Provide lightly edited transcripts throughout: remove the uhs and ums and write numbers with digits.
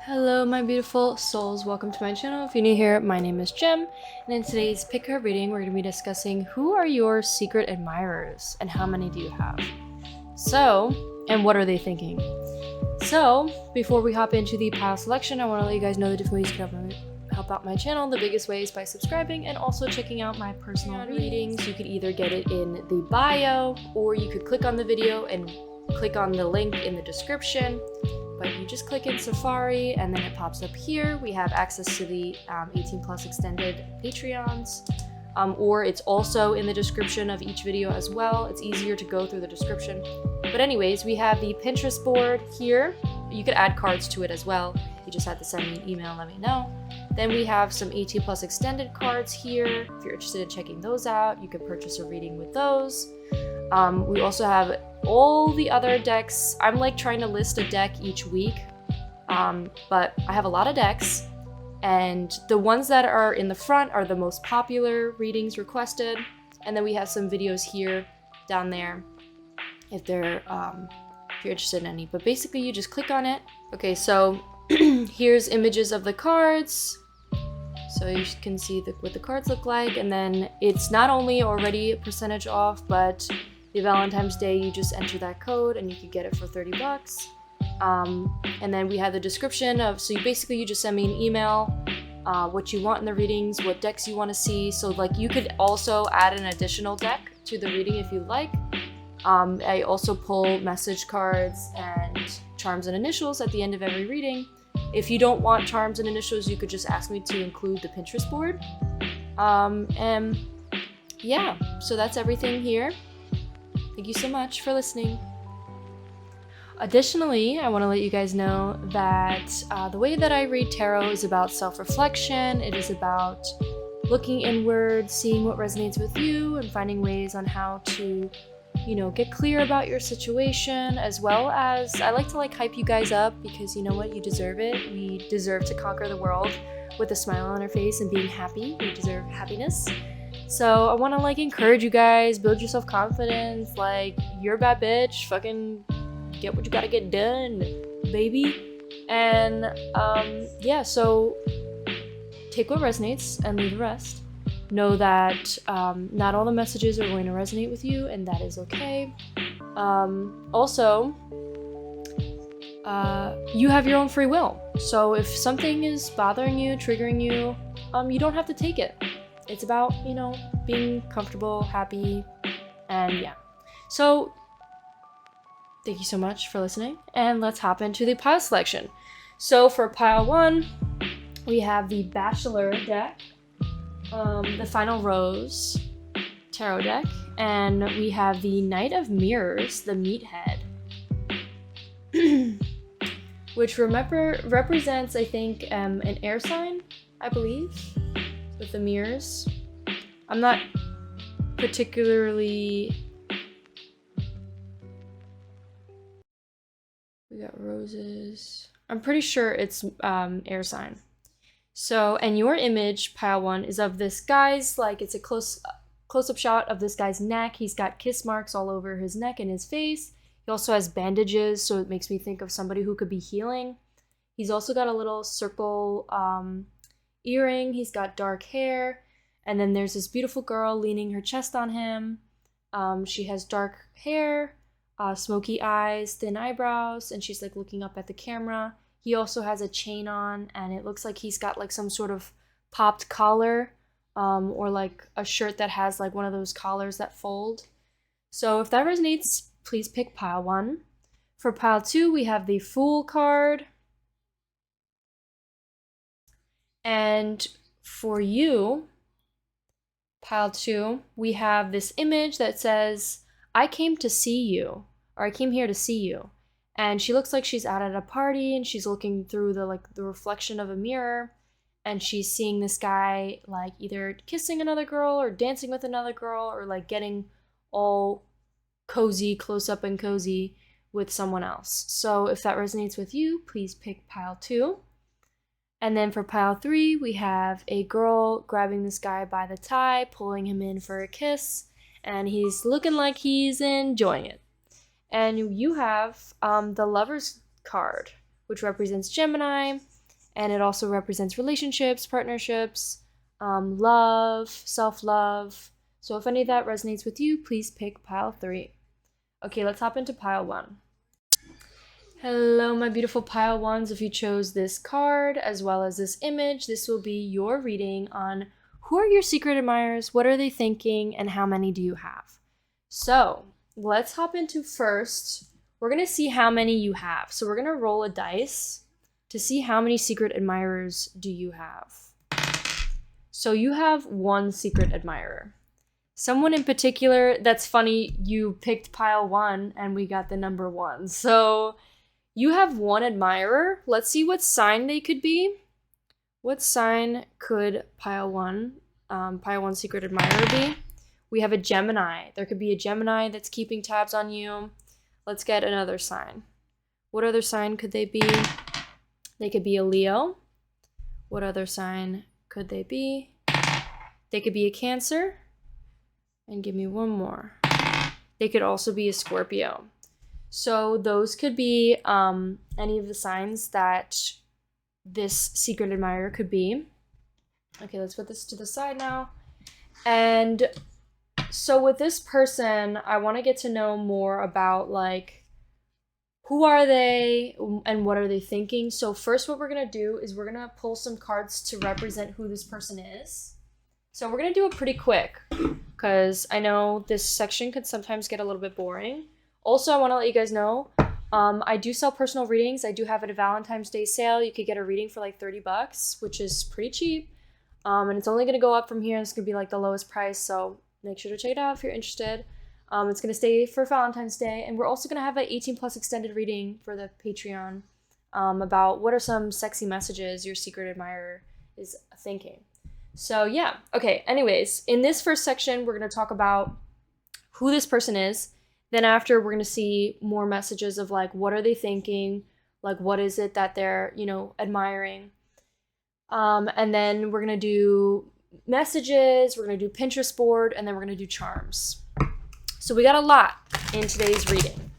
Hello my beautiful souls, welcome to my channel. If you're new here, my name is Jem, and in today's pick card reading, we're going to be discussing who are your secret admirers and how many do you have. And what are they thinking? So, before we hop into the pile selection, I want to let you guys know the different ways you can help out my channel. The biggest way is by subscribing and also checking out my personal readings. You could either get it in the bio, or you could click on the video and click on the link in the description. But you just click in Safari and then it pops up here. We have access to the 18 plus extended Patreons, or it's also in the description of each video as well. It's easier to go through the description. But anyways, we have the Pinterest board here. You could add cards to it as well. You just have to send me an email and let me know. Then we have some 18 plus extended cards here. If you're interested in checking those out, you can purchase a reading with those. We also have all the other decks. I'm like trying to list a deck each week, but I have a lot of decks, and the ones that are in the front are the most popular readings requested, and then we have some videos here down there if you're interested in any. But basically you just click on it. Okay, so here's images of the cards, so you can see what the cards look like, and then it's not only already a percentage off, but the Valentine's Day, you just enter that code and you could get it for 30 bucks. And then we have the description of, so you just send me an email, what you want in the readings, what decks you want to see. So like you could also add an additional deck to the reading if you like. I also pull message cards and charms and initials at the end of every reading. If you don't want charms and initials, you could just ask me to include the Pinterest board. And yeah, so that's everything here. Thank you so much for listening. Additionally, I want to let you guys know that the way that I read tarot is about self-reflection. It is about looking inward, seeing what resonates with you, and finding ways on how to, get clear about your situation, as well as I like to hype you guys up, because you know what? You deserve it. We deserve to conquer the world with a smile on our face and being happy. We deserve happiness. So I want to encourage you guys, build your self-confidence. You're a bad bitch, fucking get what you gotta get done, baby. And yeah, so take what resonates and leave the rest. Know that not all the messages are going to resonate with you, and that is okay. Also, you have your own free will. So if something is bothering you, triggering you, you don't have to take it. It's about, being comfortable, happy, and yeah. So, thank you so much for listening, and let's hop into the pile selection. So for pile 1, we have the Bachelor deck, the Final Rose tarot deck, and we have the Knight of Mirrors, the Meathead, which represents, I think, an air sign, I believe, with the mirrors. I'm not particularly... We got roses. I'm pretty sure it's air sign. So, and your image, pile 1, is of this guy's, it's a close-up shot of this guy's neck. He's got kiss marks all over his neck and his face. He also has bandages, so it makes me think of somebody who could be healing. He's also got a little circle earring. He's got dark hair, and then there's this beautiful girl leaning her chest on him. She has dark hair, smoky eyes, thin eyebrows, and she's looking up at the camera. He also has a chain on, and it looks like he's got some sort of popped collar, or a shirt that has one of those collars that fold. So if that resonates, please pick pile 1. For pile 2, we have the Fool card. And for you, pile 2, we have this image that says, I came to see you, or I came here to see you. And she looks like she's out at a party, and she's looking through the reflection of a mirror, and she's seeing this guy either kissing another girl or dancing with another girl, or getting all cozy, close up and cozy with someone else. So if that resonates with you, please pick pile 2. And then for pile 3, we have a girl grabbing this guy by the tie, pulling him in for a kiss, and he's looking like he's enjoying it. And you have the Lover's card, which represents Gemini, And it also represents relationships, partnerships, love, self-love. So if any of that resonates with you, please pick pile 3. Okay, let's hop into pile 1. Hello, my beautiful pile 1s. If you chose this card as well as this image, this will be your reading on who are your secret admirers, what are they thinking, and how many do you have? So let's hop into first. We're going to see how many you have. So we're going to roll a dice to see how many secret admirers do you have. So you have 1 secret admirer. Someone in particular, that's funny, you picked pile 1 and we got the number 1. So you have 1 admirer. Let's see what sign they could be. What sign could pile 1 secret admirer be? We have a Gemini. There could be a Gemini that's keeping tabs on you. Let's get another sign. What other sign could they be? They could be a Leo. What other sign could they be? They could be a Cancer. And give me one more. They could also be a Scorpio. So those could be any of the signs that this secret admirer could be. Okay, let's put this to the side now. And so with this person, I want to get to know more about like, who are they and what are they thinking? So first what we're going to do is we're going to pull some cards to represent who this person is. So we're going to do it pretty quick because I know this section could sometimes get a little bit boring. Also, I want to let you guys know, I do sell personal readings. I do have a Valentine's Day sale. You could get a reading for like $30, which is pretty cheap. And it's only going to go up from here. It's going to be like the lowest price. So make sure to check it out if you're interested. It's going to stay for Valentine's Day. And we're also going to have an 18+ extended reading for the Patreon about what are some sexy messages your secret admirer is thinking. So yeah, okay, anyways, in this first section, we're going to talk about who this person is. Then after, we're going to see more messages of like, what are they thinking? Like, what is it that they're, admiring? And then we're going to do messages, we're going to do Pinterest board, and then we're going to do charms. So we got a lot in today's reading.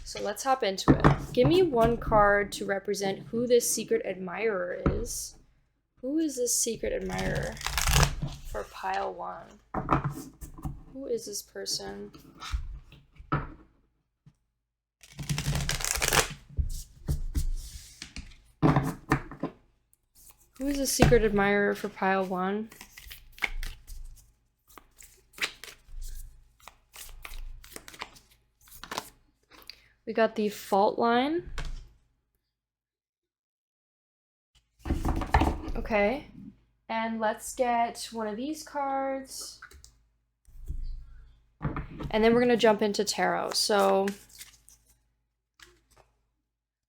So let's hop into it. Give me 1 card to represent who this secret admirer is. Who is this secret admirer for pile 1? Who is this person? Who is a secret admirer for pile 1? We got the fault line. Okay. And let's get one of these cards. And then we're going to jump into tarot. So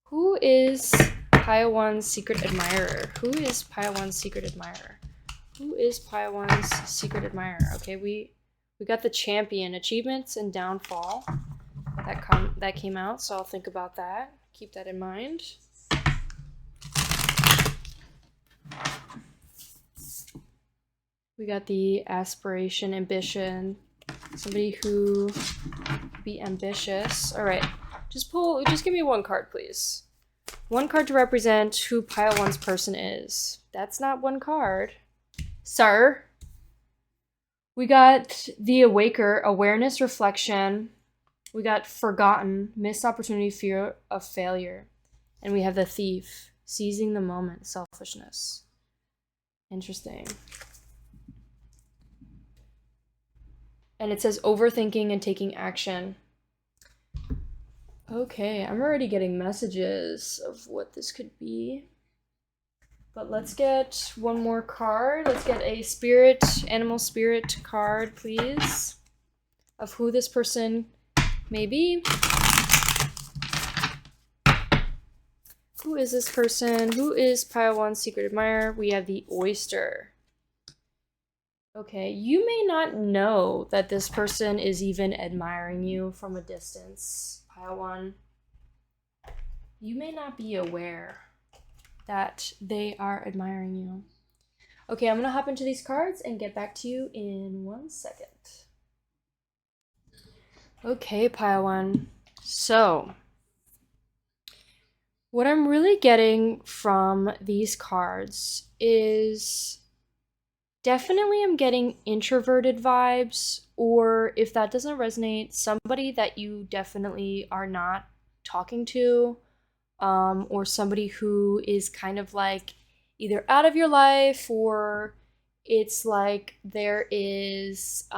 who is pile 1's secret admirer? Who is pile 1's secret admirer? Who is pile 1's secret admirer? Okay, we got the champion, achievements and downfall. That came out, so I'll think about that. Keep that in mind. We got the aspiration, ambition, somebody who be ambitious. All right, just give me 1 card, please. 1 card to represent who pile 1's person is. That's not 1 card, sir. We got the awaker, awareness, reflection. We got forgotten, missed opportunity, fear of failure. And we have the thief, seizing the moment, selfishness. Interesting. And it says overthinking and taking action. Okay, I'm already getting messages of what this could be. But let's get 1 more card. Let's get a spirit, animal spirit card, please, of who this person may be. Who is this person? Who is pile 1's secret admirer? We have the oyster. Okay, you may not know that this person is even admiring you from a distance, pile 1. You may not be aware that they are admiring you. Okay, I'm gonna hop into these cards and get back to you in 1 second. Okay, pile 1. So, What I'm really getting from these cards is definitely I'm getting introverted vibes, or if that doesn't resonate, somebody that you definitely are not talking to, or somebody who is kind of like either out of your life, or it's like there is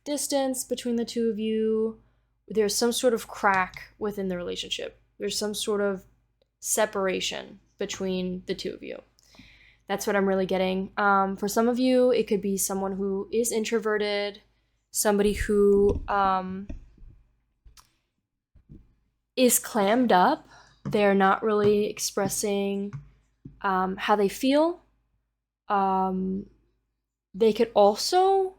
distance between the two of you. There's some sort of crack within the relationship. There's some sort of separation between the two of you. That's what I'm really getting. For some of you, it could be someone who is introverted, somebody who is clammed up. They're not really expressing how they feel. They could also,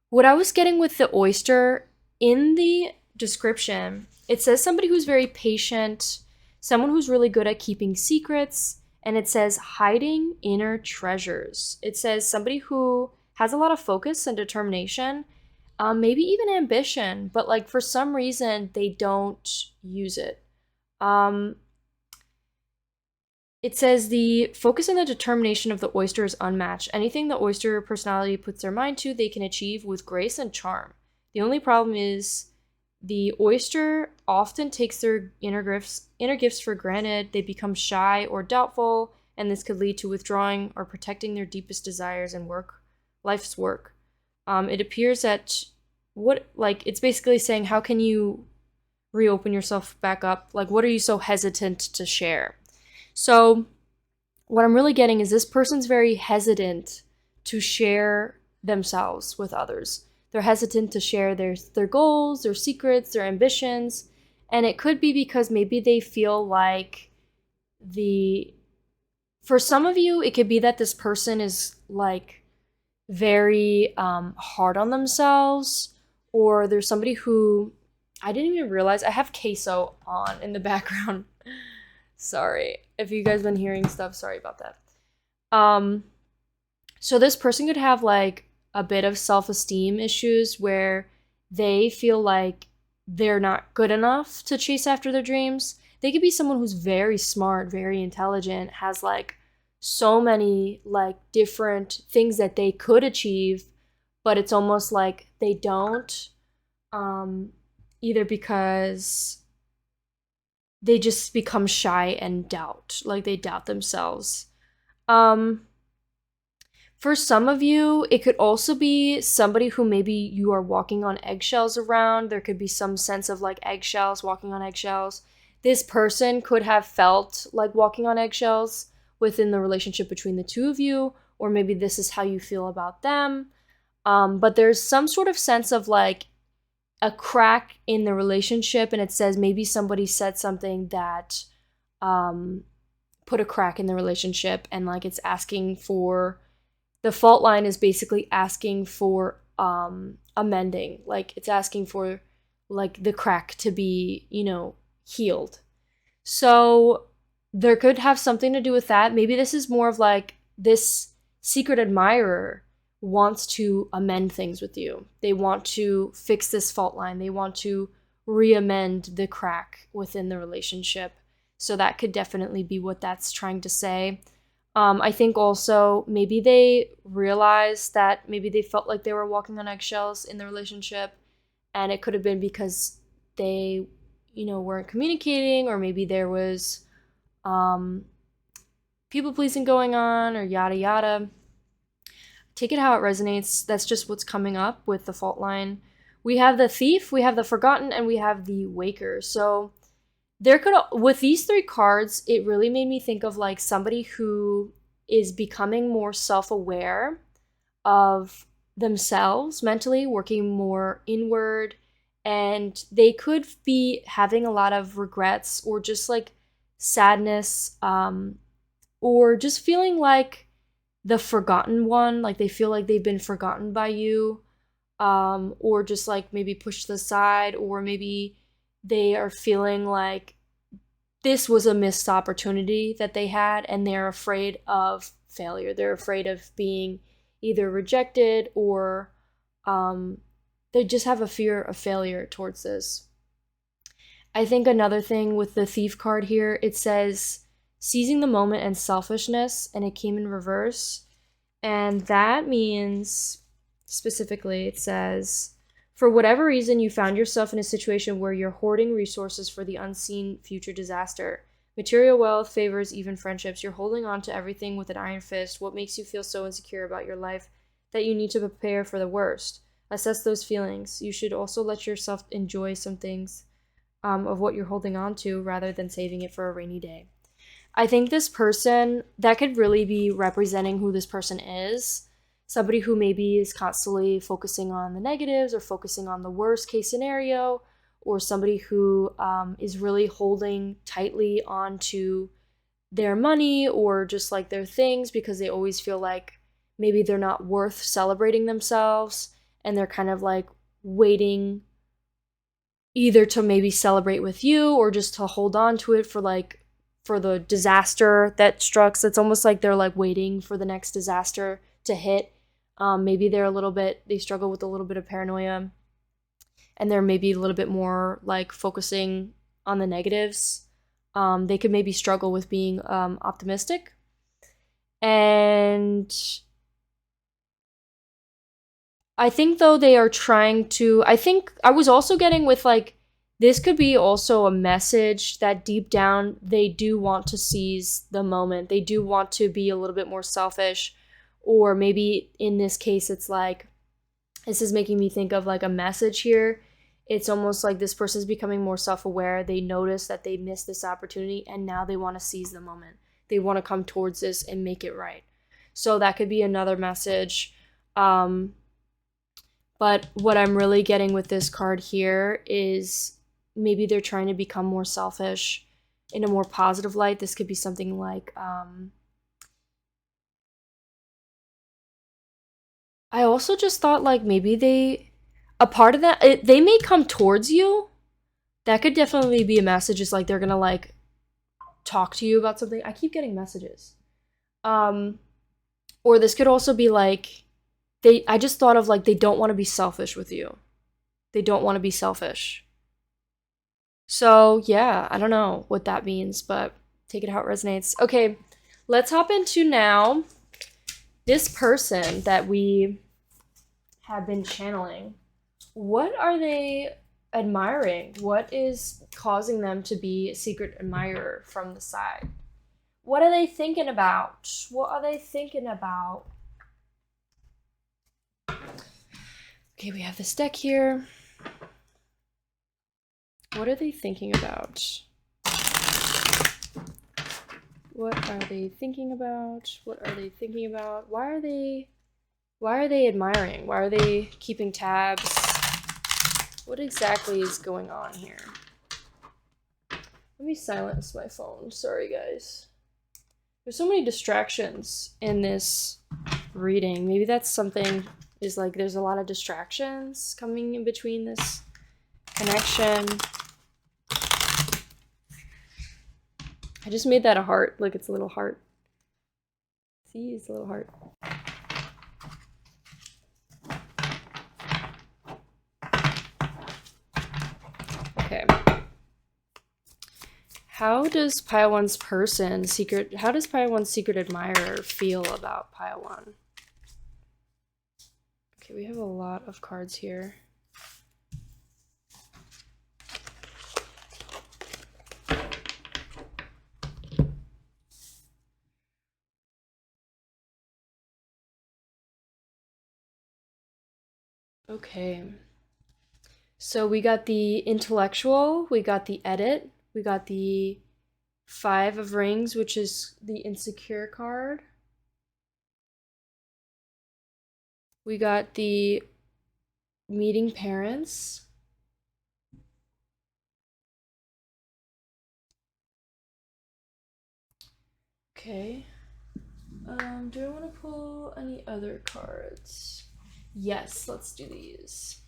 what I was getting with the oyster in the description, it says somebody who's very patient, someone who's really good at keeping secrets, and it says hiding inner treasures. It says somebody who has a lot of focus and determination, maybe even ambition, but like for some reason they don't use it. It says the focus and the determination of the oyster is unmatched. Anything the oyster personality puts their mind to, they can achieve with grace and charm. The only problem is the oyster often takes their inner gifts for granted. They become shy or doubtful, and this could lead to withdrawing or protecting their deepest desires and life's work. It appears that it's basically saying, how can you reopen yourself back up? Like, what are you so hesitant to share? So what I'm really getting is this person's very hesitant to share themselves with others. They're hesitant to share their goals, their secrets, their ambitions. And it could be because maybe they feel like for some of you, it could be that this person is like very hard on themselves, or there's somebody who, I didn't even realize I have queso on in the background. Sorry. If you guys been hearing stuff, sorry about that. So this person could have like a bit of self-esteem issues where they feel like they're not good enough to chase after their dreams. They could be someone who's very smart, very intelligent, has like so many like different things that they could achieve, but it's almost like they don't, either because they just become shy and they doubt themselves. For some of you, it could also be somebody who maybe you are walking on eggshells around. There could be some sense of like eggshells, walking on eggshells. This person could have felt like walking on eggshells within the relationship between the two of you, or maybe this is how you feel about them. But there's some sort of sense of like a crack in the relationship, and it says maybe somebody said something that put a crack in the relationship, and like it's asking for, the fault line is basically asking for amending, like it's asking for like the crack to be, healed. So there could have something to do with that. Maybe this is more of like this secret admirer wants to amend things with you. They want to fix this fault line. They want to re-amend the crack within the relationship. So that could definitely be what that's trying to say. I think also maybe they realized that maybe they felt like they were walking on eggshells in the relationship, and it could have been because they, weren't communicating, or maybe there was people pleasing going on, or yada yada. Take it how it resonates. That's just what's coming up with the fault line. We have the thief, we have the forgotten, and we have the waker. So with these three cards, it really made me think of like somebody who is becoming more self-aware of themselves mentally, working more inward, and they could be having a lot of regrets or just like sadness, or just feeling like the forgotten one, like they feel like they've been forgotten by you, or just like maybe pushed aside, or maybe they are feeling like this was a missed opportunity that they had, and they're afraid of failure. They're afraid of being either rejected, or they just have a fear of failure towards this. I think another thing with the thief card here, it says seizing the moment and selfishness, and it came in reverse. And that means, specifically, it says, for whatever reason, you found yourself in a situation where you're hoarding resources for the unseen future disaster. Material wealth favors even friendships. You're holding on to everything with an iron fist. What makes you feel so insecure about your life that you need to prepare for the worst? Assess those feelings. You should also let yourself enjoy some things of what you're holding on to rather than saving it for a rainy day. I think this person, that could really be representing who this person is. Somebody who maybe is constantly focusing on the negatives or focusing on the worst case scenario, or somebody who is really holding tightly onto their money or just like their things because they always feel like maybe they're not worth celebrating themselves, and they're kind of like waiting either to maybe celebrate with you or just to hold on to it for the disaster that strikes. It's almost like they're like waiting for the next disaster to hit. Maybe they struggle with a little bit of paranoia, and they're maybe a little bit more like focusing on the negatives. They could maybe struggle with being optimistic. And I think though they are trying to, I think I was also getting with like, this could be also a message that deep down they do want to seize the moment. They do want to be a little bit more selfish, or maybe in this case, it's like, this is making me think of like a message here. It's almost like this person's becoming more self-aware. They notice that they missed this opportunity and now they want to seize the moment. They want to come towards this and make it right. So that could be another message. But what I'm really getting with this card here is maybe they're trying to become more selfish in a more positive light. This could be something like, I also just thought like maybe a part of that, they may come towards you. That could definitely be a message. It's like they're gonna like talk to you about something. I keep getting messages. Or this could also be like, I just thought of like they don't want to be selfish with you. They don't want to be selfish. So yeah, I don't know what that means, but take it how it resonates. Okay, let's hop into now this person that we have been channeling. What are they admiring? What is causing them to be a secret admirer from the side? What are they thinking about? What are they thinking about? Okay, we have this deck here. What are they thinking about? What are they thinking about? What are they thinking about? Why are they admiring? Why are they keeping tabs? What exactly is going on here? Let me silence my phone. Sorry, guys. There's so many distractions in this reading. Maybe that's something, is like there's a lot of distractions coming in between this connection. I just made that a heart. Look, it's a little heart. See, it's a little heart. Okay. How does Pile 1's secret admirer feel about Pile 1? Okay, we have a lot of cards here. Okay. So we got the intellectual, we got the edit, we got the 5 of Rings, which is the insecure card. We got the meeting parents. Okay. Do I want to pull any other cards? Yes, let's do these.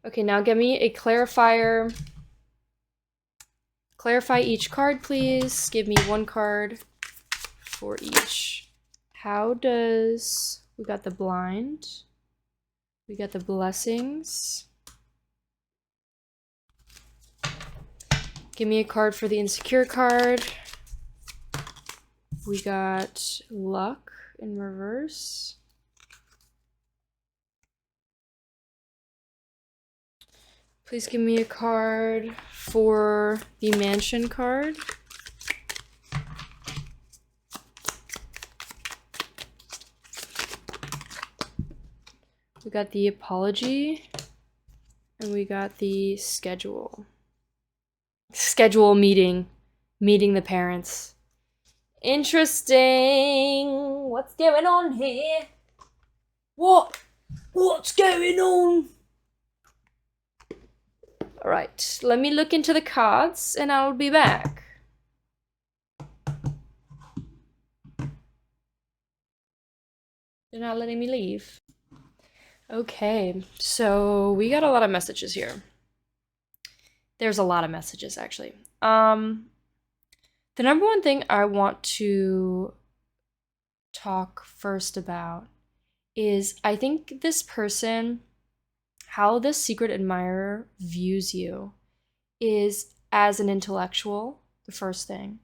Okay, now get me a clarifier. Clarify each card, please. Give me 1 card for each. How does... We got the blind. We got the blessings. Give me a card for the insecure card. We got luck in reverse. Please give me a card for the mansion card. We got the apology, and we got the schedule. Schedule meeting the parents. Interesting. What's going on here? What's going on? All right, let me look into the cards and I'll be back. They're not letting me leave. Okay, so we got a lot of messages here. There's a lot of messages, actually. The number one thing I want to talk first about is I think this person, how this secret admirer views you is as an intellectual, the first thing.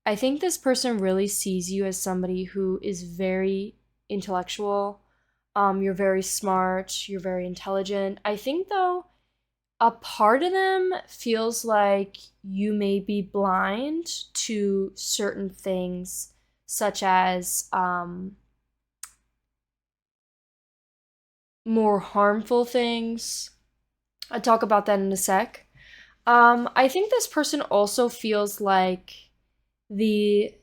I think this person really sees you as somebody who is very intellectual. You're very smart, you're very intelligent. I think, though, a part of them feels like you may be blind to certain things, such as more harmful things. I'll talk about that in a sec. I think this person also feels like the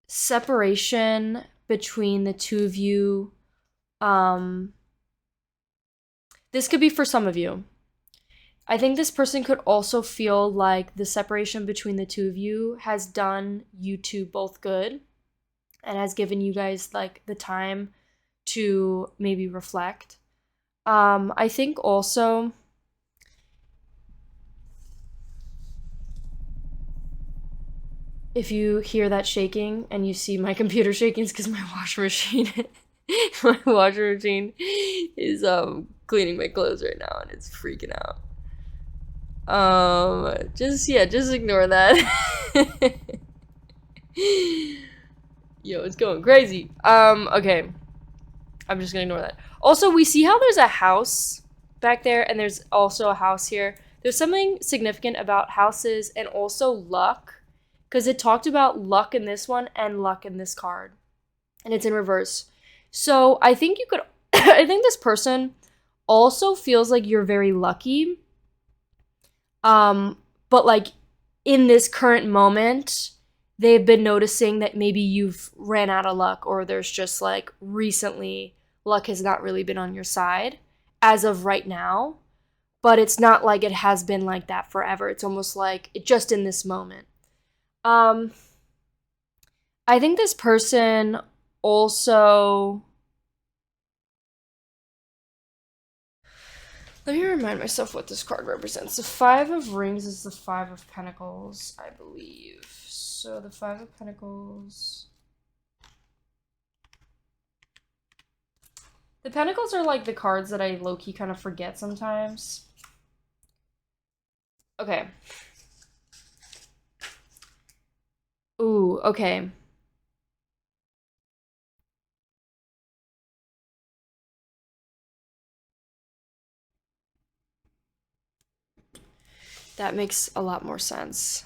separation between the two of you, this could be for some of you. I think this person could also feel like the separation between the two of you has done you two both good and has given you guys like the time to maybe reflect. I think also if you hear that shaking and you see my computer shaking, it's because my washing machine is cleaning my clothes right now and it's freaking out. Just ignore that. Yo, it's going crazy. Okay. I'm just gonna ignore that. Also, we see how there's a house back there and there's also a house here. There's something significant about houses and also luck, because it talked about luck in this one and luck in this card, and it's in reverse. So I think you could I think this person also feels like you're very lucky, but like in this current moment they've been noticing that maybe you've ran out of luck, or there's just like recently luck has not really been on your side as of right now, but it's not like it has been like that forever. It's almost like it just in this moment. I think this person also, let me remind myself what this card represents. The Five of Rings is the Five of Pentacles, I believe. So the Five of Pentacles. The Pentacles are like the cards that I low-key kind of forget sometimes. Okay. Ooh, okay. That makes a lot more sense.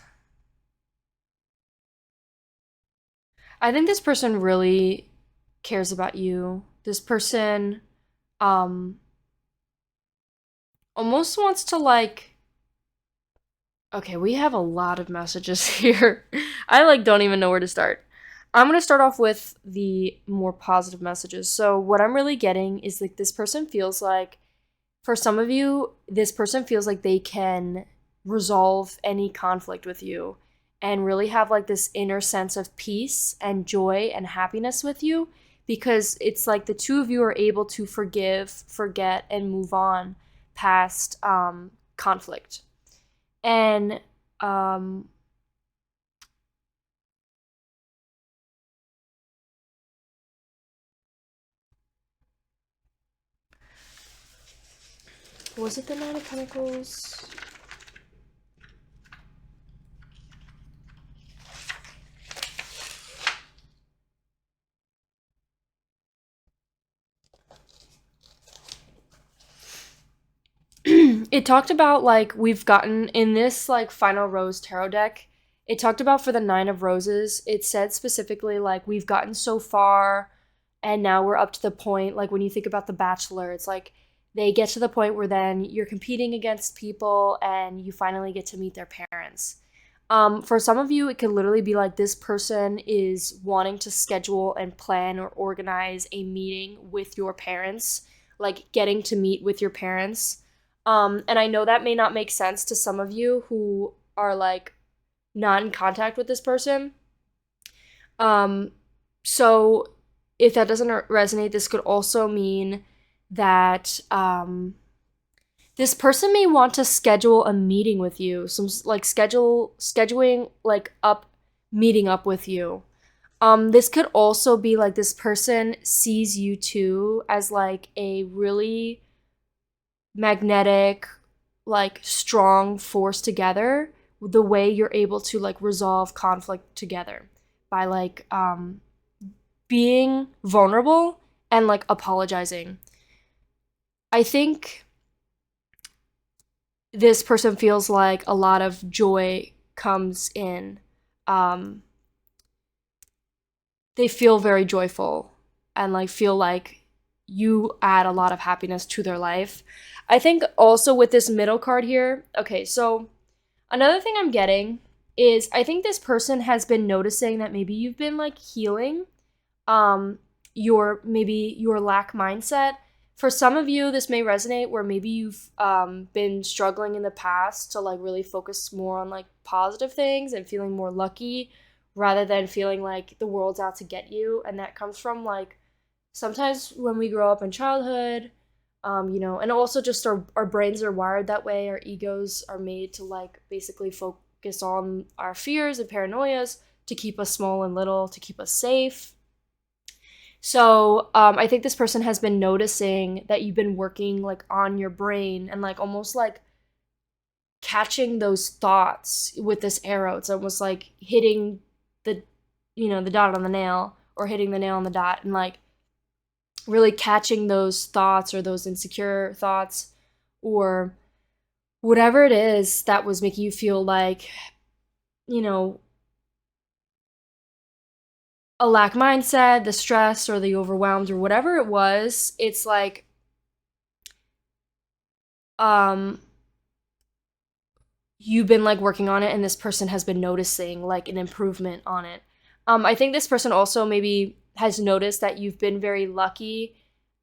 I think this person really cares about you. This person almost wants to like, okay, we have a lot of messages here. I like don't even know where to start. I'm going to start off with the more positive messages. So what I'm really getting is like this person feels like, for some of you, this person feels like they can resolve any conflict with you and really have like this inner sense of peace and joy and happiness with you, because it's like the two of you are able to forgive, forget, and move on past conflict. And was it the Nine of Pentacles? It talked about like we've gotten in this like final rose tarot deck. It talked about for the 9 of Roses. It said specifically like we've gotten so far and now we're up to the point like when you think about The Bachelor, it's like they get to the point where then you're competing against people and you finally get to meet their parents. For some of you, it could literally be like this person is wanting to schedule and plan or organize a meeting with your parents, like getting to meet with your parents. And I know that may not make sense to some of you who are like not in contact with this person. Um, so if that doesn't resonate, this could also mean that this person may want to schedule a meeting with you, some like scheduling like up meeting up with you. This could also be like this person sees you too as like a really magnetic, like strong force together. The way you're able to like resolve conflict together by like being vulnerable and like apologizing. I think this person feels like a lot of joy comes in. Um, they feel very joyful and like feel like you add a lot of happiness to their life. I think also with this middle card here, okay, so another thing I'm getting is I think this person has been noticing that maybe you've been like healing your lack mindset. For some of you, this may resonate where maybe you've been struggling in the past to like really focus more on like positive things and feeling more lucky rather than feeling like the world's out to get you. And that comes from like sometimes when we grow up in childhood, and also just our brains are wired that way. Our egos are made to like basically focus on our fears and paranoias to keep us small and little, to keep us safe. So I think this person has been noticing that you've been working like on your brain and like almost like catching those thoughts with this arrow. It's almost like hitting the the dot on the nail or hitting the nail on the dot and like really catching those thoughts or those insecure thoughts or whatever it is that was making you feel like, you know, a lack mindset, the stress or the overwhelmed or whatever it was. It's like um you've been like working on it and this person has been noticing like an improvement on it. I think this person also maybe has noticed that you've been very lucky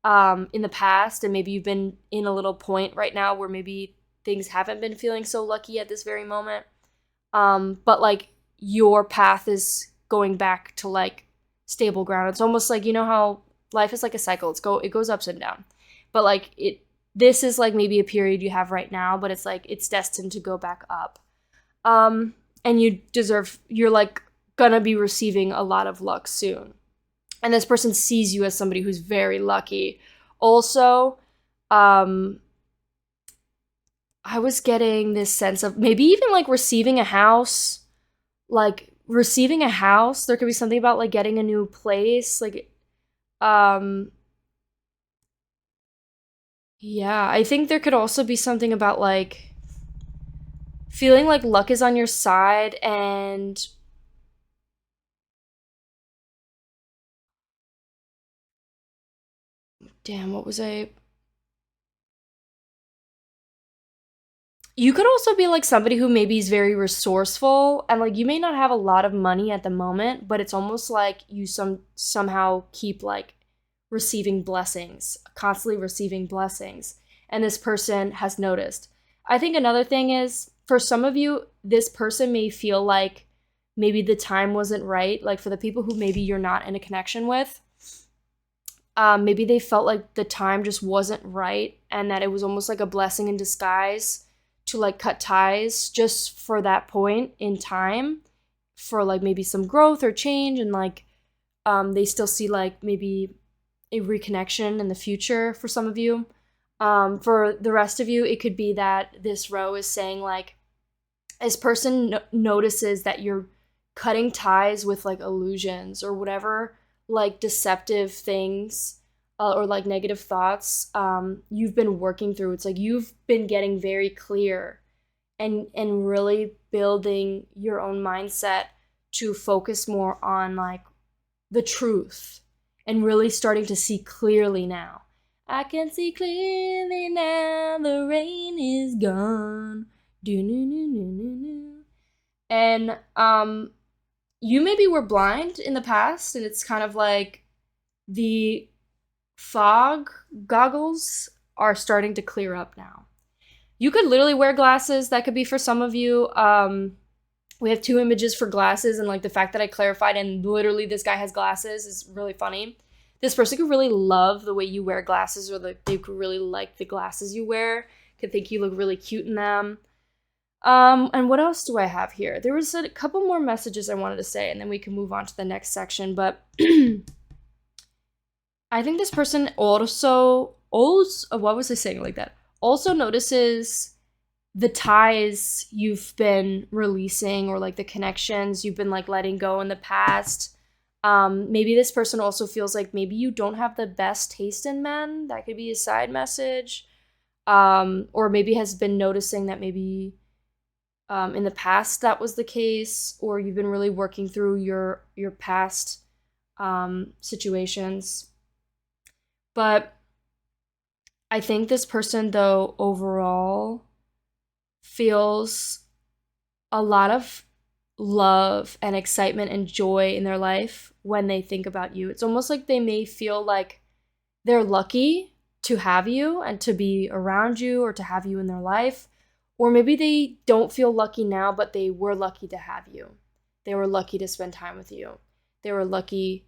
in the past and maybe you've been in a little point right now where maybe things haven't been feeling so lucky at this very moment. But like your path is going back to like stable ground. It's almost like how life is like a cycle. It goes ups and down. But like this is like maybe a period you have right now, but it's like it's destined to go back up. And you're like gonna be receiving a lot of luck soon. And this person sees you as somebody who's very lucky. Also, I was getting this sense of maybe even like receiving a house. Like receiving a house, there could be something about like getting a new place. Like, yeah, I think there could also be something about like feeling like luck is on your side and damn, what was I? You could also be like somebody who maybe is very resourceful and like you may not have a lot of money at the moment, but it's almost like you somehow keep like receiving blessings, constantly receiving blessings. And this person has noticed. I think another thing is for some of you, this person may feel like maybe the time wasn't right. Like for the people who maybe you're not in a connection with, maybe they felt like the time just wasn't right and that it was almost like a blessing in disguise to like cut ties just for that point in time for like maybe some growth or change and like they still see like maybe a reconnection in the future for some of you. For the rest of you, it could be that this row is saying like this person notices that you're cutting ties with like illusions or whatever like deceptive things or like negative thoughts, you've been working through. It's like you've been getting very clear and really building your own mindset to focus more on like the truth and really starting to see clearly now. I can see clearly now, the rain is gone. And you maybe were blind in the past, and it's kind of like the fog goggles are starting to clear up now. You could literally wear glasses. That could be for some of you. We have 2 images for glasses, and like the fact that I clarified and literally this guy has glasses is really funny. This person could really love the way you wear glasses, or they could really like the glasses you wear, could think you look really cute in them. And what else do I have here? There was a couple more messages I wanted to say, and then we can move on to the next section. But I think this person also, what was I saying like that? Also notices the ties you've been releasing, or like the connections you've been like letting go in the past. Maybe this person also feels like maybe you don't have the best taste in men. That could be a side message. Or maybe has been noticing that maybe in the past that was the case, or you've been really working through your past situations. But I think this person, though, overall feels a lot of love and excitement and joy in their life when they think about you. It's almost like they may feel like they're lucky to have you and to be around you or to have you in their life. Or maybe they don't feel lucky now, but they were lucky to have you. They were lucky to spend time with you. They were lucky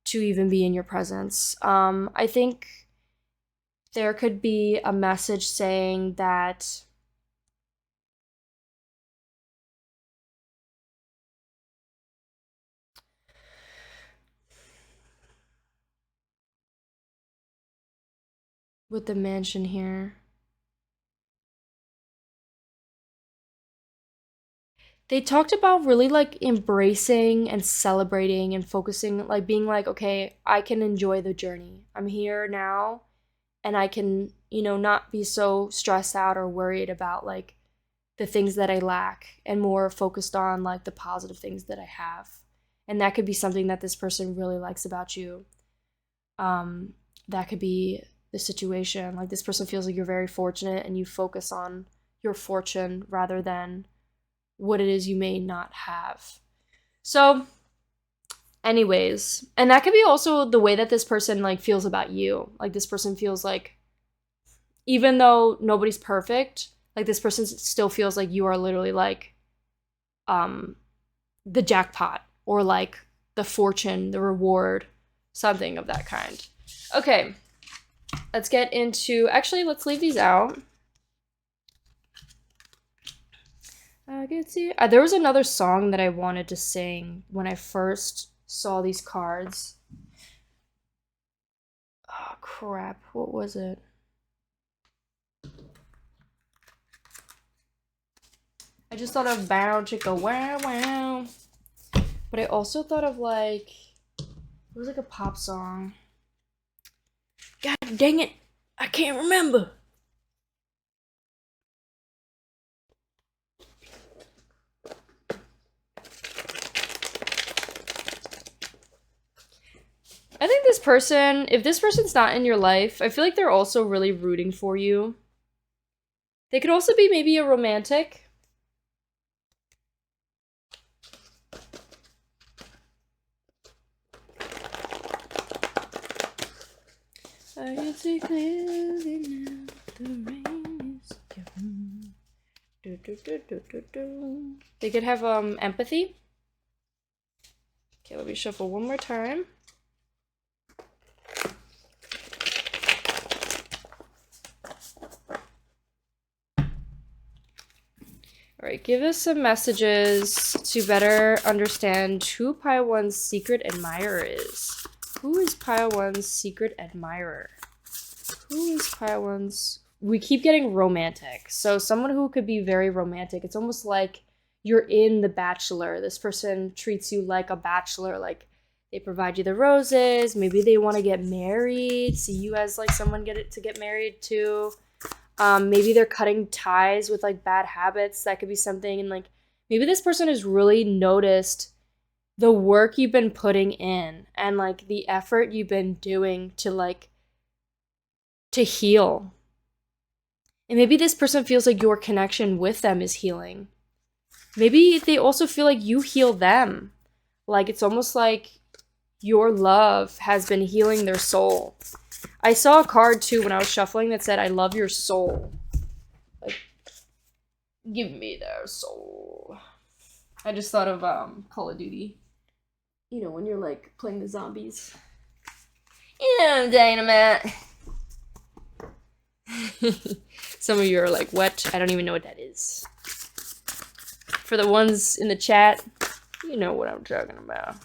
to even be in your presence. I think there could be a message saying that with the mansion here, they talked about really like embracing and celebrating and focusing, like being like, okay, I can enjoy the journey. I'm here now, and I can, not be so stressed out or worried about like the things that I lack, and more focused on like the positive things that I have. And that could be something that this person really likes about you. That could be the situation. Like this person feels like you're very fortunate, and you focus on your fortune rather than what it is you may not have. So anyways, and that could be also the way that this person like feels about you. Like this person feels like, even though nobody's perfect, like this person still feels like you are literally like the jackpot, or like the fortune, the reward, something of that kind. Okay, let's get into, actually let's leave these out. I can see. There was another song that I wanted to sing when I first saw these cards. Oh, crap. What was it? I just thought of Bow Chicka Wow Wow. But I also thought of like, it was like a pop song. God dang it. I can't remember. I think this person, if this person's not in your life, I feel like they're also really rooting for you. They could also be maybe a romantic. I can see clearly now, the rain is gone. They could have empathy. Okay, let me shuffle one more time. All right, give us some messages to better understand who Pile 1's secret admirer is. Who is Pile 1's secret admirer? Who is Pile 1's... We keep getting romantic. So someone who could be very romantic. It's almost like you're in The Bachelor. This person treats you like a bachelor. Like They provide you the roses. Maybe they want to get married, see you as like someone to get married to. Maybe they're cutting ties with like bad habits. That could be something. And like maybe this person has really noticed the work you've been putting in and like the effort you've been doing to heal. And maybe this person feels like your connection with them is healing. Maybe they also feel like you heal them. Like it's almost like your love has been healing their soul. I saw a card too when I was shuffling that said, I love your soul. Like, give me their soul. I just thought of Call of Duty. You know, when you're like playing the zombies. Dynamite. Some of you are like, what? I don't even know what that is. For the ones in the chat, you know what I'm talking about.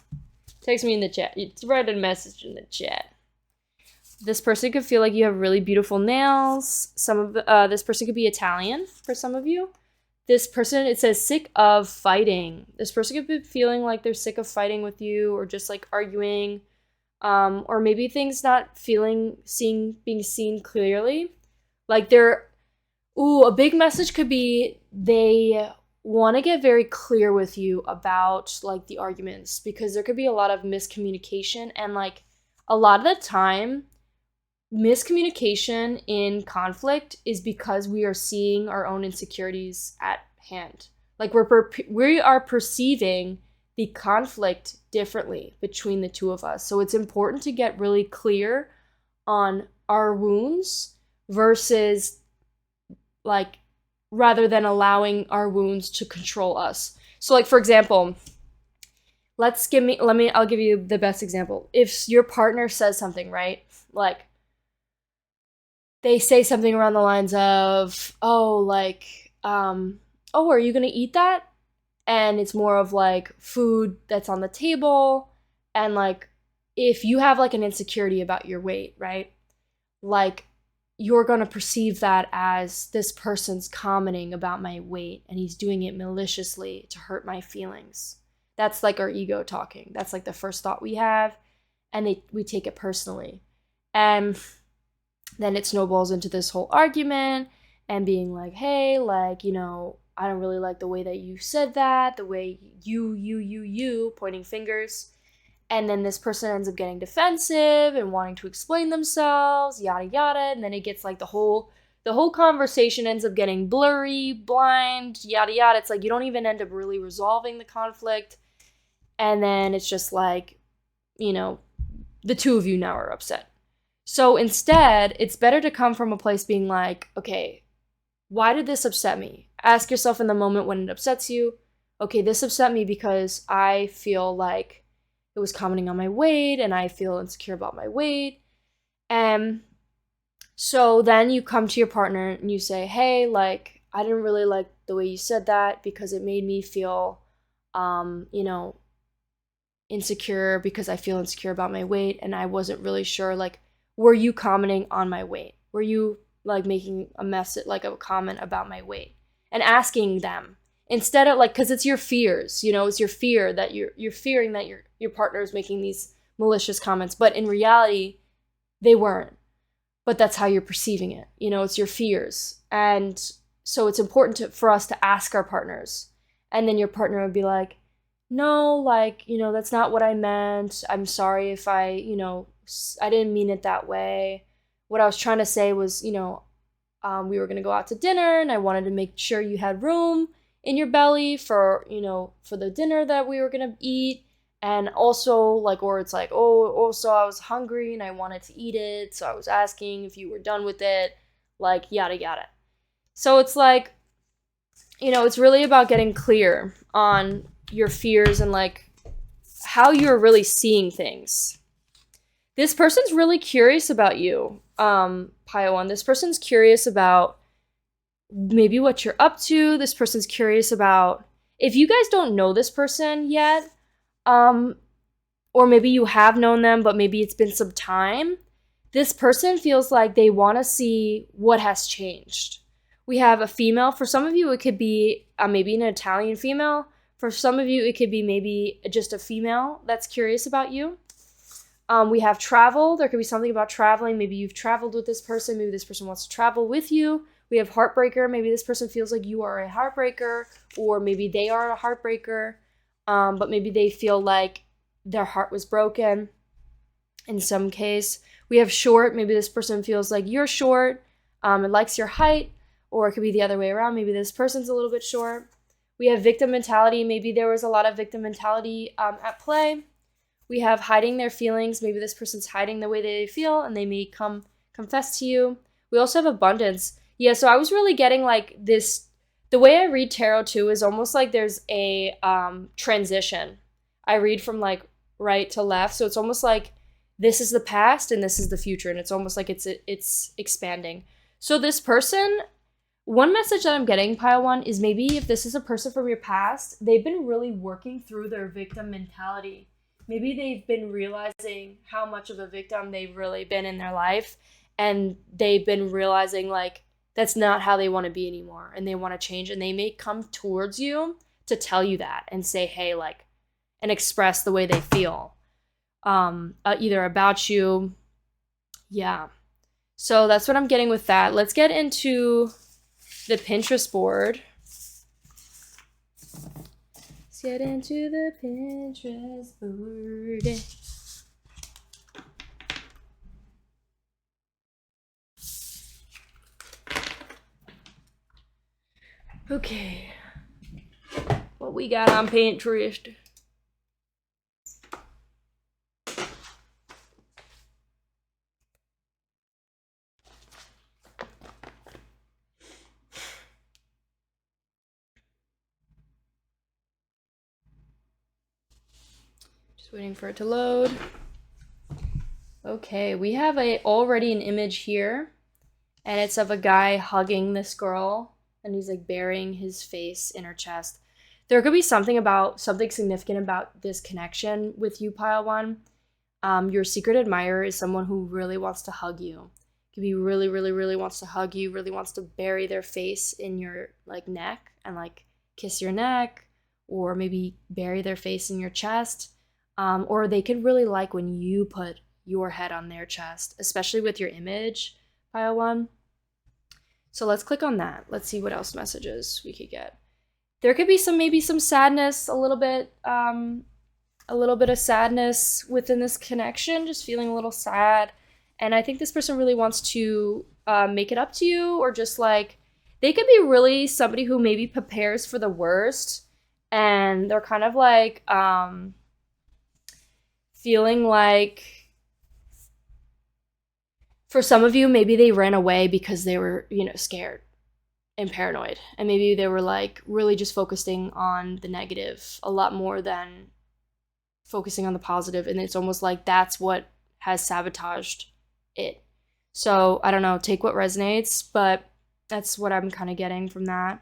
Text me in the chat. Write a message in the chat. This person could feel like you have really beautiful nails. This person could be Italian for some of you. This person, it says sick of fighting. This person could be feeling like they're sick of fighting with you or just like arguing. Or maybe things not being seen clearly. Like a big message could be they want to get very clear with you about like the arguments, because there could be a lot of miscommunication, and like a lot of the time miscommunication in conflict is because we are seeing our own insecurities at hand. Like we are perceiving the conflict differently between the two of us. So it's important to get really clear on our wounds versus like rather than allowing our wounds to control us. So like, for example, I'll give you the best example. If your partner says something, right? Like they say something around the lines of, oh, are you going to eat that? And it's more of like food that's on the table. And like, if you have like an insecurity about your weight, right? Like, you're going to perceive that as this person's commenting about my weight and he's doing it maliciously to hurt my feelings. That's like our ego talking. That's like the first thought we have, and we take it personally. And then it snowballs into this whole argument and being like, hey, like, you know, I don't really like the way that you said that, the way you, pointing fingers. And then this person ends up getting defensive and wanting to explain themselves, yada, yada. And then it gets like the whole conversation ends up getting blurry, blind, yada, yada. It's like you don't even end up really resolving the conflict. And then it's just like, you know, the two of you now are upset. So instead, it's better to come from a place being like, okay, why did this upset me? Ask yourself in the moment when it upsets you, okay, this upset me because I feel like it was commenting on my weight and I feel insecure about my weight. And so then you come to your partner and you say, hey, like, I didn't really like the way you said that because it made me feel, you know, insecure because I feel insecure about my weight. And I wasn't really sure, like, were you commenting on my weight? Were you like making a message, like a comment about my weight? And asking them instead of like, because it's your fears, you know, it's your fear that you're fearing that your partner is making these malicious comments, but in reality, they weren't. But that's how you're perceiving it. You know, it's your fears. And so it's important for us to ask our partners. And then your partner would be like, no, like, you know, that's not what I meant. I'm sorry if I, you know, I didn't mean it that way. What I was trying to say was, you know, we were going to go out to dinner and I wanted to make sure you had room in your belly for, you know, for the dinner that we were going to eat. And also like, or it's like, so I was hungry and I wanted to eat it. So I was asking if you were done with it, like yada, yada. So it's like, you know, it's really about getting clear on your fears and like how you're really seeing things. This person's really curious about you, Paiwan. This person's curious about maybe what you're up to. This person's curious about, if you guys don't know this person yet, or maybe you have known them, but maybe it's been some time, this person feels like they want to see what has changed. We have a female. For some of you, it could be maybe an Italian female. For some of you, it could be maybe just a female that's curious about you. We have travel. There could be something about traveling. Maybe you've traveled with this person. Maybe this person wants to travel with you. We have heartbreaker. Maybe this person feels like you are a heartbreaker, or maybe they are a heartbreaker, but maybe they feel like their heart was broken in some case. We have short. Maybe this person feels like you're short and likes your height, or it could be the other way around. Maybe this person's a little bit short. We have victim mentality. Maybe there was a lot of victim mentality at play. We have hiding their feelings. Maybe this person's hiding the way they feel and they may come confess to you. We also have abundance. Yeah, so I was really getting like this, the way I read tarot too is almost like there's a transition. I read from like right to left. So it's almost like this is the past and this is the future. And it's almost like it's expanding. So this person, one message that I'm getting, pile one, is maybe if this is a person from your past, they've been really working through their victim mentality. Maybe they've been realizing how much of a victim they've really been in their life, and they've been realizing like that's not how they want to be anymore, and they want to change, and they may come towards you to tell you that and say, hey, like, and express the way they feel either about you. Yeah. So that's what I'm getting with that. Let's get into the Pinterest board. Let's get into the Pinterest board. Okay. What we got on Pinterest? Waiting for it to load. Okay, we have already an image here, and it's of a guy hugging this girl, and he's like burying his face in her chest. There could be something significant about this connection with you, pile one. Your secret admirer is someone who really wants to hug you. Could be really, really, really wants to hug you, really wants to bury their face in your like neck and like kiss your neck, or maybe bury their face in your chest. Or they could really like when you put your head on their chest, especially with your image, pile one. So let's click on that. Let's see what else messages we could get. There could be maybe some sadness, a little bit of sadness within this connection, just feeling a little sad. And I think this person really wants to make it up to you, or just like, they could be really somebody who maybe prepares for the worst, and they're kind of like, feeling like, for some of you, maybe they ran away because they were, scared and paranoid. And maybe they were like really just focusing on the negative a lot more than focusing on the positive. And it's almost like that's what has sabotaged it. So I don't know, take what resonates, but that's what I'm kind of getting from that.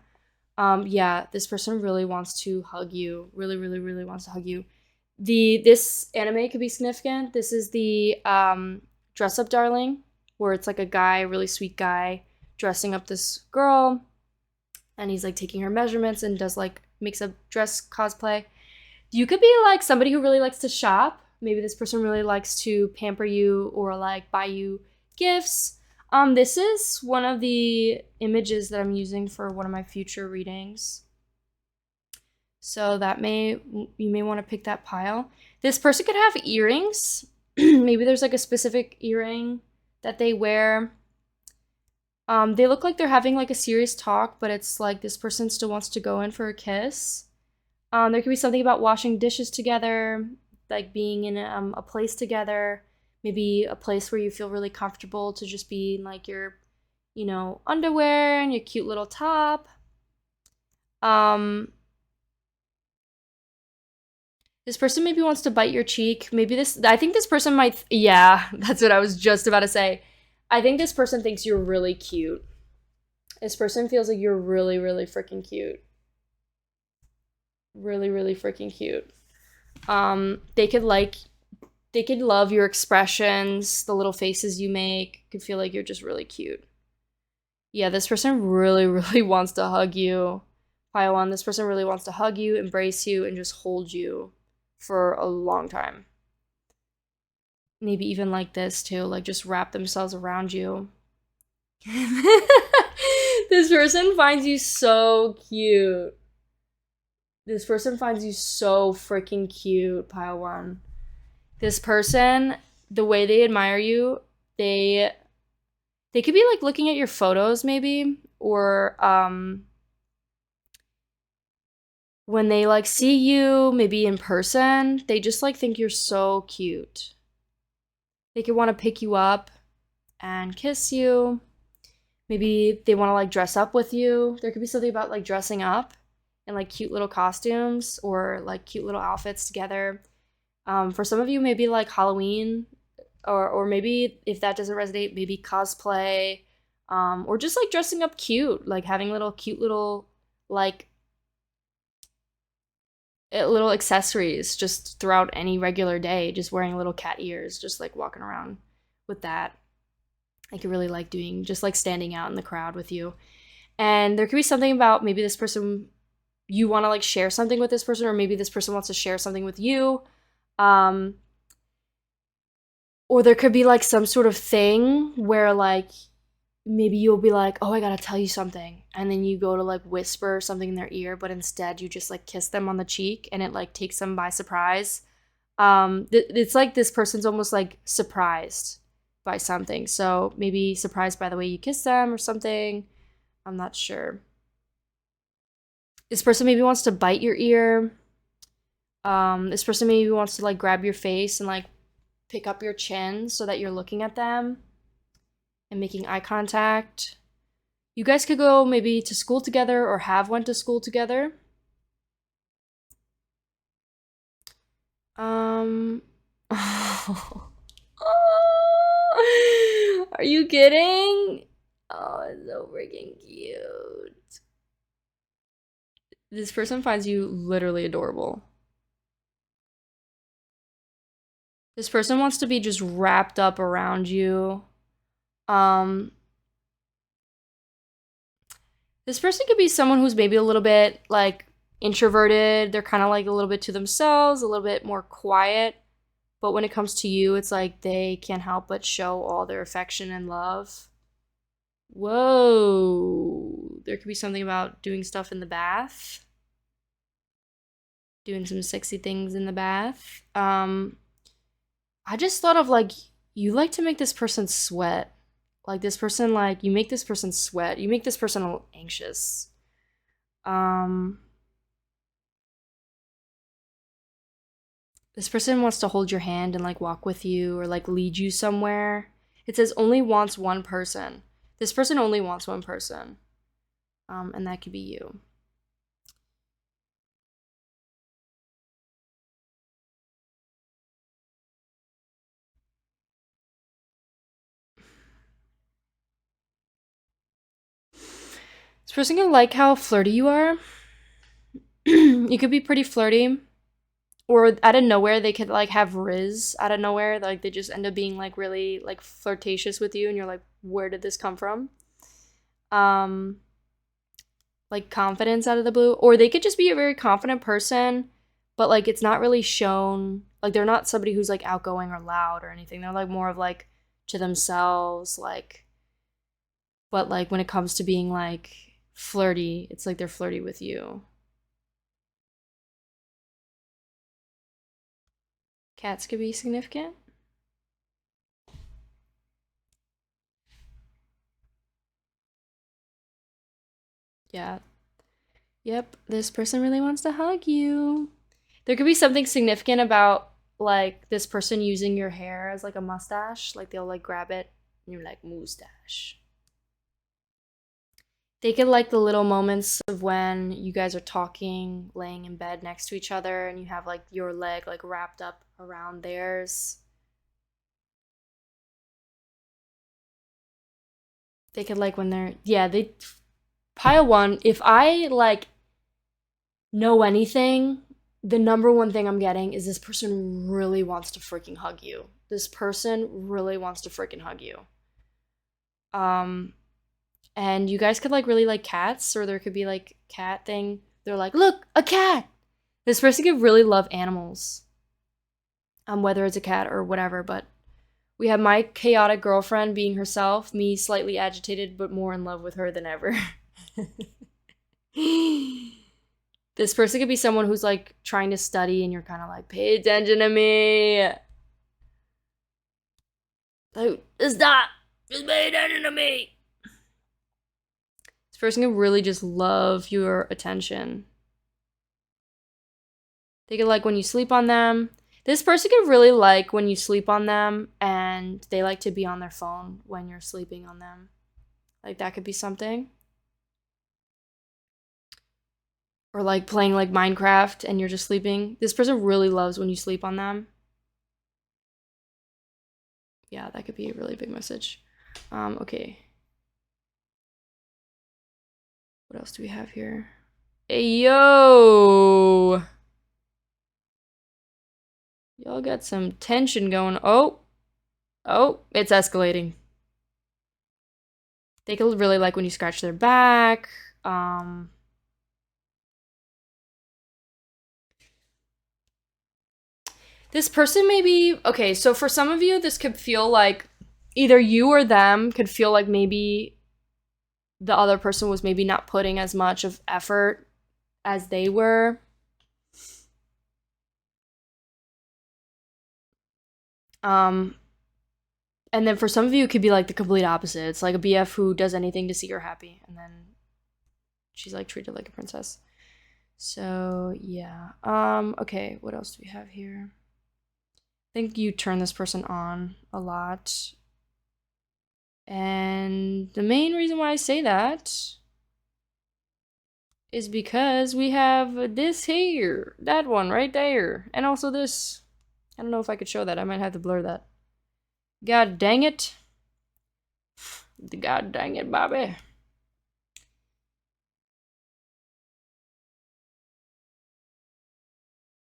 Yeah, this person really wants to hug you. Really, really, really wants to hug you. This anime could be significant. This is the Dress Up Darling, where it's like a guy, really sweet guy, dressing up this girl, and he's like taking her measurements and makes a dress cosplay. You could be like somebody who really likes to shop. Maybe this person really likes to pamper you or like buy you gifts. This is one of the images that I'm using for one of my future readings. So you may want to pick that pile. This person could have earrings. Maybe there's like a specific earring that they wear. They look like they're having like a serious talk, but it's like this person still wants to go in for a kiss. There could be something about washing dishes together, like being in a place together. Maybe a place where you feel really comfortable to just be in like your, underwear and your cute little top. This person maybe wants to bite your cheek. I think this person might, yeah, that's what I was just about to say. I think this person thinks you're really cute. This person feels like you're really, really freaking cute. Really, really freaking cute. They could love your expressions, the little faces you make. Could feel like you're just really cute. Yeah, this person really, really wants to hug you. Pile 1, this person really wants to hug you, embrace you, and just hold you for a long time. Maybe even like this too, like just wrap themselves around you. This person finds you so cute. This person finds you so freaking cute, Pile 1. This person, the way they admire you, they could be like looking at your photos maybe, or when they like see you maybe in person, they just like think you're so cute. They could want to pick you up and kiss you. Maybe they want to like dress up with you. There could be something about like dressing up in like cute little costumes or like cute little outfits together. For some of you, maybe like Halloween, or maybe if that doesn't resonate, maybe cosplay, or just like dressing up cute, like having cute little like little accessories just throughout any regular day, just wearing little cat ears, just like walking around with that. I could really like doing, just like standing out in the crowd with you. And there could be something about maybe this person, you want to like share something with this person, or maybe this person wants to share something with you. Or there could be like some sort of thing where like maybe you'll be like, oh, I gotta tell you something, and then you go to like whisper something in their ear, but instead you just like kiss them on the cheek, and it like takes them by surprise. It's like this person's almost like surprised by something, so maybe surprised by the way you kiss them or something. I'm not sure. This person maybe wants to bite your ear. This person maybe wants to like grab your face and like pick up your chin so that you're looking at them and making eye contact. You guys could go maybe to school together or have went to school together. Are you kidding? Oh, it's so freaking cute. This person finds you literally adorable. This person wants to be just wrapped up around you. This person could be someone who's maybe a little bit like introverted. They're kind of like a little bit to themselves, a little bit more quiet. But when it comes to you, it's like they can't help but show all their affection and love. Whoa. There could be something about doing stuff in the bath. Doing some sexy things in the bath. I just thought of like, you like to make this person sweat. Like this person, like you make this person sweat. You make this person a little anxious. This person wants to hold your hand and like walk with you or like lead you somewhere. It says only wants one person. This person only wants one person. And that could be you. This person can like how flirty you are. You could be pretty flirty. Or out of nowhere, they could like have riz out of nowhere. Like they just end up being like really like flirtatious with you, and you're like, where did this come from? Like confidence out of the blue. Or they could just be a very confident person, but like it's not really shown. Like they're not somebody who's like outgoing or loud or anything. They're like more of like to themselves, like, but like when it comes to being like flirty, it's like they're flirty with you. Cats could be significant. Yeah. Yep, this person really wants to hug you. There could be something significant about like this person using your hair as like a mustache. Like they'll like grab it and you're like, mustache. They could like the little moments of when you guys are talking, laying in bed next to each other, and you have like your leg like wrapped up around theirs. They could like when they're, yeah, they pile one. If I like know anything, the number one thing I'm getting is this person really wants to freaking hug you. This person really wants to freaking hug you. And you guys could like really like cats, or there could be like cat thing. They're like, look, a cat. This person could really love animals. Whether it's a cat or whatever, but we have my chaotic girlfriend being herself, me slightly agitated, but more in love with her than ever. This person could be someone who's like trying to study and you're kind of like, pay attention to me. Like, stop. Just pay attention to me. This person could really just love your attention. They could like when you sleep on them. This person could really like when you sleep on them and they like to be on their phone when you're sleeping on them. Like that could be something. Or like playing like Minecraft and you're just sleeping. This person really loves when you sleep on them. Yeah, that could be a really big message. Okay. What else do we have here? Hey, yo! Y'all got some tension going. Oh, it's escalating. They could really like when you scratch their back. This person maybe, okay, so for some of you, this could feel like either you or them could feel like maybe the other person was maybe not putting as much of effort as they were. And then for some of you, it could be like the complete opposite. It's like a BF who does anything to see her happy, and then she's like treated like a princess. So yeah. Okay, what else do we have here? I think you turn this person on a lot. And the main reason why I say that is because we have this here, that one right there, and also this. I don't know if I could show that. I might have to blur that. God dang it. God dang it, Bobby.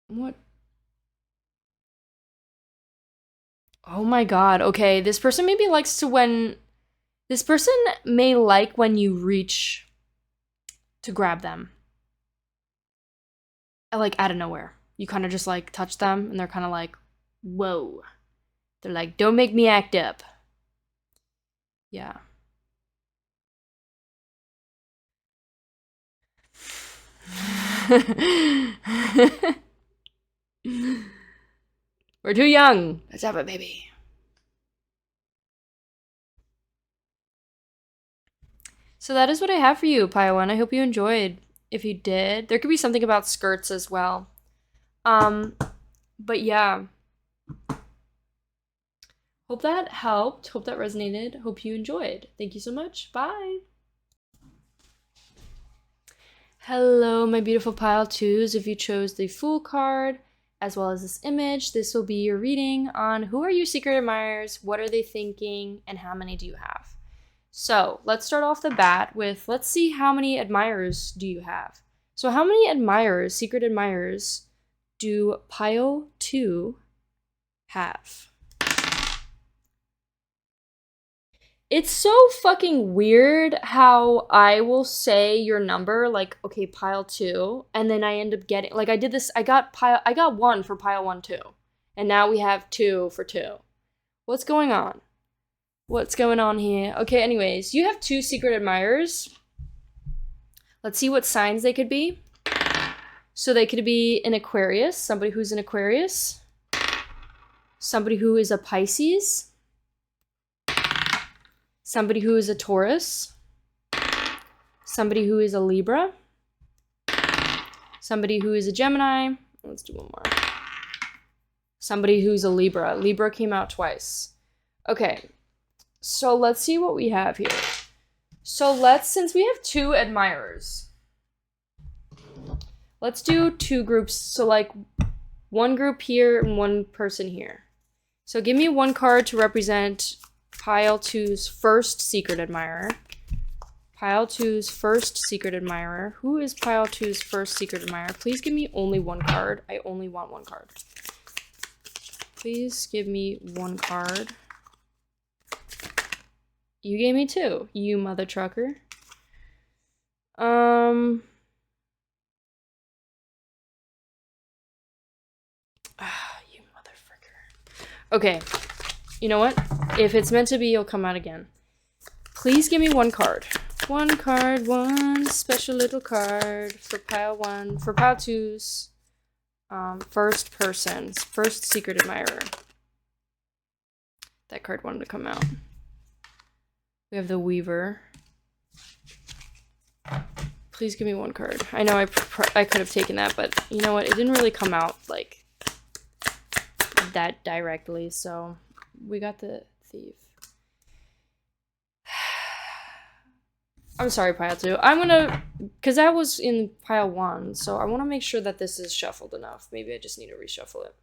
What? Oh my god. Okay, this person maybe likes to when... This person may like when you reach to grab them. Like, out of nowhere. You kind of just, like, touch them, and they're kind of like, whoa. They're like, don't make me act up. Yeah. We're too young. Let's have a baby. So that is what I have for you, Paiwan. I hope you enjoyed. If you did, there could be something about skirts as well. But yeah. Hope that helped. Hope that resonated. Hope you enjoyed. Thank you so much. Bye. Hello, my beautiful pile twos. If you chose the Fool card, as well as this image, this will be your reading on who are your secret admirers, what are they thinking, and how many do you have. So let's start off the bat with, let's see how many admirers do you have. So how many admirers, secret admirers, do pile 2 have? It's so fucking weird how I will say your number, like, okay, pile 2, and then I end up getting, like, I did this, I got 1 for pile 1 too, and now we have 2 for 2. What's going on? What's going on here? Okay, anyways, you have 2 secret admirers. Let's see what signs they could be. So they could be an Aquarius, somebody who's an Aquarius, somebody who is a Pisces, somebody who is a Taurus, somebody who is a Libra, somebody who is a Gemini. Let's do one more. Somebody who's a Libra. Libra came out twice. Okay, so let's see what we have here. So since we have 2 admirers, let's do 2 groups. So like one group here and one person here. So give me 1 card to represent pile 2's first secret admirer. Pile 2's first secret admirer. Who is pile 2's first secret admirer? Please give me only 1 card. I only want 1 card. Please give me 1 card. You gave me 2, you mother trucker. Ah, you motherfucker. Okay, you know what? If it's meant to be, you'll come out again. Please give me one card. One card, one special little card for pile 1, for pile 2's first person's, first secret admirer. That card wanted to come out. We have the Weaver. Please give me one card. I know I could have taken that, but you know what? It didn't really come out like that directly, so we got the Thief. I'm sorry, pile 2. I'm gonna, because that was in pile 1, so I want to make sure that this is shuffled enough. Maybe I just need to reshuffle it.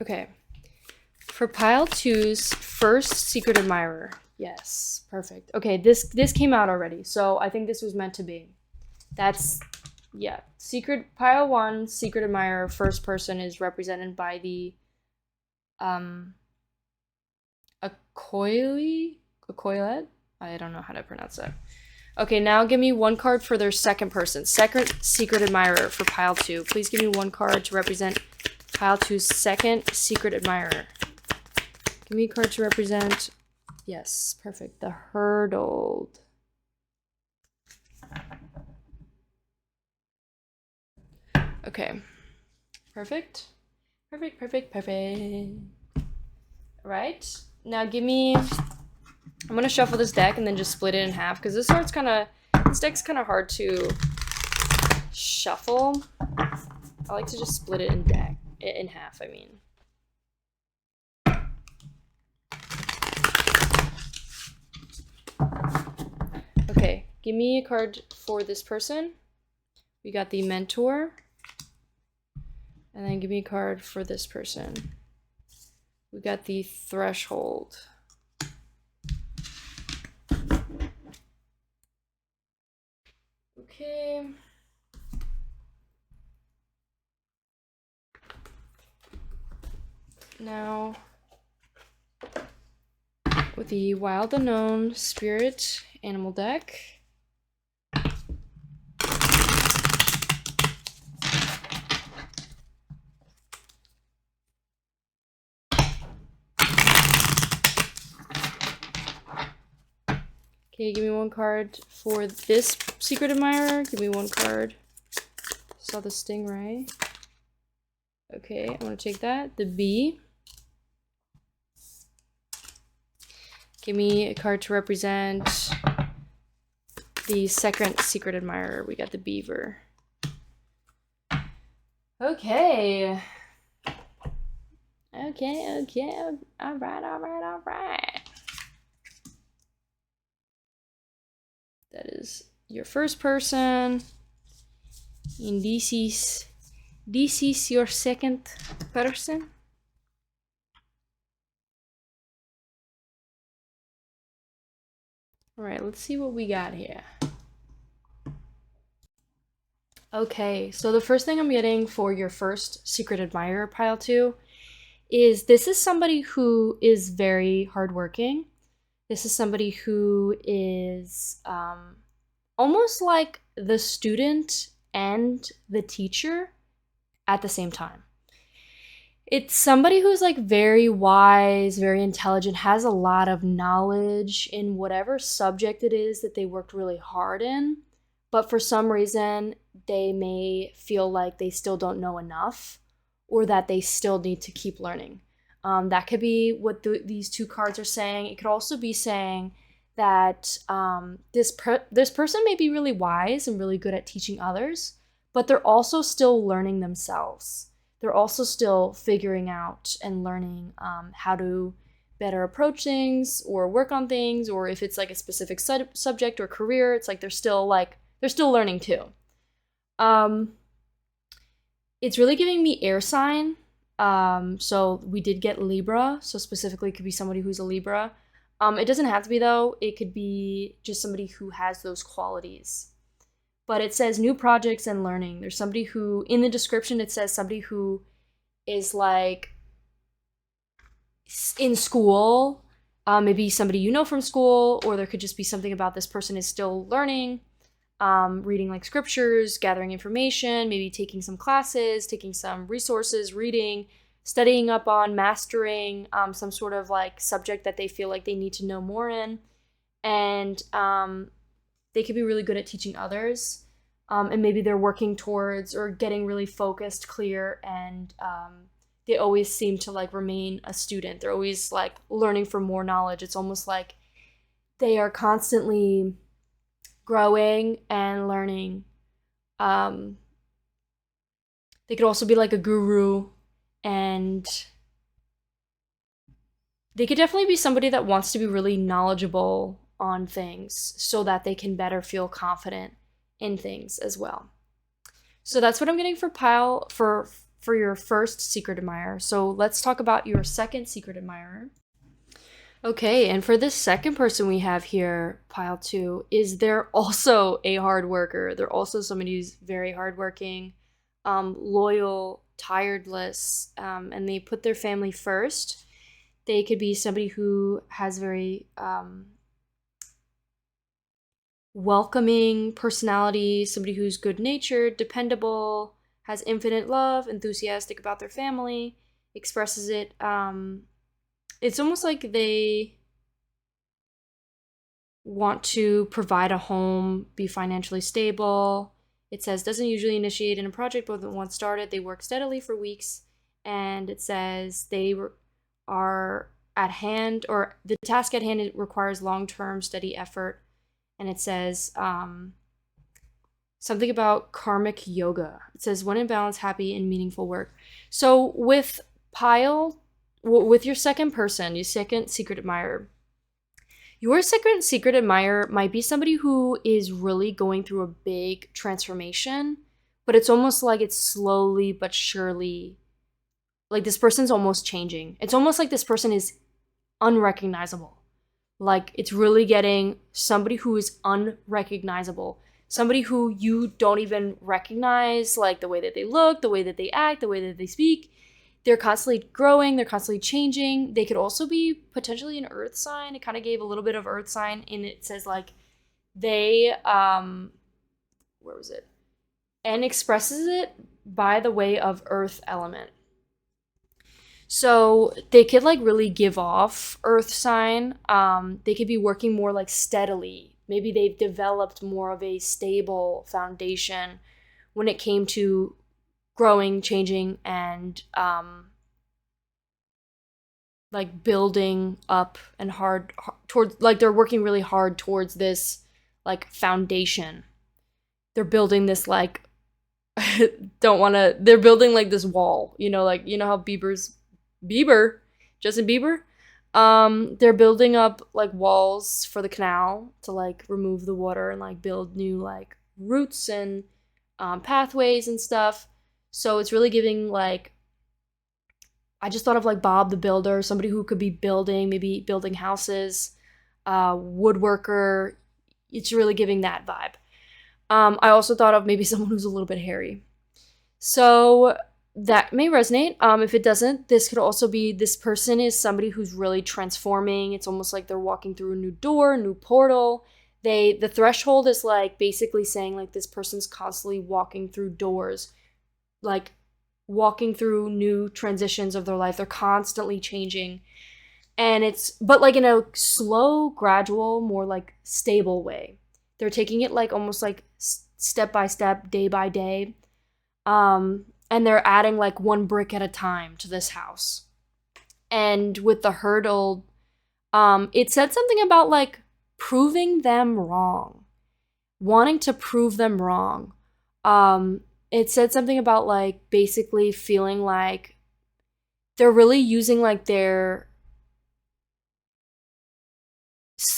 Okay, for pile 2's first secret admirer. Yes, perfect. Okay, this came out already, so I think this was meant to be. That's, yeah. Secret pile 1, secret admirer, first person is represented by the Akoilet? I don't know how to pronounce that. Okay, now give me one card for their second person. Second secret admirer for pile 2. Please give me one card to represent pile 2's second secret admirer. Give me a card to represent. Yes, perfect. The Hurdled. Okay. Perfect. Perfect, perfect, perfect. Alright. Now give me... I'm gonna shuffle this deck and then just split it in half, because this deck's kind of hard to shuffle. I like to just split it in half, I mean. Okay, give me a card for this person. We got the Mentor. And then give me a card for this person. We got the Threshold. Okay. Now, with the Wild Unknown Spirit Animal deck. Okay, give me one card for this secret admirer. Give me one card. Saw the Stingray. Okay, I'm gonna take that. The Bee. Give me a card to represent the second secret admirer. We got the Beaver. Okay. Okay. All right. That is your first person. And this is your second person. All right, let's see what we got here. Okay, so the first thing I'm getting for your first secret admirer pile 2 is this is somebody who is very hardworking. This is somebody who is almost like the student and the teacher at the same time. It's somebody who's like very wise, very intelligent, has a lot of knowledge in whatever subject it is that they worked really hard in, but for some reason they may feel like they still don't know enough or that they still need to keep learning. That could be what these two cards are saying. It could also be saying that this person may be really wise and really good at teaching others, but they're also still learning themselves. They're also still figuring out and learning how to better approach things or work on things, or if it's like a specific subject or career, it's like they're still learning too. It's really giving me air sign. So we did get Libra, so specifically it could be somebody who's a Libra. It doesn't have to be though. It could be just somebody who has those qualities. But it says new projects and learning. There's somebody who, in the description, it says somebody who is like in school, maybe somebody you know from school, or there could just be something about this person is still learning, reading like scriptures, gathering information, maybe taking some classes, taking some resources, reading, studying up on, mastering some sort of like subject that they feel like they need to know more in. And they could be really good at teaching others. And maybe they're working towards or getting really focused, clear, and they always seem to like remain a student. They're always like learning for more knowledge. It's almost like they are constantly growing and learning. They could also be like a guru, and they could definitely be somebody that wants to be really knowledgeable on things so that they can better feel confident in things as well. So that's what I'm getting for pile for your first secret admirer. So let's talk about your second secret admirer. Okay, and for this second person we have here, pile 2, is they're also a hard worker. They're also somebody who's very hardworking, loyal, tireless, and they put their family first. They could be somebody who has very welcoming personality, somebody who's good-natured, dependable, has infinite love, enthusiastic about their family, expresses it. It's almost like they want to provide a home, be financially stable. It says doesn't usually initiate in a project, but once started, they work steadily for weeks. And it says they are at hand, or the task at hand, it requires long-term steady effort. And it says something about karmic yoga. It says when in balance, happy and meaningful work. So with with your second person, your second secret admirer, your second secret admirer might be somebody who is really going through a big transformation, but it's almost like it's slowly but surely, like this person's almost changing. It's almost like this person is unrecognizable. Like it's really getting somebody who is unrecognizable, somebody who you don't even recognize, like the way that they look, the way that they act, the way that they speak. They're constantly growing, they're constantly changing. They could also be potentially an earth sign. It kind of gave a little bit of earth sign, and it says like they where was it? And expresses it by the way of earth element. So they could like really give off earth sign. They could be working more like steadily. Maybe they've developed more of a stable foundation when it came to growing, changing, and like building up and hard towards, like they're working really hard towards this like foundation. They're building this like they're building like this wall, like how Justin Bieber, they're building up like walls for the canal to like remove the water and like build new like roots and pathways and stuff. So it's really giving like, I just thought of like Bob the Builder, somebody who could be maybe building houses, woodworker. It's really giving that vibe. I also thought of maybe someone who's a little bit hairy. So that may resonate. If it doesn't, this could also be this person is somebody who's really transforming. It's almost like they're walking through a new door, new portal. The threshold is like basically saying like this person's constantly walking through doors, like walking through new transitions of their life. They're constantly changing. And but like in a slow, gradual, more like stable way. They're taking it like almost like step by step, day by day. And they're adding like one brick at a time to this house. And with the hurdle, it said something about like proving them wrong, wanting to prove them wrong. It said something about like basically feeling like they're really using like they're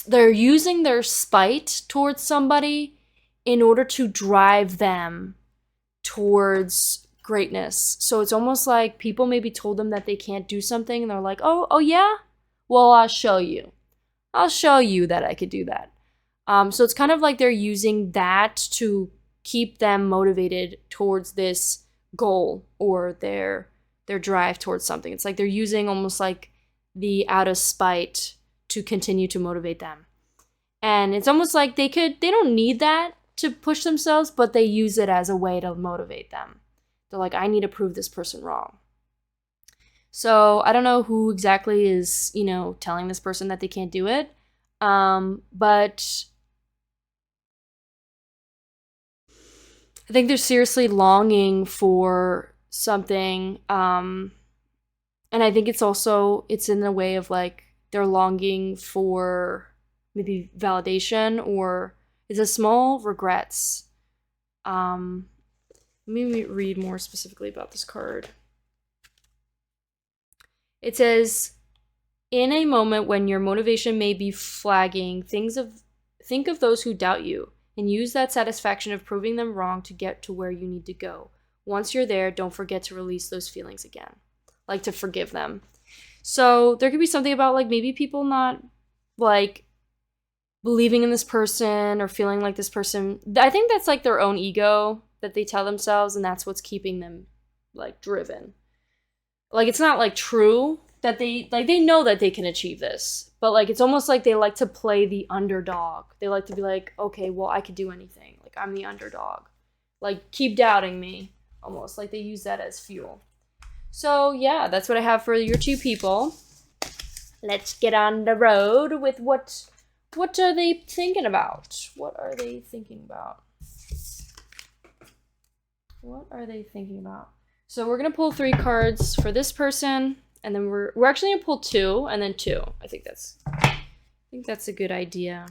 using their spite towards somebody in order to drive them towards greatness. So it's almost like people maybe told them that they can't do something, and they're like, oh yeah? Well, I'll show you. I'll show you that I could do that. So it's kind of like they're using that to keep them motivated towards this goal or their drive towards something. It's like they're using almost like the out of spite to continue to motivate them. And it's almost like they don't need that to push themselves, but they use it as a way to motivate them. They're like, I need to prove this person wrong. So I don't know who exactly is, telling this person that they can't do it. But I think they're seriously longing for something. And I think it's in the way of like they're longing for maybe validation, or it's a small regrets. Let me read more specifically about this card. It says, in a moment when your motivation may be flagging, think of those who doubt you and use that satisfaction of proving them wrong to get to where you need to go. Once you're there, don't forget to release those feelings again. Like to forgive them. So there could be something about like maybe people not like believing in this person or feeling like this person. I think that's like their own ego that they tell themselves, and that's what's keeping them like driven. Like it's not like true that they know that they can achieve this, but like it's almost like they like to play the underdog. They like to be like, okay, well, I could do anything. Like I'm the underdog. Like keep doubting me. Almost like they use that as fuel. So yeah, that's what I have for your two people. Let's get on the road with what are they thinking about? What are they thinking about? What are they thinking about? So we're gonna pull 3 cards for this person, and then we're actually gonna pull 2 and then 2. I think that's a good idea.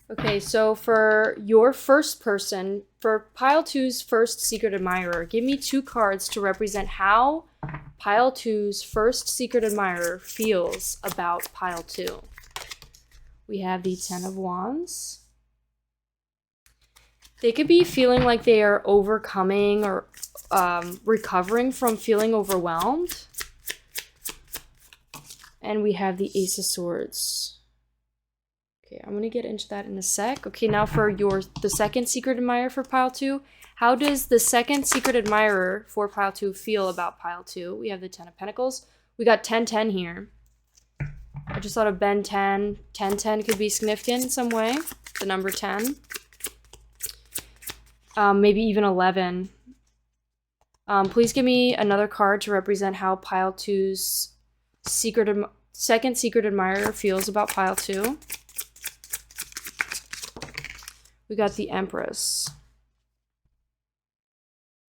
Okay, so for your first person, for Pile 2's first secret admirer, give me 2 cards to represent how Pile 2's first secret admirer feels about Pile 2. We have the 10 of Wands. They could be feeling like they are overcoming or recovering from feeling overwhelmed. And we have the Ace of Swords. Okay, I'm going to get into that in a sec. Okay, now for the second secret admirer for Pile 2. How does the second secret admirer for Pile 2 feel about Pile 2? We have the 10 of Pentacles. We got 10-10 here. I just thought of Ben 10. 10-10 could be significant in some way. The number 10. Maybe even 11. Please give me another card to represent how Pile 2's second secret admirer feels about Pile 2. We got the Empress.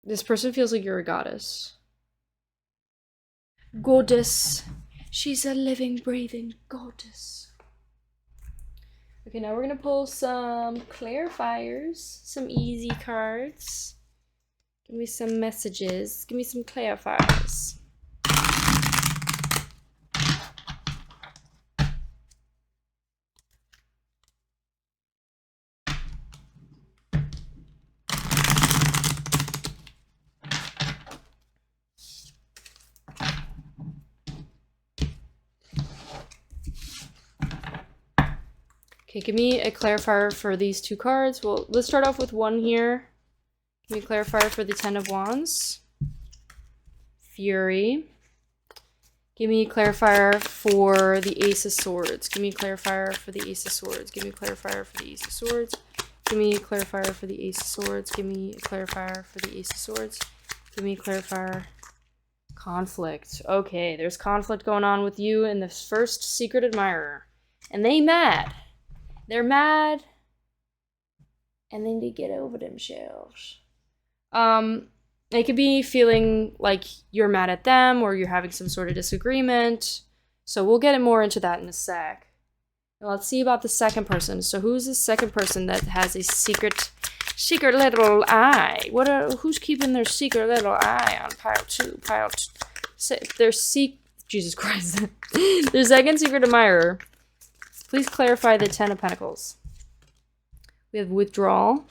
This person feels like you're a goddess. Goddess. She's a living, breathing goddess. Okay, now we're going to pull some clarifiers. Some easy cards. Give me some messages. Give me some clarifiers. Okay, give me a clarifier for these 2 cards. Well, let's start off with 1 here. Give me a clarifier for the 10 of Wands. Fury. Give me a clarifier for the Ace of Swords. Give me a clarifier for the Ace of Swords. Give me a clarifier for the Ace of Swords. Give me a clarifier for the Ace of Swords. Give me a clarifier for the Ace of Swords. Give me a clarifier. Conflict. Okay, there's conflict going on with you and the first secret admirer. And they mad. They're mad, and then they get over themselves. They could be feeling like you're mad at them, or you're having some sort of disagreement. So we'll get more into that in a sec. Now let's see about the second person. So who's the second person that has a secret Secret little eye. Who's keeping their secret little eye on pile 2? Jesus Christ. Their second secret admirer. Please clarify the 10 of Pentacles. We have withdrawal.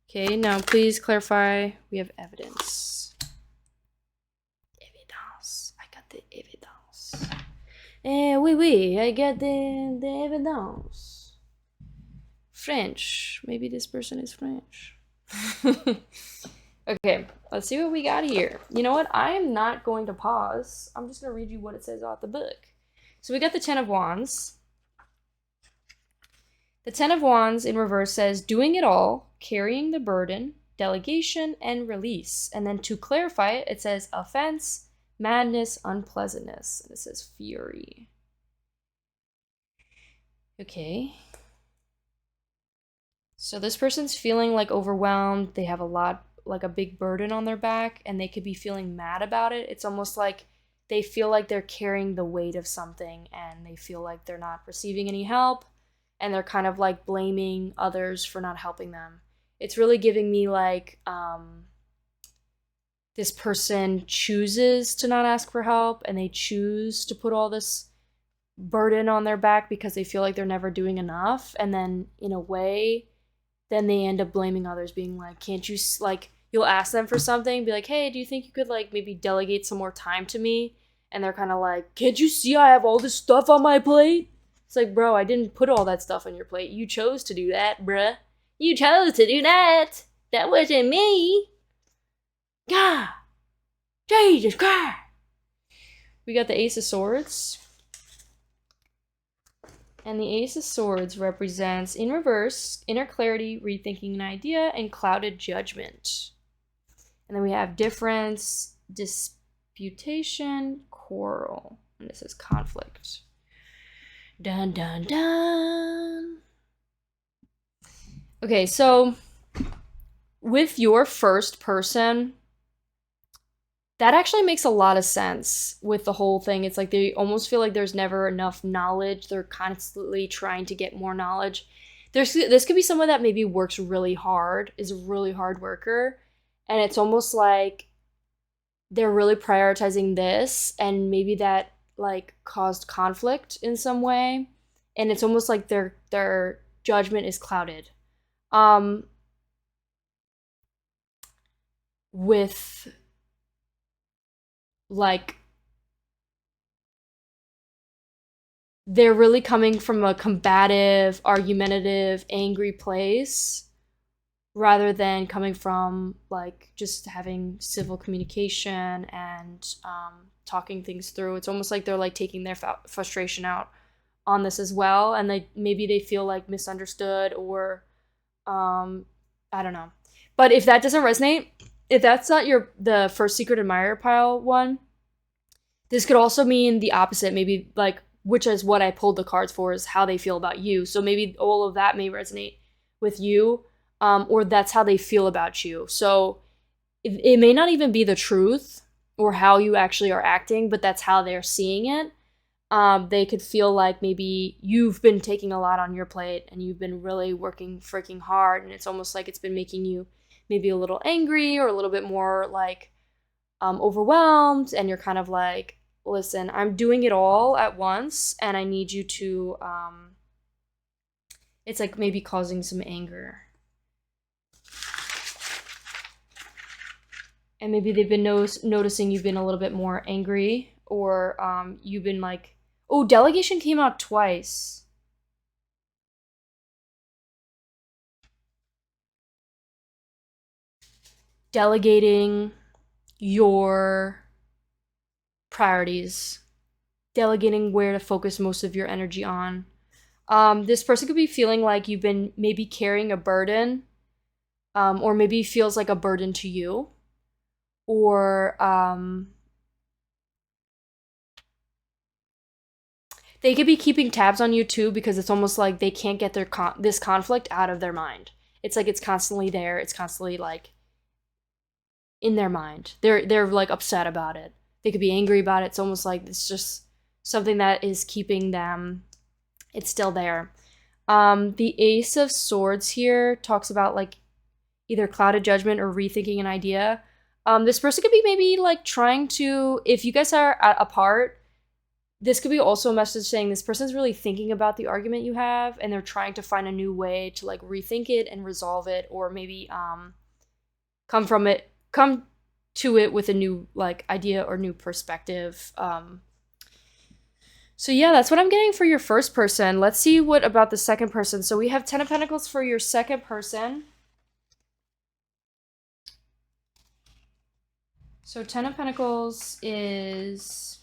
Okay, now please clarify. We have evidence. Evidence. I got the evidence. Oui, I got the evidence. French. Maybe this person is French. Okay, let's see what we got here. You know what? I am not going to pause. I'm just going to read you what it says out the book. So we got the 10 of Wands. The 10 of Wands in reverse says, doing it all, carrying the burden, delegation, and release. And then to clarify it, it says offense, madness, unpleasantness. And it says fury. Okay. So this person's feeling like overwhelmed. They have a big burden on their back, and they could be feeling mad about it. It's almost like they feel like they're carrying the weight of something, and they feel like they're not receiving any help, and they're kind of like blaming others for not helping them. It's really giving me like this person chooses to not ask for help, and they choose to put all this burden on their back because they feel like they're never doing enough. And then in a way, then they end up blaming others, being like, can't you, like, you'll ask them for something, be like, hey, do you think you could like maybe delegate some more time to me? And they're kind of like, can't you see I have all this stuff on my plate? It's like, bro, I didn't put all that stuff on your plate. You chose to do that, bruh. You chose to do that. That wasn't me. God. Jesus Christ. We got the Ace of Swords. And the Ace of Swords represents, in reverse, inner clarity, rethinking an idea, and clouded judgment. And then we have difference, disputation, quarrel. And this is conflict. Dun, dun, dun. Okay, so with your first person, that actually makes a lot of sense with the whole thing. It's like they almost feel like there's never enough knowledge. They're constantly trying to get more knowledge. This could be someone that maybe works really hard, is a really hard worker, and it's almost like they're really prioritizing this, and maybe that like caused conflict in some way, and it's almost like their judgment is clouded. With like they're really coming from a combative, argumentative, angry place rather than coming from like just having civil communication and talking things through. It's almost like they're like taking their frustration out on this as well, and maybe they feel like misunderstood, or I don't know. But if that doesn't resonate, if that's not the first secret admirer pile one, this could also mean the opposite, maybe like, which is what I pulled the cards for, is how they feel about you. So maybe all of that may resonate with you, or that's how they feel about you. So it may not even be the truth or how you actually are acting, but that's how they're seeing it. They could feel like maybe you've been taking a lot on your plate and you've been really working freaking hard, and it's almost like it's been making you maybe a little angry or a little bit more like overwhelmed, and you're kind of like, listen, I'm doing it all at once, and I need you to, it's like maybe causing some anger. And maybe they've been noticing you've been a little bit more angry, or you've been like, oh, delegation came out twice. Delegating your priorities, delegating where to focus most of your energy on. This person could be feeling like you've been maybe carrying a burden, or maybe feels like a burden to you, or they could be keeping tabs on you too, because it's almost like they can't get this conflict out of their mind. It's like it's constantly there. It's constantly like in their mind. They're like upset about it. They could be angry about it. It's almost like it's just something that is keeping them. It's still there. The Ace of Swords here talks about like either clouded judgment or rethinking an idea. This person could be maybe like trying to, if you guys are apart, this could be also a message saying this person's really thinking about the argument you have and they're trying to find a new way to like rethink it and resolve it, or maybe come to it with a new like idea or new perspective. So yeah, that's what I'm getting for your first person. Let's see what about the second person. So we have 10 of Pentacles for your second person. So 10 of Pentacles is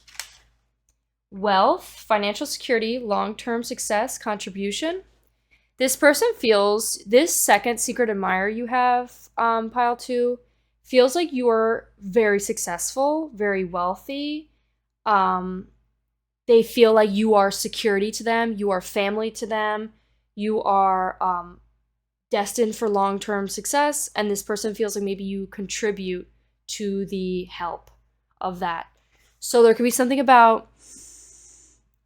wealth, financial security, long-term success, contribution. This person feels, this second secret admirer you have, pile 2, feels like you're very successful, very wealthy. They feel like you are security to them, you are family to them, you are destined for long-term success, and this person feels like maybe you contribute to the help of that. So there could be something about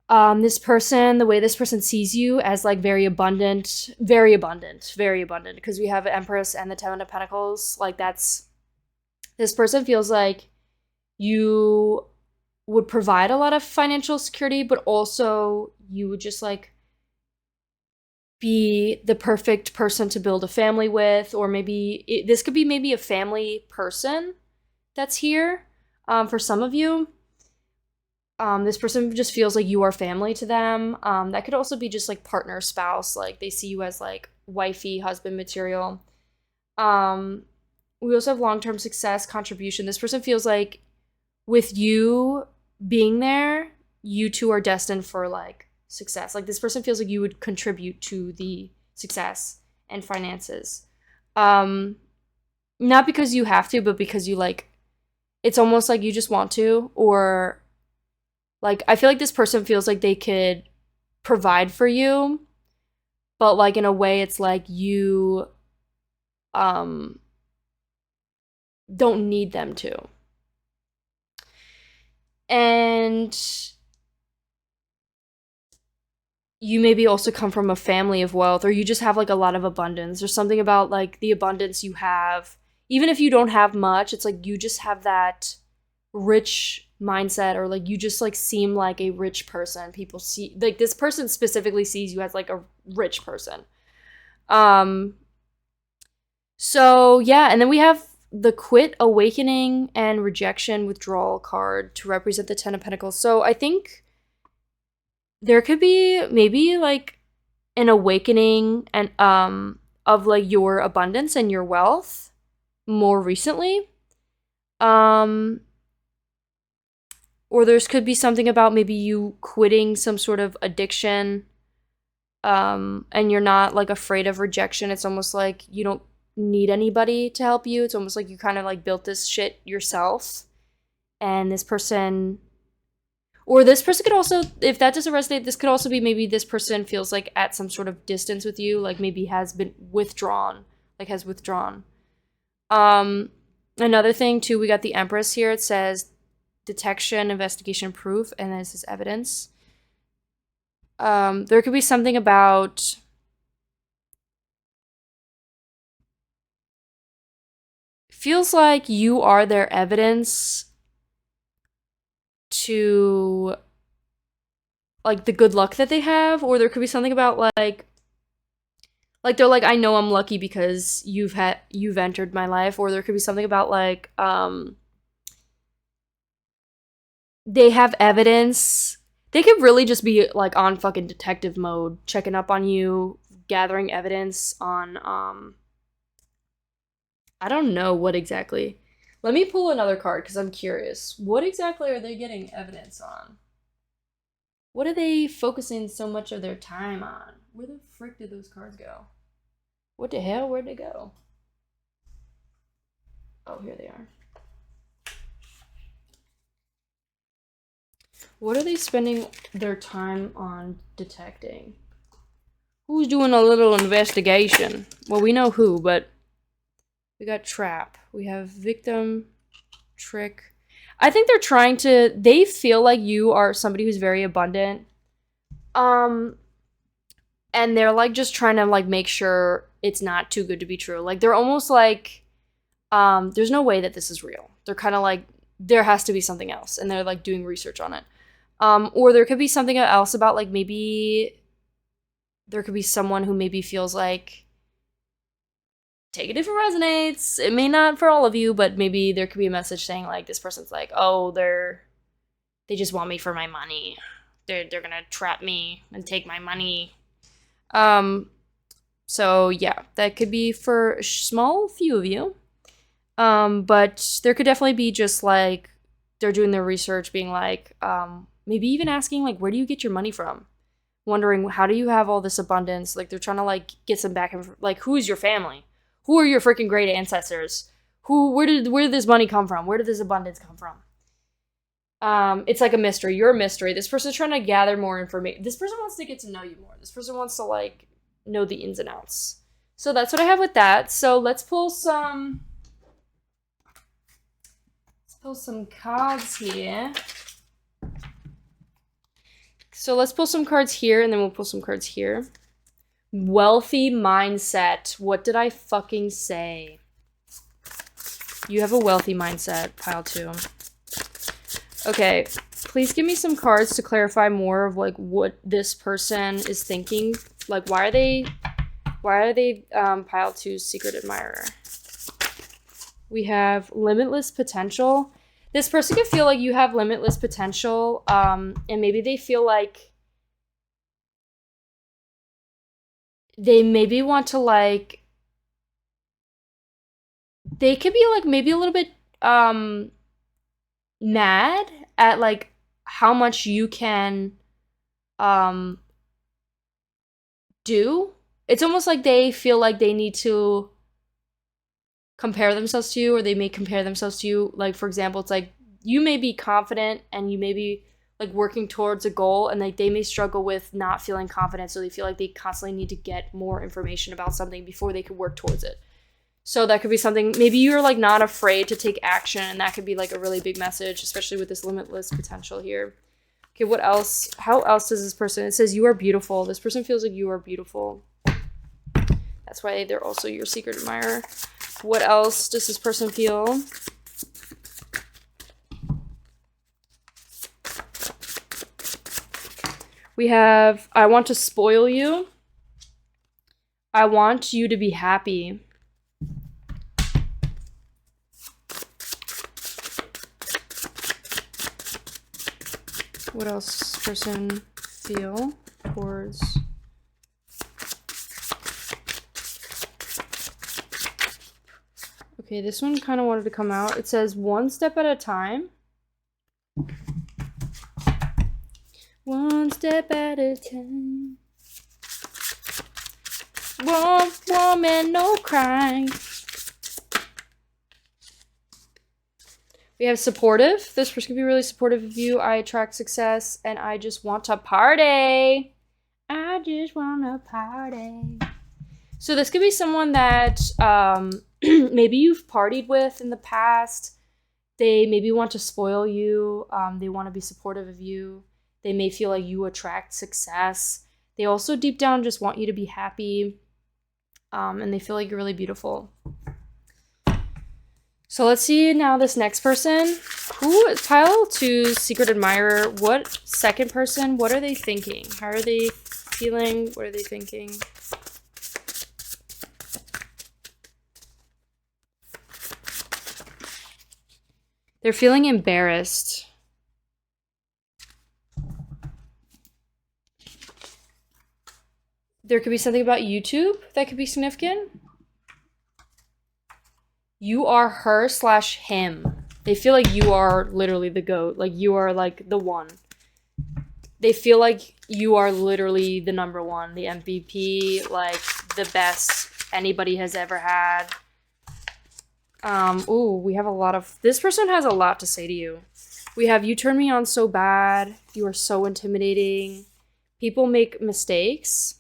this person, the way this person sees you as like very abundant, because we have Empress and the 10 of Pentacles. Like that's, this person feels like you would provide a lot of financial security, but also you would just like be the perfect person to build a family with, or maybe this could be maybe a family person that's here for some of you. This person just feels like you are family to them. That could also be just like partner, spouse, like they see you as like wifey, husband material. We also have long-term success, contribution. This person feels like with you being there, you two are destined for like success. Like this person feels like you would contribute to the success and finances. Not because you have to, but because you like, it's almost like you just want to, or like, I feel like this person feels like they could provide for you, but like in a way it's like you don't need them to. And you maybe also come from a family of wealth, or you just have like a lot of abundance. There's something about like the abundance you have. Even if you don't have much, it's like you just have that rich mindset, or like you just like seem like a rich person. People see, like this person specifically sees you as like a rich person. So yeah, and then we have the quit, awakening, and rejection withdrawal card to represent the 10 of Pentacles. So I think there could be maybe like an awakening and of like your abundance and your wealth more recently. Or there's could be something about maybe you quitting some sort of addiction, and you're not like afraid of rejection. It's almost like you don't need anybody to help you. It's almost like you kind of like built this shit yourself. And this person, or this person could also, if that doesn't resonate, this could also be maybe this person feels like at some sort of distance with you, like maybe has been withdrawn, like has withdrawn. Another thing too, we got the Empress here. It says detection, investigation, proof, and then it says evidence. There could be something about feels like you are their evidence to like the good luck that they have, or there could be something about like they're like, I know I'm lucky because you've entered my life, or there could be something about like they have evidence. They could really just be like on fucking detective mode, checking up on you, gathering evidence on I don't know what exactly. Let me pull another card because I'm curious. What exactly are they getting evidence on? What are they focusing so much of their time on? Where the frick did those cards go? What the hell? Where'd they go? Oh, here they are. What are they spending their time on detecting? Who's doing a little investigation? Well, we know who, but we got trap. We have victim, trick. I think they're trying to, they feel like you are somebody who's very abundant. And and they're like just trying to like make sure it's not too good to be true. Like they're almost like there's no way that this is real. They're kind of like there has to be something else, and they're like doing research on it. Or there could be something else about like maybe there could be someone who maybe feels like take it if it resonates. It may not for all of you, but maybe there could be a message saying like this person's like, oh, they just want me for my money. They're gonna trap me and take my money. So yeah, that could be for a small few of you. But there could definitely be just like they're doing their research, being like, maybe even asking like, where do you get your money from? Wondering how do you have all this abundance? Like they're trying to like get some back and like who's your family? Who are your freaking great ancestors? Where did this money come from? Where did this abundance come from? It's like a mystery. You're a mystery. This person's trying to gather more information. This person wants to get to know you more. This person wants to like know the ins and outs. So that's what I have with that. So let's pull some cards here. So let's pull some cards here, and then we'll pull some cards here. Wealthy mindset. What did I fucking say? You have a wealthy mindset, pile 2. Okay, please give me some cards to clarify more of like what this person is thinking. Like why are they pile 2's secret admirer? We have limitless potential. This person could feel like you have limitless potential, and maybe they feel like they maybe want to like, they could be like maybe a little bit mad at like how much you can do. It's almost like they feel like they need to compare themselves to you, or they may compare themselves to you. Like for example, it's like you may be confident and you may be like working towards a goal, and like they may struggle with not feeling confident, so they feel like they constantly need to get more information about something before they could work towards it. So that could be something, maybe you're like not afraid to take action, and that could be like a really big message, especially with this limitless potential here. Okay, what else? How else does this person, it says you are beautiful. This person feels like you are beautiful. That's why they're also your secret admirer. What else does this person feel? We have, I want to spoil you. I want you to be happy. What else does this person feel towards? Okay, this one kind of wanted to come out. It says one step at a time. One step at a time. One woman, no crying. We have supportive. This person could be really supportive of you. I attract success, and I just want to party. I just want to party. So this could be someone that maybe you've partied with in the past. They maybe want to spoil you. They want to be supportive of you. They may feel like you attract success. They also deep down just want you to be happy. And they feel like you're really beautiful. So let's see now this next person. Who is pile 2's secret admirer? What second person? What are they thinking? How are they feeling? What are they thinking? They're feeling embarrassed. There could be something about YouTube that could be significant. You are her/him. They feel like you are literally the GOAT. Like you are like the one. They feel like you are literally the number one, the MVP, like the best anybody has ever had. Ooh, we have a lot of, this person has a lot to say to you. We have, you turn me on so bad. You are so intimidating. People make mistakes.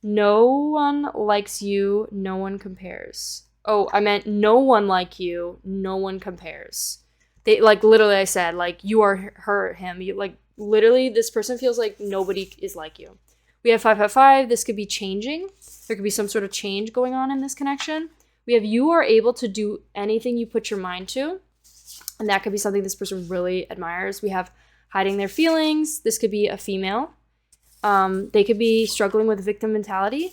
No one likes you. No one compares. Oh, I meant no one like you. No one compares. They, like, literally I said, like, you are her, him. You, like, literally, this person feels like nobody is like you. We have 555. This could be changing. There could be some sort of change going on in this connection. We have you are able to do anything you put your mind to. And that could be something this person really admires. We have hiding their feelings. This could be a female. They could be struggling with victim mentality.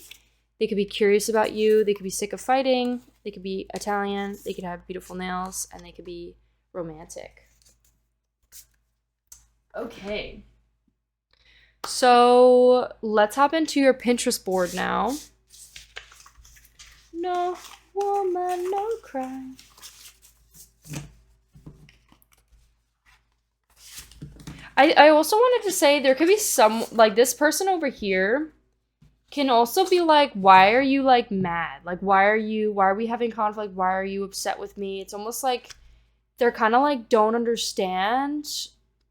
They could be curious about you. They could be sick of fighting. They could be Italian. They could have beautiful nails. And they could be romantic. Okay. So let's hop into your Pinterest board now. No woman, no cry. I also wanted to say there could be some, like, this person over here can also be like, why are you, like, mad? Like, why are we having conflict? Why are you upset with me? It's almost like they're kind of, like, don't understand,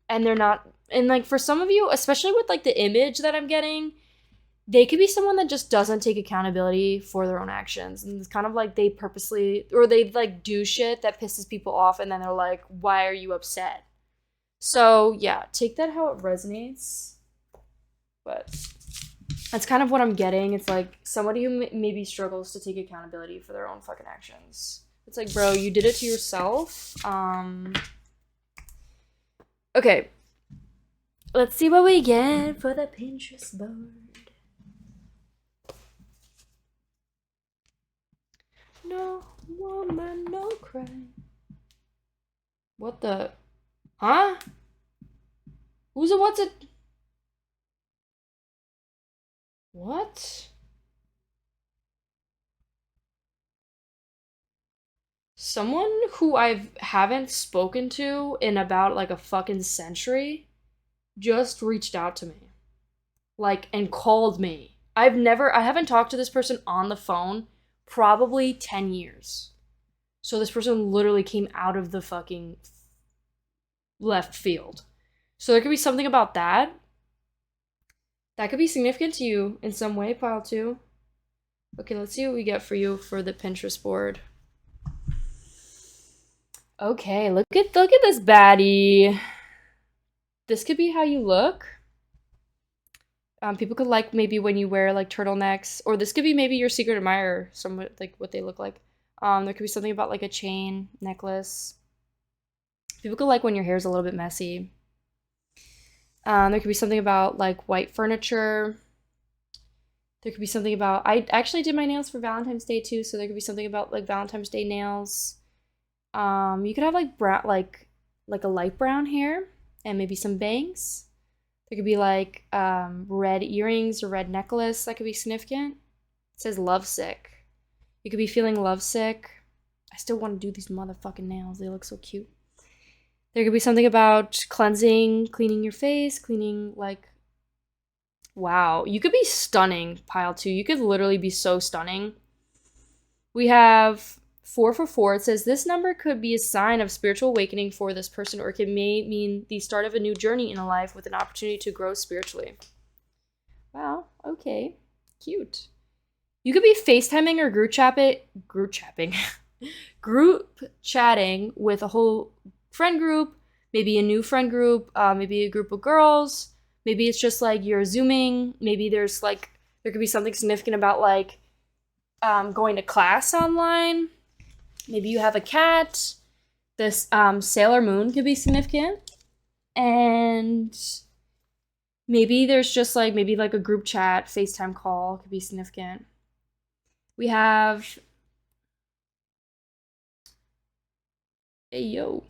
and they're not, and, like, for some of you, especially with, like, the image that I'm getting, they could be someone that just doesn't take accountability for their own actions, and it's kind of like they purposely, or they, like, do shit that pisses people off, and then they're like, why are you upset? So, yeah, take that how it resonates. But that's kind of what I'm getting. It's like somebody who maybe struggles to take accountability for their own fucking actions. It's like, bro, you did it to yourself. Okay. Let's see what we get for the Pinterest board. No woman, no cry. What the... Huh? What's it? What? Someone who I haven't spoken to in about like a fucking century just reached out to me. Like, and called me. I haven't talked to this person on the phone probably 10 years. So this person literally came out of the fucking left field. So there could be something about that. That could be significant to you in some way, pile 2. Okay, let's see what we get for you for the Pinterest board. Okay, look at this baddie. This could be how you look. People could like maybe when you wear like turtlenecks, or this could be maybe your secret admirer, somewhat like what they look like. There could be something about like a chain, necklace. People could like when your hair's a little bit messy. There could be something about like white furniture. There could be something about, I actually did my nails for Valentine's Day too, so there could be something about like Valentine's Day nails. You could have like brown, like a light brown hair and maybe some bangs. There could be like red earrings or red necklace that could be significant. It says lovesick. You could be feeling lovesick. I still want to do these motherfucking nails. They look so cute. There could be something about cleansing, cleaning your face, cleaning like, wow. You could be stunning, pile 2. You could literally be so stunning. We have 444. It says this number could be a sign of spiritual awakening for this person, or it may mean the start of a new journey in a life with an opportunity to grow spiritually. Wow, okay, cute. You could be FaceTiming or group chatting with a whole friend group, maybe a new friend group, maybe a group of girls. Maybe it's just like you're Zooming. Maybe there's like, there could be something significant about like going to class online. Maybe you have a cat. This Sailor Moon could be significant. And maybe there's just like, maybe like a group chat, FaceTime call could be significant. We have, hey yo.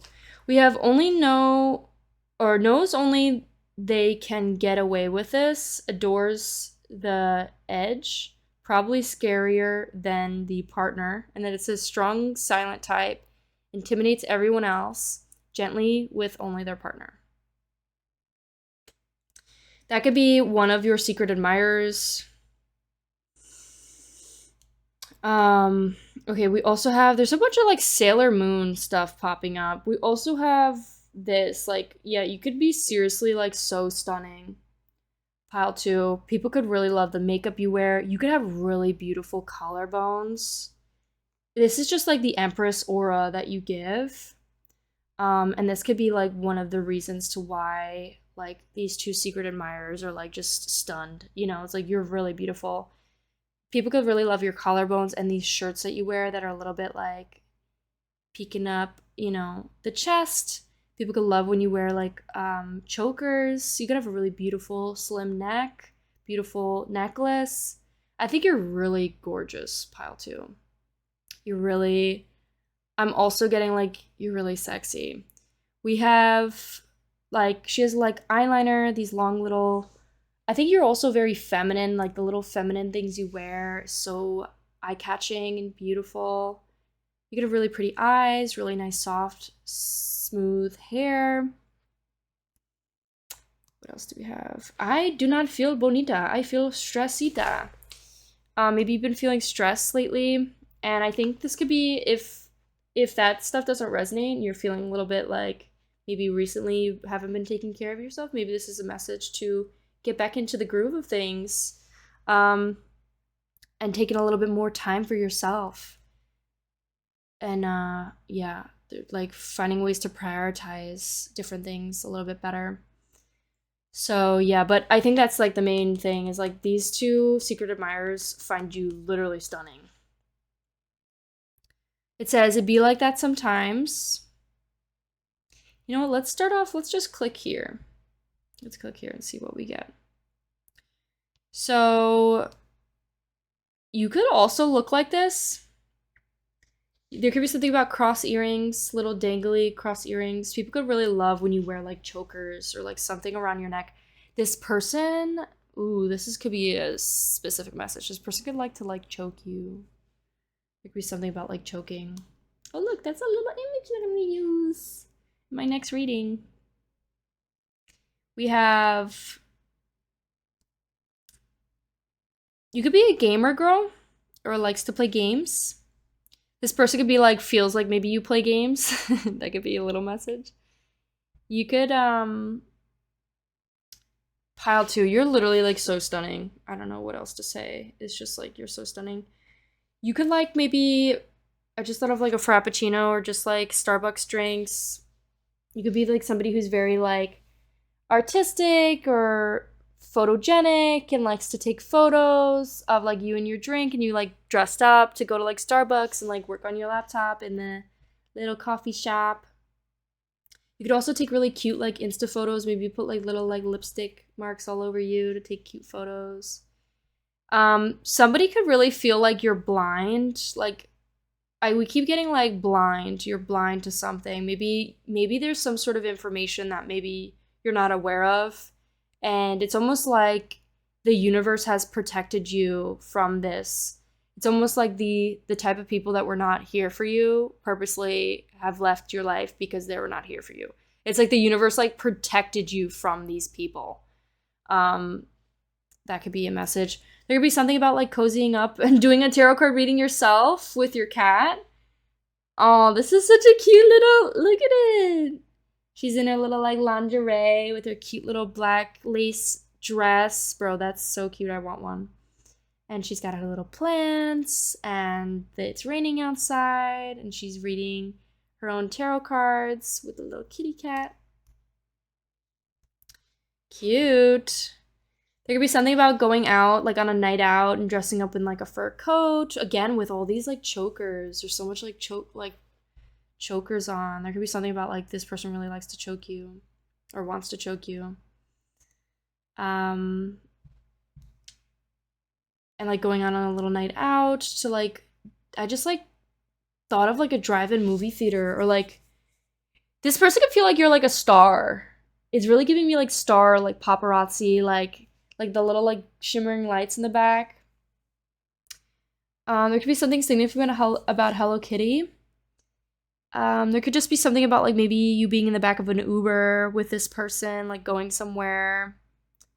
We have knows only they can get away with this, adores the edge, probably scarier than the partner, and then it says strong, silent type, intimidates everyone else, gently with only their partner. That could be one of your secret admirers. Okay, we also have, there's a bunch of like Sailor Moon stuff popping up. We also have this, like, yeah, you could be seriously like so stunning. Pile 2. People could really love the makeup you wear. You could have really beautiful collarbones. This is just like the Empress aura that you give. And this could be like one of the reasons to why like these two secret admirers are like just stunned. You know, it's like you're really beautiful. People could really love your collarbones and these shirts that you wear that are a little bit like peeking up, you know, the chest. People could love when you wear like chokers. You could have a really beautiful slim neck, beautiful necklace. I think you're really gorgeous, pile two. You're really, I'm also getting like, you're really sexy. We have like, she has like eyeliner, these long little, I think you're also very feminine, like the little feminine things you wear, so eye-catching and beautiful. You could have really pretty eyes, really nice, soft, smooth hair. What else do we have? I do not feel bonita. I feel stressita. Maybe you've been feeling stressed lately, and I think this could be if that stuff doesn't resonate and you're feeling a little bit like maybe recently you haven't been taking care of yourself. Maybe this is a message to get back into the groove of things, and taking a little bit more time for yourself. And yeah, like finding ways to prioritize different things a little bit better. So yeah, but I think that's like the main thing is like these two secret admirers find you literally stunning. It says it'd be like that sometimes. You know what, let's start off, let's just click here. Let's click here and see what we get. So you could also look like this. There could be something about cross earrings, little dangly cross earrings. People could really love when you wear like chokers or like something around your neck. This person, ooh, could be a specific message. This person could like to like choke you. There could be something about like choking. Oh look, that's a little image that I'm gonna use in my next reading. We have, you could be a gamer girl or likes to play games. This person could be like, feels like maybe you play games. That could be a little message. You could, pile two, you're literally like so stunning. I don't know what else to say. It's just like, you're so stunning. You could like maybe, I just thought of like a Frappuccino or just like Starbucks drinks. You could be like somebody who's very like artistic or photogenic and likes to take photos of like you and your drink, and you like dressed up to go to like Starbucks and like work on your laptop in the little coffee shop. You could also take really cute like Insta photos. Maybe put like little like lipstick marks all over you to take cute photos. Somebody could really feel like you're blind. Like we keep getting like blind. You're blind to something. Maybe there's some sort of information that maybe you're not aware of. And it's almost like the universe has protected you from this. It's almost like the type of people that were not here for you purposely have left your life because they were not here for you. It's like the universe like protected you from these people. That could be a message. There could be something about like cozying up and doing a tarot card reading yourself with your cat. Oh, this is such a cute little, look at it. She's in her little like lingerie with her cute little black lace dress. Bro, that's so cute. I want one. And she's got her little plants, and it's raining outside, and she's reading her own tarot cards with a little kitty cat. Cute. There could be something about going out, like on a night out and dressing up in like a fur coat. Again, with all these like chokers. There's so much like chokers on. There could be something about like this person really likes to choke you or wants to choke you. And like going on a little night out to like, I just like thought of like a drive-in movie theater, or like this person could feel like you're like a star. It's really giving me like star, like paparazzi, like the little like shimmering lights in the back. There could be something significant about Hello Kitty. There could just be something about like maybe you being in the back of an Uber with this person, like going somewhere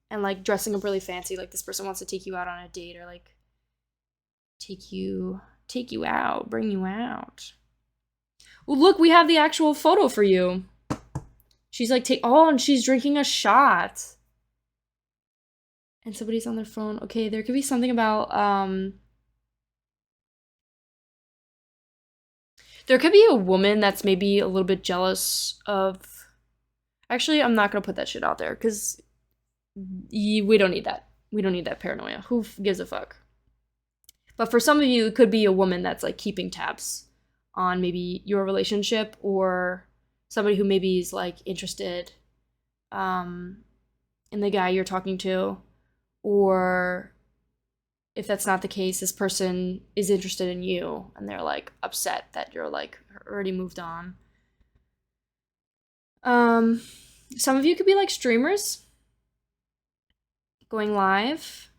and like dressing up really fancy. Like this person wants to take you out on a date, or like take you out, bring you out. Well, look, we have the actual photo for you. She's like, and she's drinking a shot. And somebody's on their phone. Okay, there could be something about, there could be a woman that's maybe a little bit jealous of, Actually, I'm not gonna put that shit out there because we don't need that. We don't need that paranoia. Who gives a fuck? But for some of you, it could be a woman that's like keeping tabs on maybe your relationship, or somebody who maybe is like interested in the guy you're talking to, or if that's not the case, this person is interested in you and they're like upset that you're like already moved on. Um, some of you could be like streamers going live.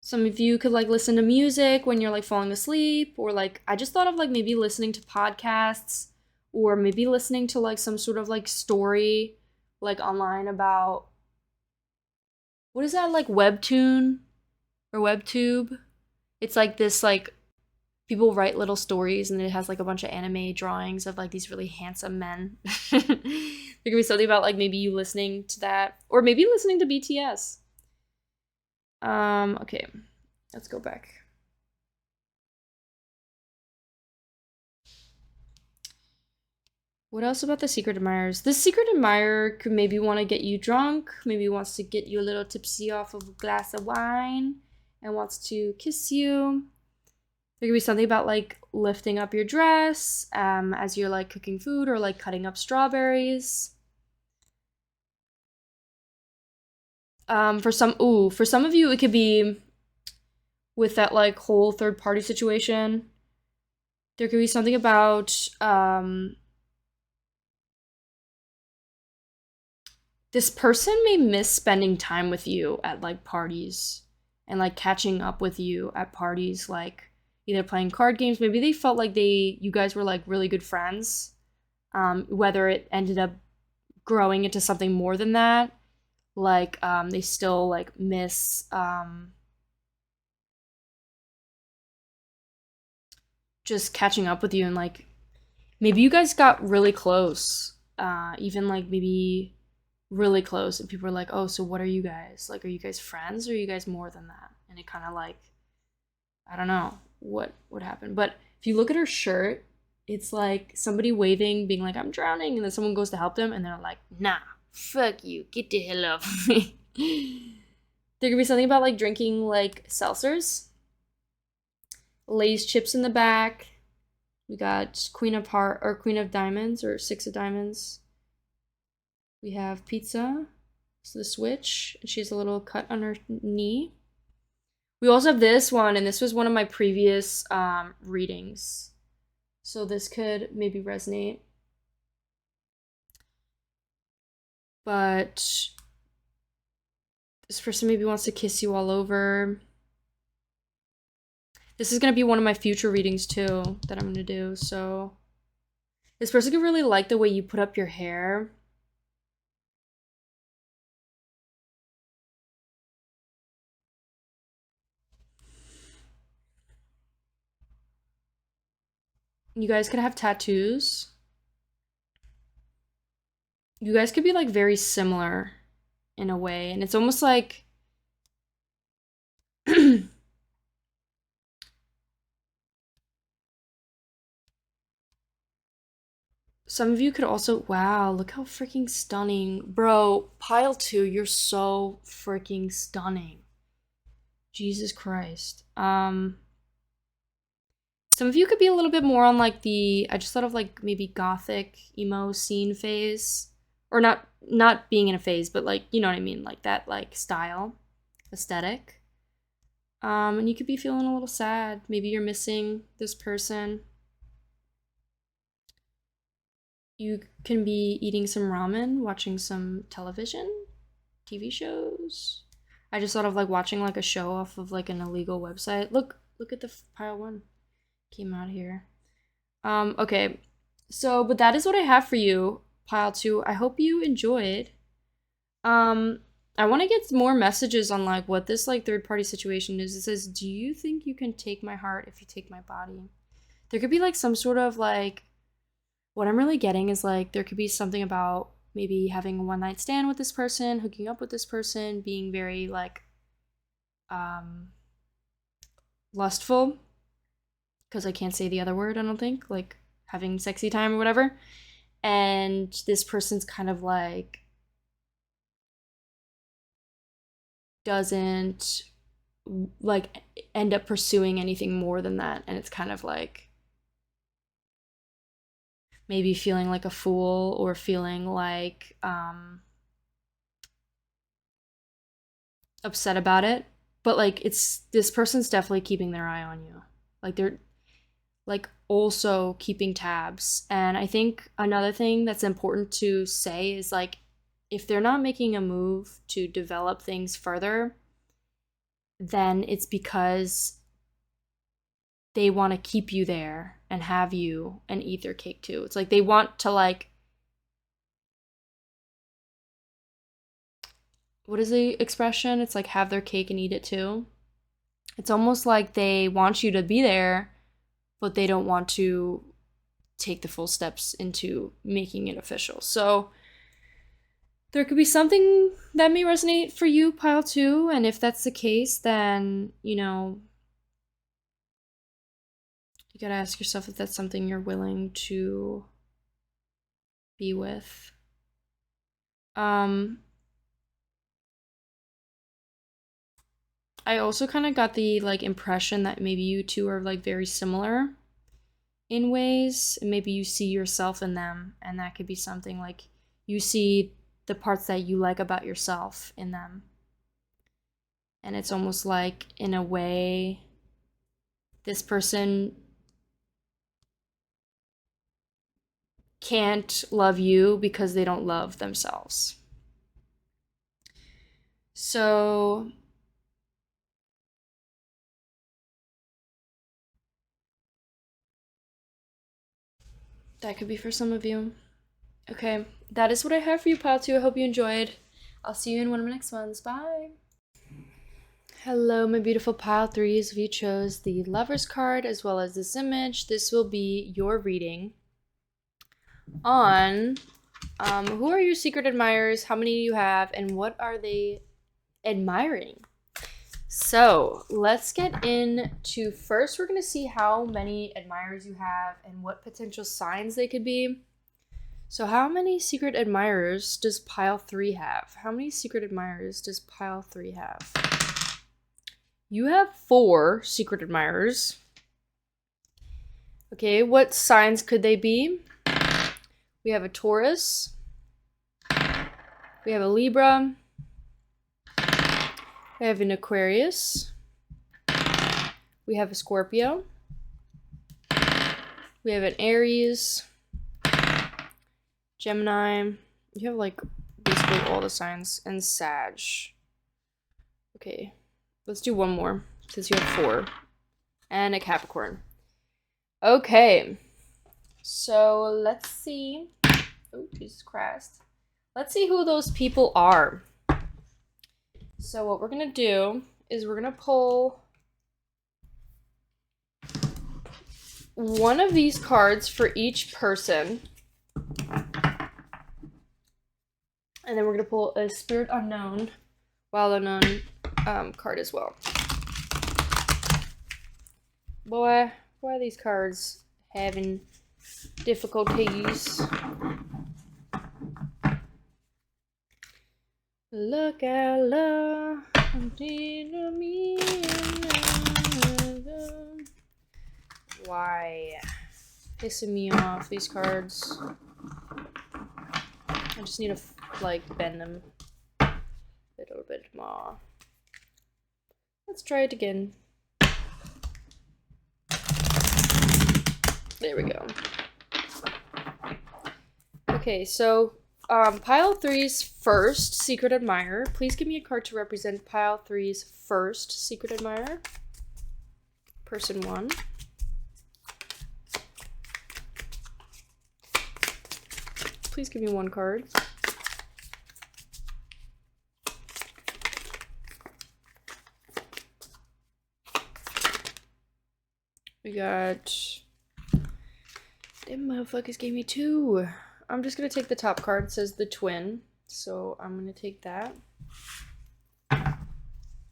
Some of you could like listen to music when you're like falling asleep, or like I just thought of like maybe listening to podcasts, or maybe listening to like some sort of like story like online about what is that, like webtoon or webtube? It's like this like people write little stories and it has like a bunch of anime drawings of like these really handsome men. There could be something about like maybe you listening to that, or maybe listening to BTS. Okay, let's go back. What else about the secret admirers? This secret admirer could maybe want to get you drunk, maybe wants to get you a little tipsy off of a glass of wine, and wants to kiss you. There could be something about like lifting up your dress as you're like cooking food, or like cutting up strawberries. For some of you, it could be with that like whole third party situation. There could be something about this person may miss spending time with you at like parties, and like catching up with you at parties, like either playing card games. Maybe they felt like you guys were like really good friends. Whether it ended up growing into something more than that, like they still like miss just catching up with you, and like maybe you guys got really close, even like maybe really close, and people are like, oh, so what are you guys like, are you guys friends, or are you guys more than that? And it kind of like, I don't know what would happen. But if you look at her shirt, it's like somebody waving, being like, I'm drowning, and then someone goes to help them and they're like, nah, fuck you, get the hell off me. There could be something about like drinking like seltzers, Lay's chips in the back. We got Queen of Diamonds, or Six of Diamonds. We have pizza. So the switch. She has a little cut on her knee. We also have this one, and this was one of my previous readings. So this could maybe resonate. But this person maybe wants to kiss you all over. This is going to be one of my future readings too that I'm going to do. So this person could really like the way you put up your hair. You guys could have tattoos. You guys could be like very similar in a way, and it's almost like some of you could also, wow, look how freaking stunning. Bro, pile 2, you're so freaking stunning. Jesus Christ. Some of you could be a little bit more on like I just thought of like maybe gothic emo scene phase, or not being in a phase, but like, you know what I mean, like that like style, aesthetic. And you could be feeling a little sad. Maybe you're missing this person. You can be eating some ramen, watching some television, TV shows. I just thought of like watching like a show off of like an illegal website. Look at the pile 1 came out here. Okay. So, but that is what I have for you, pile 2. I hope you enjoyed. I want to get more messages on like what this like third party situation is. It says, do you think you can take my heart if you take my body? There could be like some sort of like, what I'm really getting is like there could be something about maybe having a one night stand with this person, hooking up with this person, being very like lustful, because I can't say the other word, I don't think, like having sexy time or whatever. and this person's kind of like doesn't like end up pursuing anything more than that, and it's kind of like maybe feeling like a fool or feeling like upset about it, but like it's this person's definitely keeping their eye on you, like they're like also keeping tabs. And I think another thing that's important to say is like if they're not making a move to develop things further, then it's because they want to keep you there and have you and eat their cake too. It's like they want to like, what is the expression? It's like have their cake and eat it too. It's almost like they want you to be there, but they don't want to take the full steps into making it official. So there could be something that may resonate for you, pile 2, and if that's the case, then, you know, you gotta ask yourself if that's something you're willing to be with. I also kind of got the like impression that maybe you two are like very similar in ways, and maybe you see yourself in them, and that could be something like you see the parts that you like about yourself in them. And it's almost like, in a way, this person can't love you because they don't love themselves. So that could be for some of you. Okay, that is what I have for you, pile 2. I hope you enjoyed. I'll see you in one of my next ones. Bye. Hello, my beautiful pile 3s. If you chose the Lovers card as well as this image, this will be your reading on who are your secret admirers, how many do you have, and what are they admiring? So let's get into, first we're going to see how many admirers you have and what potential signs they could be. So how many secret admirers does pile 3 have? How many secret admirers does pile 3 have? You have 4 secret admirers. Okay, what signs could they be? We have a Taurus. We have a Libra. We have an Aquarius. We have a Scorpio. We have an Aries. Gemini. You have like basically all the signs. And Sag. Okay, let's do one more since you have 4. And a Capricorn. Okay, so let's see. Oh, Jesus Christ. Let's see who those people are. So what we're going to do is we're going to pull one of these cards for each person. And then we're going to pull a Spirit Unknown, Wild Unknown card as well. Boy, why are these cards having difficulties? Look at love. Why? Pissing me off, these cards. I just need to, like, bend them a little bit more. Let's try it again. There we go. Okay, so pile 3's first secret admirer. Please give me a card to represent pile 3's first secret admirer. Person 1. Please give me one card. We got... Them motherfuckers gave me 2. I'm just gonna take the top card. It says the twin. So I'm gonna take that.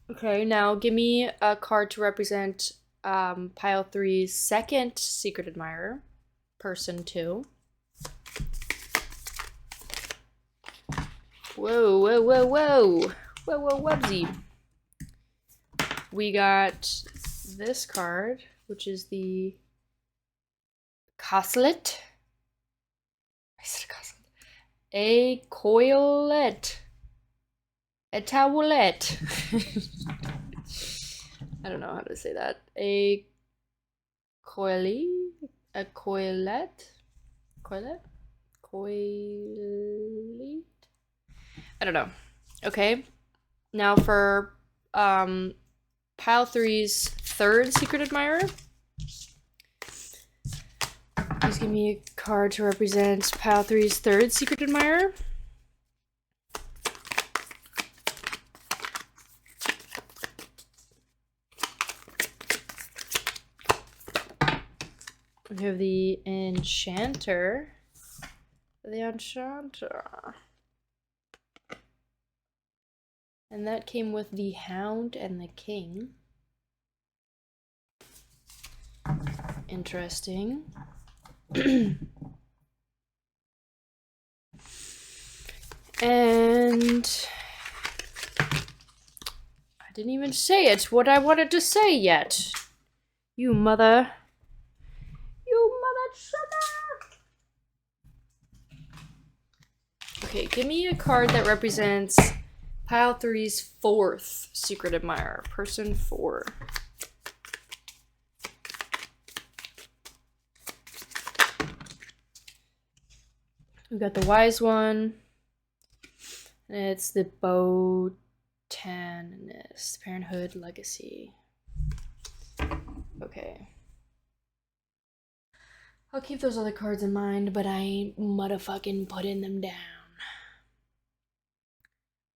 Okay, now give me a card to represent pile 3's second secret admirer. Person 2. Whoa, whoa, whoa, whoa. Whoa, whoa, wubsy. We got this card, which is the Coslet. I said Coslet. A coilet. A towelette. I don't know how to say that. A coily? A coilet? Coilet? Coilet? I don't know. Okay. Now for Pile 3's third secret admirer. Please give me a card to represent Pile 3's third secret admirer. We have the Enchanter. The Enchanter. And that came with the Hound and the King. Interesting. And I didn't even say it, what I wanted to say yet. You mother. You mother sugar. Okay, give me a card that represents Pile 3's fourth secret admirer, person 4. We've got the Wise One, and it's the Botanist, Parenthood Legacy. Okay. I'll keep those other cards in mind, but I ain't motherfucking putting them down.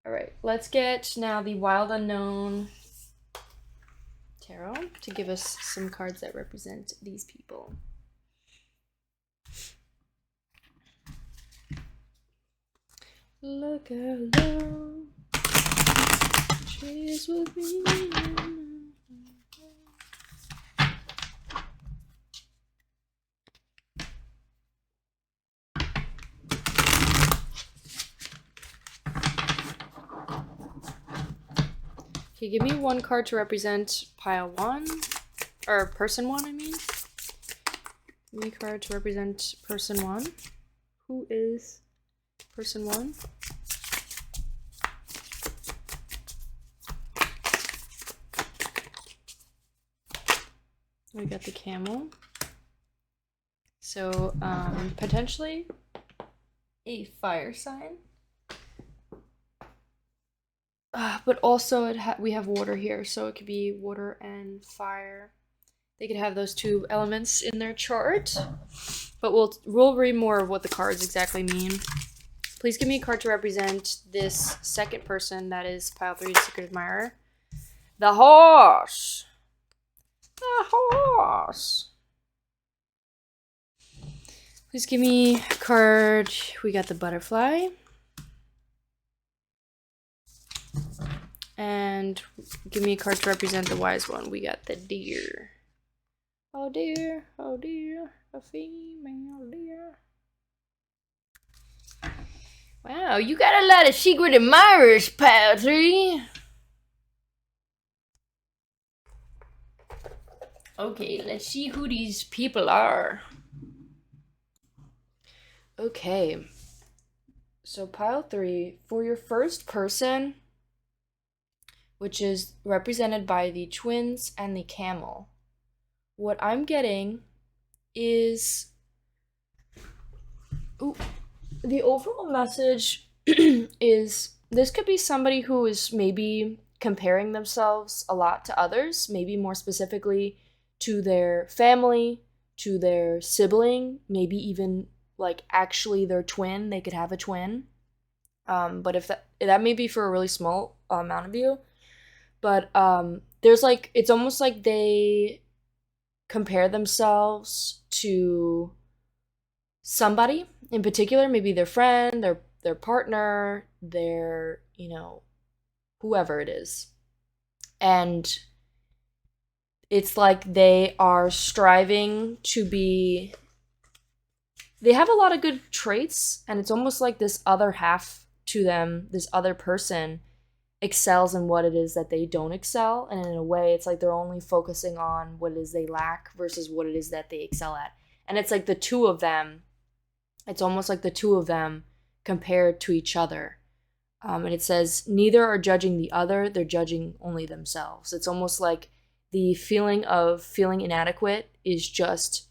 Alright, let's get now the Wild Unknown Tarot to give us some cards that represent these people. Look out low, trees will be. Okay, give me one card to represent Pile 1, or Person 1, I mean. Give me a card to represent Person 1. Who is Person 1? We got the Camel. So, potentially a fire sign. But also we have water here, so it could be water and fire. They could have those two elements in their chart. But we'll read more of what the cards exactly mean. Please give me a card to represent this second person that is Pile 3's secret admirer. The horse! The horse! Please give me a card. We got the butterfly. And give me a card to represent the Wise One. We got the deer. Oh dear, a female deer. Wow, you got a lot of secret admirers, Pile 3. Okay, let's see who these people are. Okay. So Pile 3, for your first person, which is represented by the twins and the camel, what I'm getting is the overall message is this could be somebody who is maybe comparing themselves a lot to others, maybe more specifically to their family, to their sibling, maybe even like actually their twin. They could have a twin. But if that may be for a really small amount of you. But there's like, it's almost like they compare themselves to somebody in particular, maybe their friend, their partner, their, whoever it is. And it's like they are striving to be, they have a lot of good traits, and it's almost like this other half to them, this other person excels in what it is that they don't excel. And in a way, it's like they're only focusing on what it is they lack versus what it is that they excel at. And it's like the two of them, it's almost like the two of them compared to each other. And it says, neither are judging the other, they're judging only themselves. It's almost like the feeling of feeling inadequate is just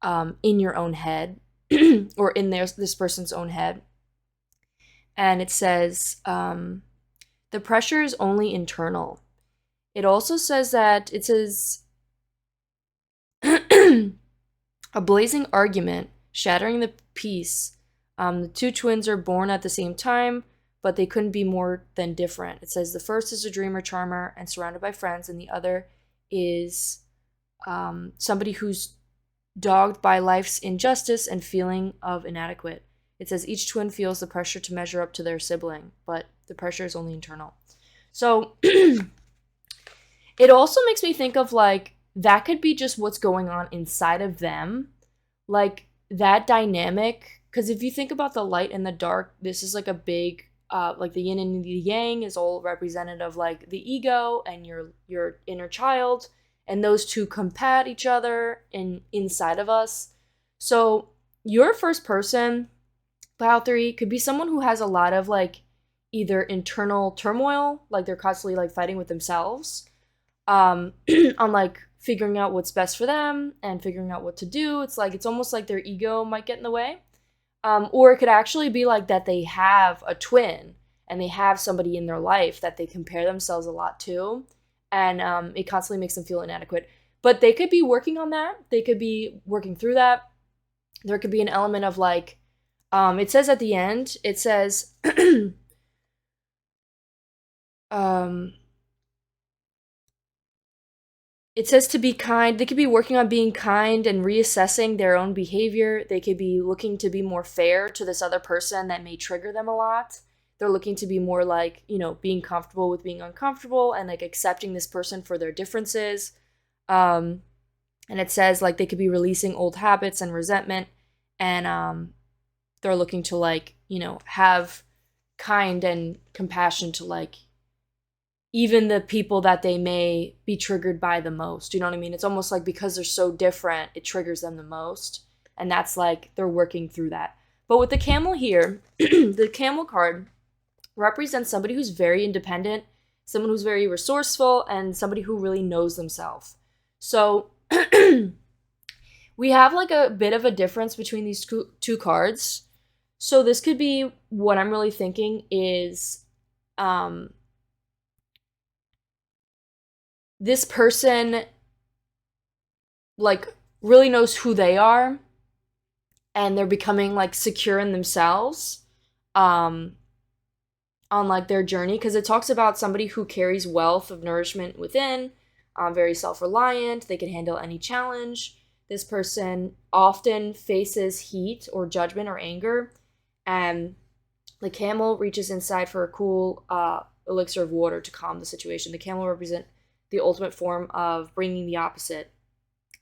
in your own head or in this person's own head. And it says, the pressure is only internal. It also says that, it says, a blazing argument, shattering the peace. The two twins are born at the same time, but they couldn't be more than different. It says the first is a dreamer, charmer, and surrounded by friends, and the other is somebody who's dogged by life's injustice and feeling of inadequate. It says each twin feels the pressure to measure up to their sibling, but the pressure is only internal. So it also makes me think of like, that could be just what's going on inside of them. Like that dynamic, because if you think about the light and the dark, this is like a big, like the yin and the yang is all representative of like the ego and your inner child, and those two combat each other inside of us. So your first person, Pile 3, could be someone who has a lot of like either internal turmoil, like they're constantly like fighting with themselves, on like figuring out what's best for them and figuring out what to do. It's like, it's almost like their ego might get in the way. Or it could actually be like that they have a twin and they have somebody in their life that they compare themselves a lot to, and it constantly makes them feel inadequate. But they could be working on that. They could be working through that. There could be an element of like, it says at the end, it says, it says to be kind. They could be working on being kind and reassessing their own behavior. They could be looking to be more fair to this other person that may trigger them a lot. They're looking to be more like, being comfortable with being uncomfortable and like accepting this person for their differences. And it says like they could be releasing old habits and resentment, and they're looking to like, have kind and compassion to like even the people that they may be triggered by the most. You know what I mean? It's almost like because they're so different, it triggers them the most. And that's like they're working through that. But with the camel here, the camel card represents somebody who's very independent, someone who's very resourceful, and somebody who really knows themselves. So we have like a bit of a difference between these two cards. So this could be, what I'm really thinking is, this person like really knows who they are, and they're becoming like secure in themselves on like their journey, because it talks about somebody who carries wealth of nourishment within, very self-reliant, they can handle any challenge. This person often faces heat or judgment or anger, and the camel reaches inside for a cool elixir of water to calm the situation. The camel represents the ultimate form of bringing the opposite.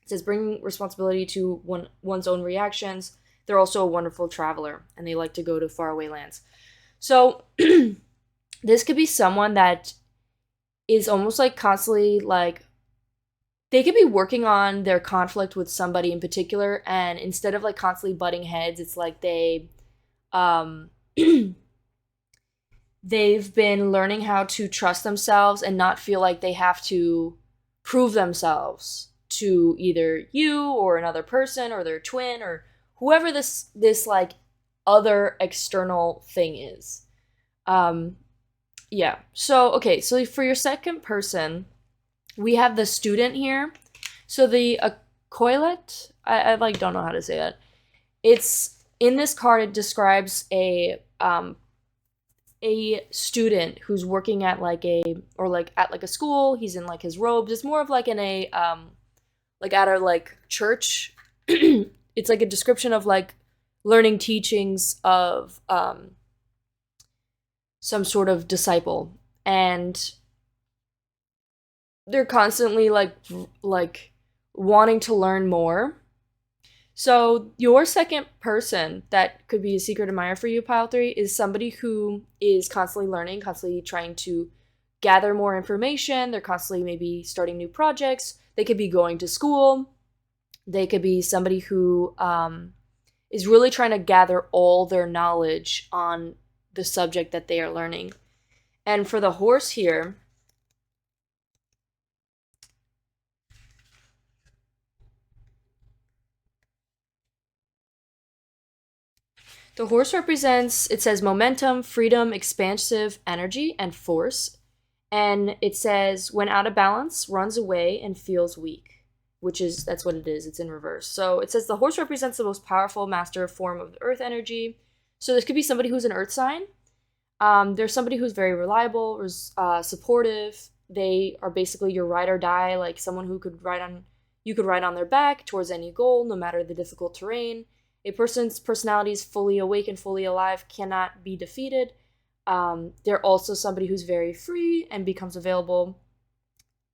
It says bringing responsibility to one's own reactions. They're also a wonderful traveler, and they like to go to faraway lands. So this could be someone that is almost like constantly like, they could be working on their conflict with somebody in particular, and instead of like constantly butting heads, it's like they've been learning how to trust themselves and not feel like they have to prove themselves to either you or another person or their twin or whoever this like other external thing is. Yeah. So, okay. So for your second person, we have the student here. So the Acolyte, I like don't know how to say that. It's in this card, it describes a student who's working at like at a school. He's in like his robes. It's more of like in a like at a like church. It's like a description of like learning teachings of some sort of disciple, and they're constantly like wanting to learn more. So your second person that could be a secret admirer for you, pile three, is somebody who is constantly learning, constantly trying to gather more information. They're constantly maybe starting new projects. They could be going to school. They could be somebody who is really trying to gather all their knowledge on the subject that they are learning. And for the horse here, the horse represents, it says momentum, freedom, expansive energy, and force. And it says, when out of balance, runs away and feels weak, that's what it is. It's in reverse. So it says the horse represents the most powerful master form of the earth energy. So this could be somebody who's an earth sign. There's somebody who's very reliable, supportive. They are basically your ride or die, like someone who you could ride on their back towards any goal, no matter the difficult terrain. A person's personality is fully awake and fully alive, cannot be defeated. They're also somebody who's very free and becomes available.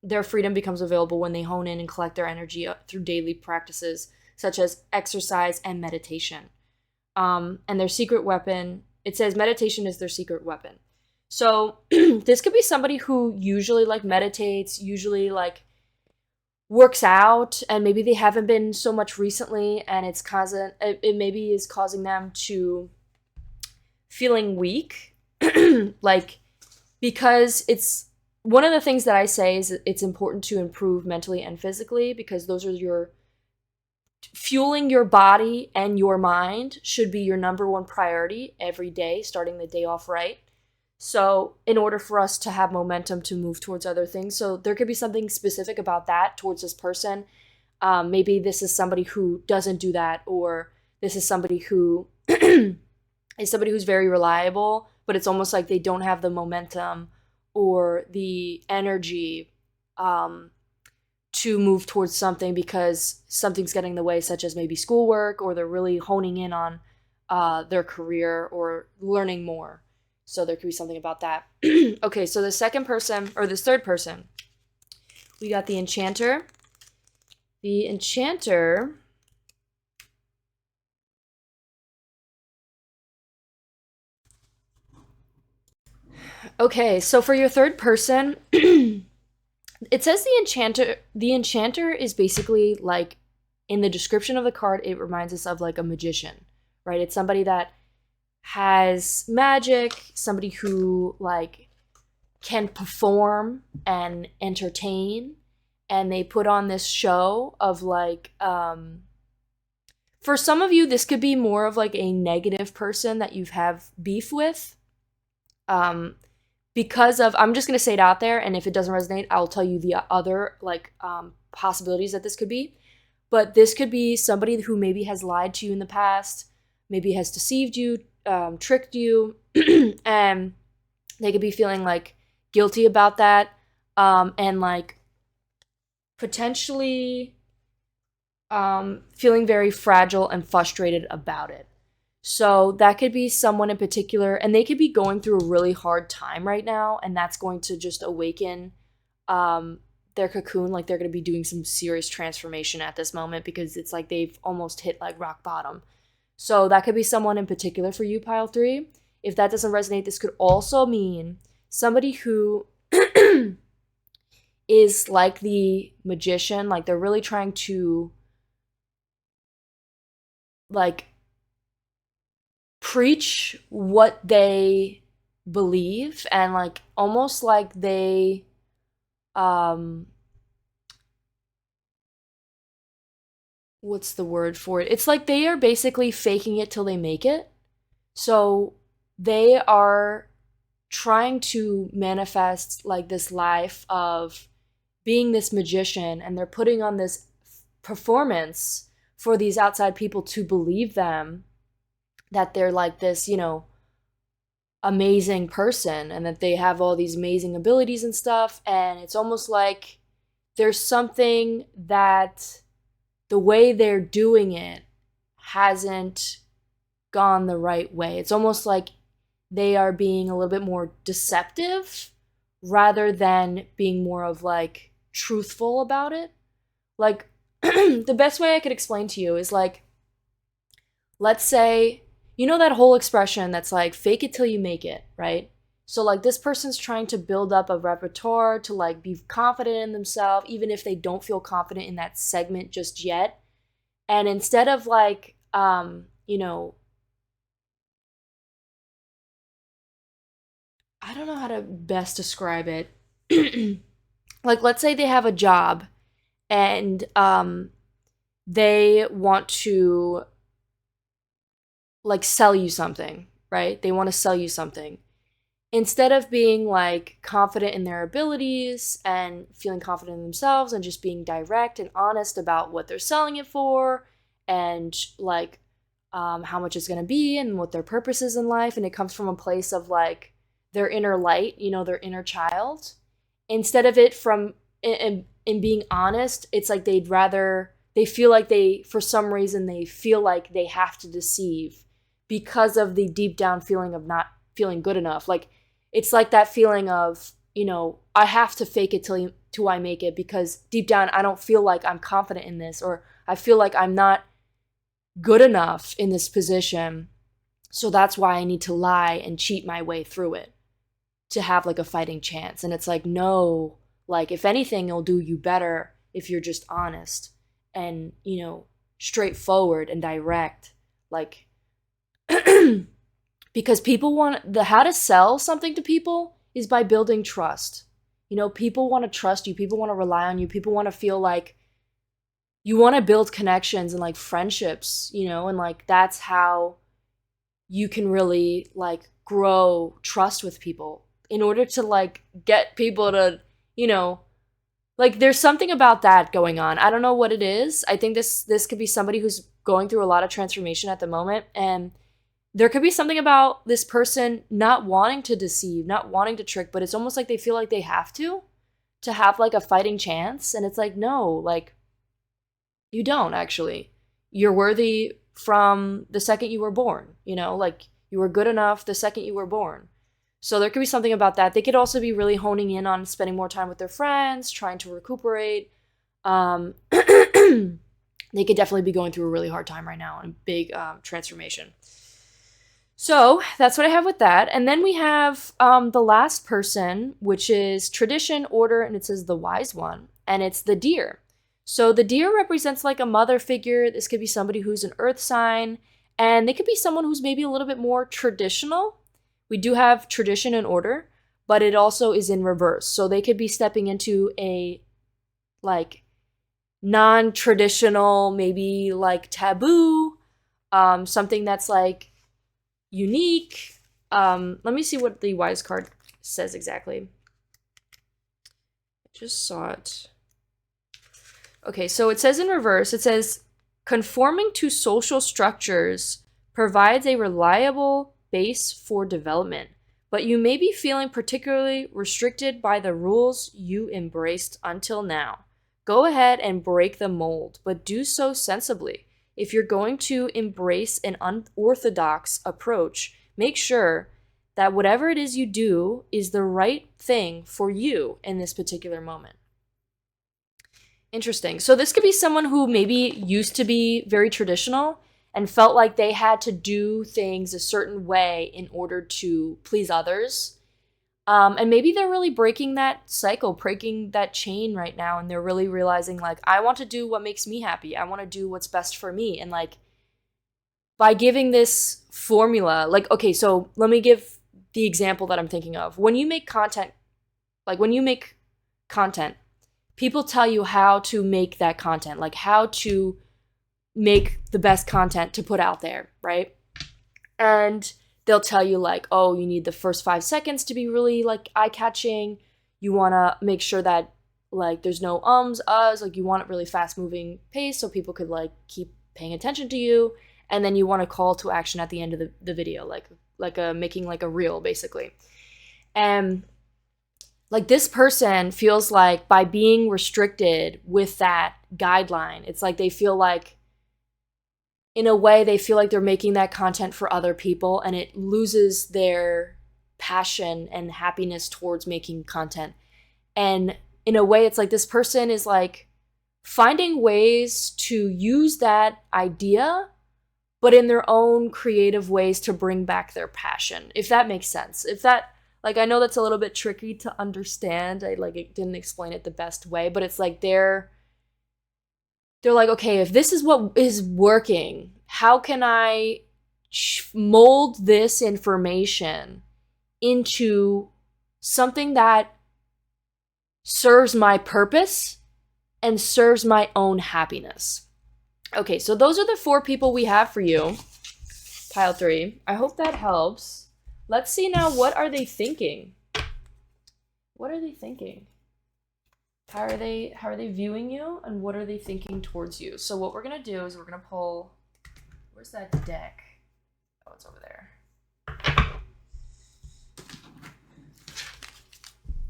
Their freedom becomes available when they hone in and collect their energy through daily practices, such as exercise and meditation. And their secret weapon, it says meditation is their secret weapon. So this could be somebody who usually like meditates, usually like works out, and maybe they haven't been so much recently, and it maybe is causing them to feeling weak. Like, because it's one of the things that I say is it's important to improve mentally and physically, because those are your fueling your body, and your mind should be your number one priority every day, starting the day off right. So in order for us to have momentum to move towards other things, so there could be something specific about that towards this person. Maybe this is somebody who doesn't do that, or this is somebody who is somebody who's very reliable, but it's almost like they don't have the momentum or the energy to move towards something because something's getting in the way, such as maybe schoolwork, or they're really honing in on their career or learning more. So there could be something about that. Okay, so the second person, or this third person, we got the Enchanter. The Enchanter okay, so for your third person, it says the Enchanter is basically like, in the description of the card, it reminds us of like a magician, right? It's somebody that has magic, somebody who like can perform and entertain, and they put on this show of like for some of you this could be more of like a negative person that you have beef with, because of, I'm just going to say it out there, and if it doesn't resonate, I'll tell you the other like possibilities that this could be. But this could be somebody who maybe has lied to you in the past, maybe has deceived you, tricked you, and they could be feeling like guilty about that, and like potentially feeling very fragile and frustrated about it. So that could be someone in particular, and they could be going through a really hard time right now, and that's going to just awaken their cocoon. Like, they're going to be doing some serious transformation at this moment, because it's like they've almost hit like rock bottom. So that could be someone in particular for you, pile three. If that doesn't resonate, this could also mean somebody who is like the magician, like they're really trying to like preach what they believe, and like almost like they what's the word for it? It's like they are basically faking it till they make it. So they are trying to manifest like this life of being this magician, and they're putting on this performance for these outside people to believe them, that they're like this, amazing person, and that they have all these amazing abilities and stuff. And it's almost like there's something that the way they're doing it hasn't gone the right way. It's almost like they are being a little bit more deceptive rather than being more of like truthful about it. Like, the best way I could explain to you is like, let's say, you know that whole expression that's like fake it till you make it, right? So like this person's trying to build up a repertoire to like be confident in themselves, even if they don't feel confident in that segment just yet. And instead of like, I don't know how to best describe it. Like, let's say they have a job and they want to like sell you something, right? They want to sell you something. Instead of being like confident in their abilities and feeling confident in themselves and just being direct and honest about what they're selling it for and like how much it's going to be and what their purpose is in life, and it comes from a place of like their inner light, their inner child. Instead of it from in being honest, it's like they feel like for some reason they feel like they have to deceive because of the deep down feeling of not feeling good enough. Like it's like that feeling of, I have to fake it till I make it, because deep down I don't feel like I'm confident in this, or I feel like I'm not good enough in this position. So that's why I need to lie and cheat my way through it to have like a fighting chance. And it's like, no, like if anything, it'll do you better if you're just honest and, straightforward and direct. Like, because people how to sell something to people is by building trust. People want to trust you. People want to rely on you. People want to feel like you want to build connections and like friendships, and like that's how you can really like grow trust with people in order to like get people to, like there's something about that going on. I don't know what it is. I think this could be somebody who's going through a lot of transformation at the moment, and there could be something about this person not wanting to deceive, not wanting to trick, but it's almost like they feel like they have to have like a fighting chance. And it's like, no, like you don't actually. You're worthy from the second you were born, like you were good enough the second you were born. So there could be something about that. They could also be really honing in on spending more time with their friends, trying to recuperate. They could definitely be going through a really hard time right now and big transformation. So that's what I have with that. And then we have the last person, which is tradition, order, and it says the wise one. And it's the deer. So the deer represents like a mother figure. This could be somebody who's an earth sign. And they could be someone who's maybe a little bit more traditional. We do have tradition and order, but it also is in reverse. So they could be stepping into a like non-traditional, maybe like taboo, something that's like unique. Let me see what the wise card says exactly. I just saw it. Okay, so it says in reverse, it says, conforming to social structures provides a reliable base for development, but you may be feeling particularly restricted by the rules you embraced until now. Go ahead and break the mold, but do so sensibly. If you're going to embrace an unorthodox approach, make sure that whatever it is you do is the right thing for you in this particular moment. Interesting. So this could be someone who maybe used to be very traditional and felt like they had to do things a certain way in order to please others. And maybe they're really breaking that cycle, breaking that chain right now. And they're really realizing like, I want to do what makes me happy. I want to do what's best for me. And like, by giving this formula, like, okay, so let me give the example that I'm thinking of. When you make content, people tell you how to make that content, like how to make the best content to put out there, right? And they'll tell you like, oh, you need the first 5 seconds to be really like eye-catching. You want to make sure that like there's no uhs, like you want it really fast-moving pace so people could like keep paying attention to you. And then you want a call to action at the end of the video, like making like a reel basically. And like this person feels like by being restricted with that guideline, it's like they feel like, in a way, they feel like they're making that content for other people, and it loses their passion and happiness towards making content. And in a way, it's like this person is like finding ways to use that idea but in their own creative ways to bring back their passion, if that makes sense. If that, like, I know that's a little bit tricky to understand. I didn't explain it the best way, but it's like they're like, okay, if this is what is working, how can I mold this information into something that serves my purpose and serves my own happiness? Okay, so those are the 4 people we have for you. Pile 3. I hope that helps. Let's see now, what are they thinking? What are they thinking? How are they viewing you, and what are they thinking towards you? So what we're gonna do is we're gonna pull, where's that deck? Oh, it's over there.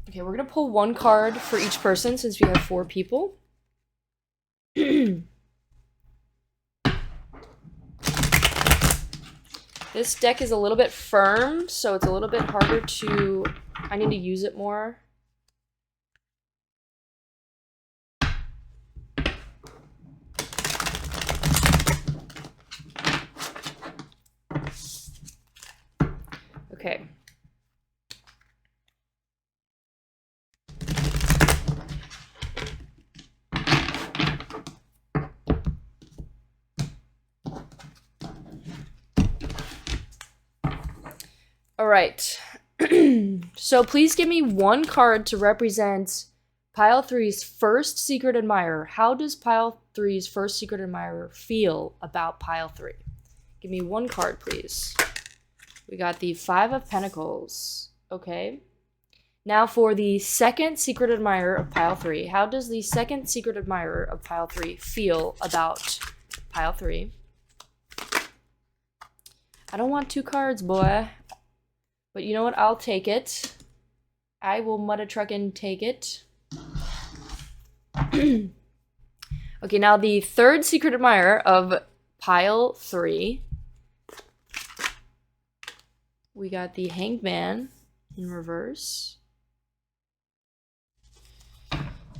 Okay, we're gonna pull 1 card for each person since we have 4 people. This deck is a little bit firm, so it's a little bit harder to, I need to use it more. Okay. All right. So please give me 1 card to represent Pile 3's first secret admirer. How does Pile 3's first secret admirer feel about Pile 3? Give me 1 card, please. We got the 5 of Pentacles. Okay. Now for the second secret admirer of Pile 3. How does the second secret admirer of Pile 3 feel about Pile 3? I don't want 2 cards, boy. But you know what? I'll take it. I will mudda truck and take it. Okay, now the third secret admirer of Pile 3. We got the Hanged Man in reverse.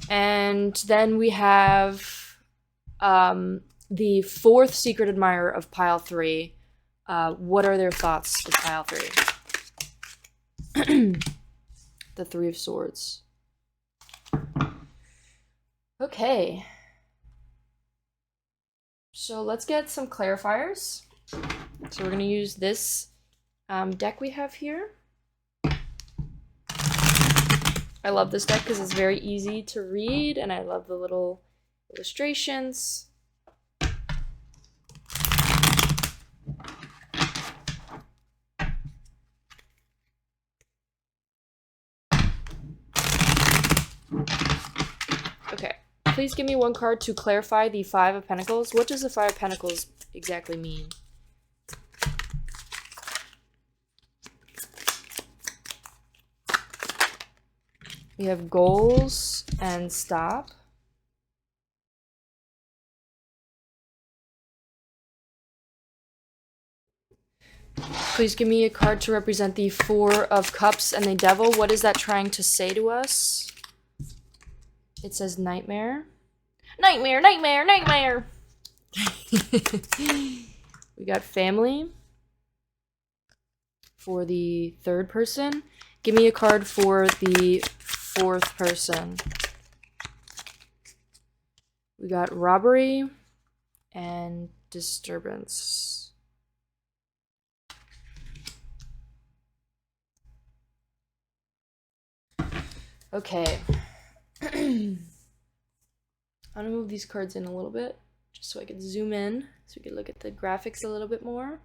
And then we have the fourth secret admirer of Pile 3. What are their thoughts of Pile 3? The 3 of Swords. Okay. So let's get some clarifiers. So we're going to use this deck we have here. I love this deck because it's very easy to read, and I love the little illustrations. Okay, please give me 1 card to clarify the 5 of Pentacles. What does the 5 of Pentacles exactly mean? We have goals and stop. Please give me a card to represent the 4 of Cups and the Devil. What is that trying to say to us? It says nightmare. Nightmare, nightmare, nightmare! We got family for the 3rd person. Give me a card for the 4th person. We got robbery and disturbance. Okay. I'm gonna move these cards in a little bit just so I can zoom in so we can look at the graphics a little bit more.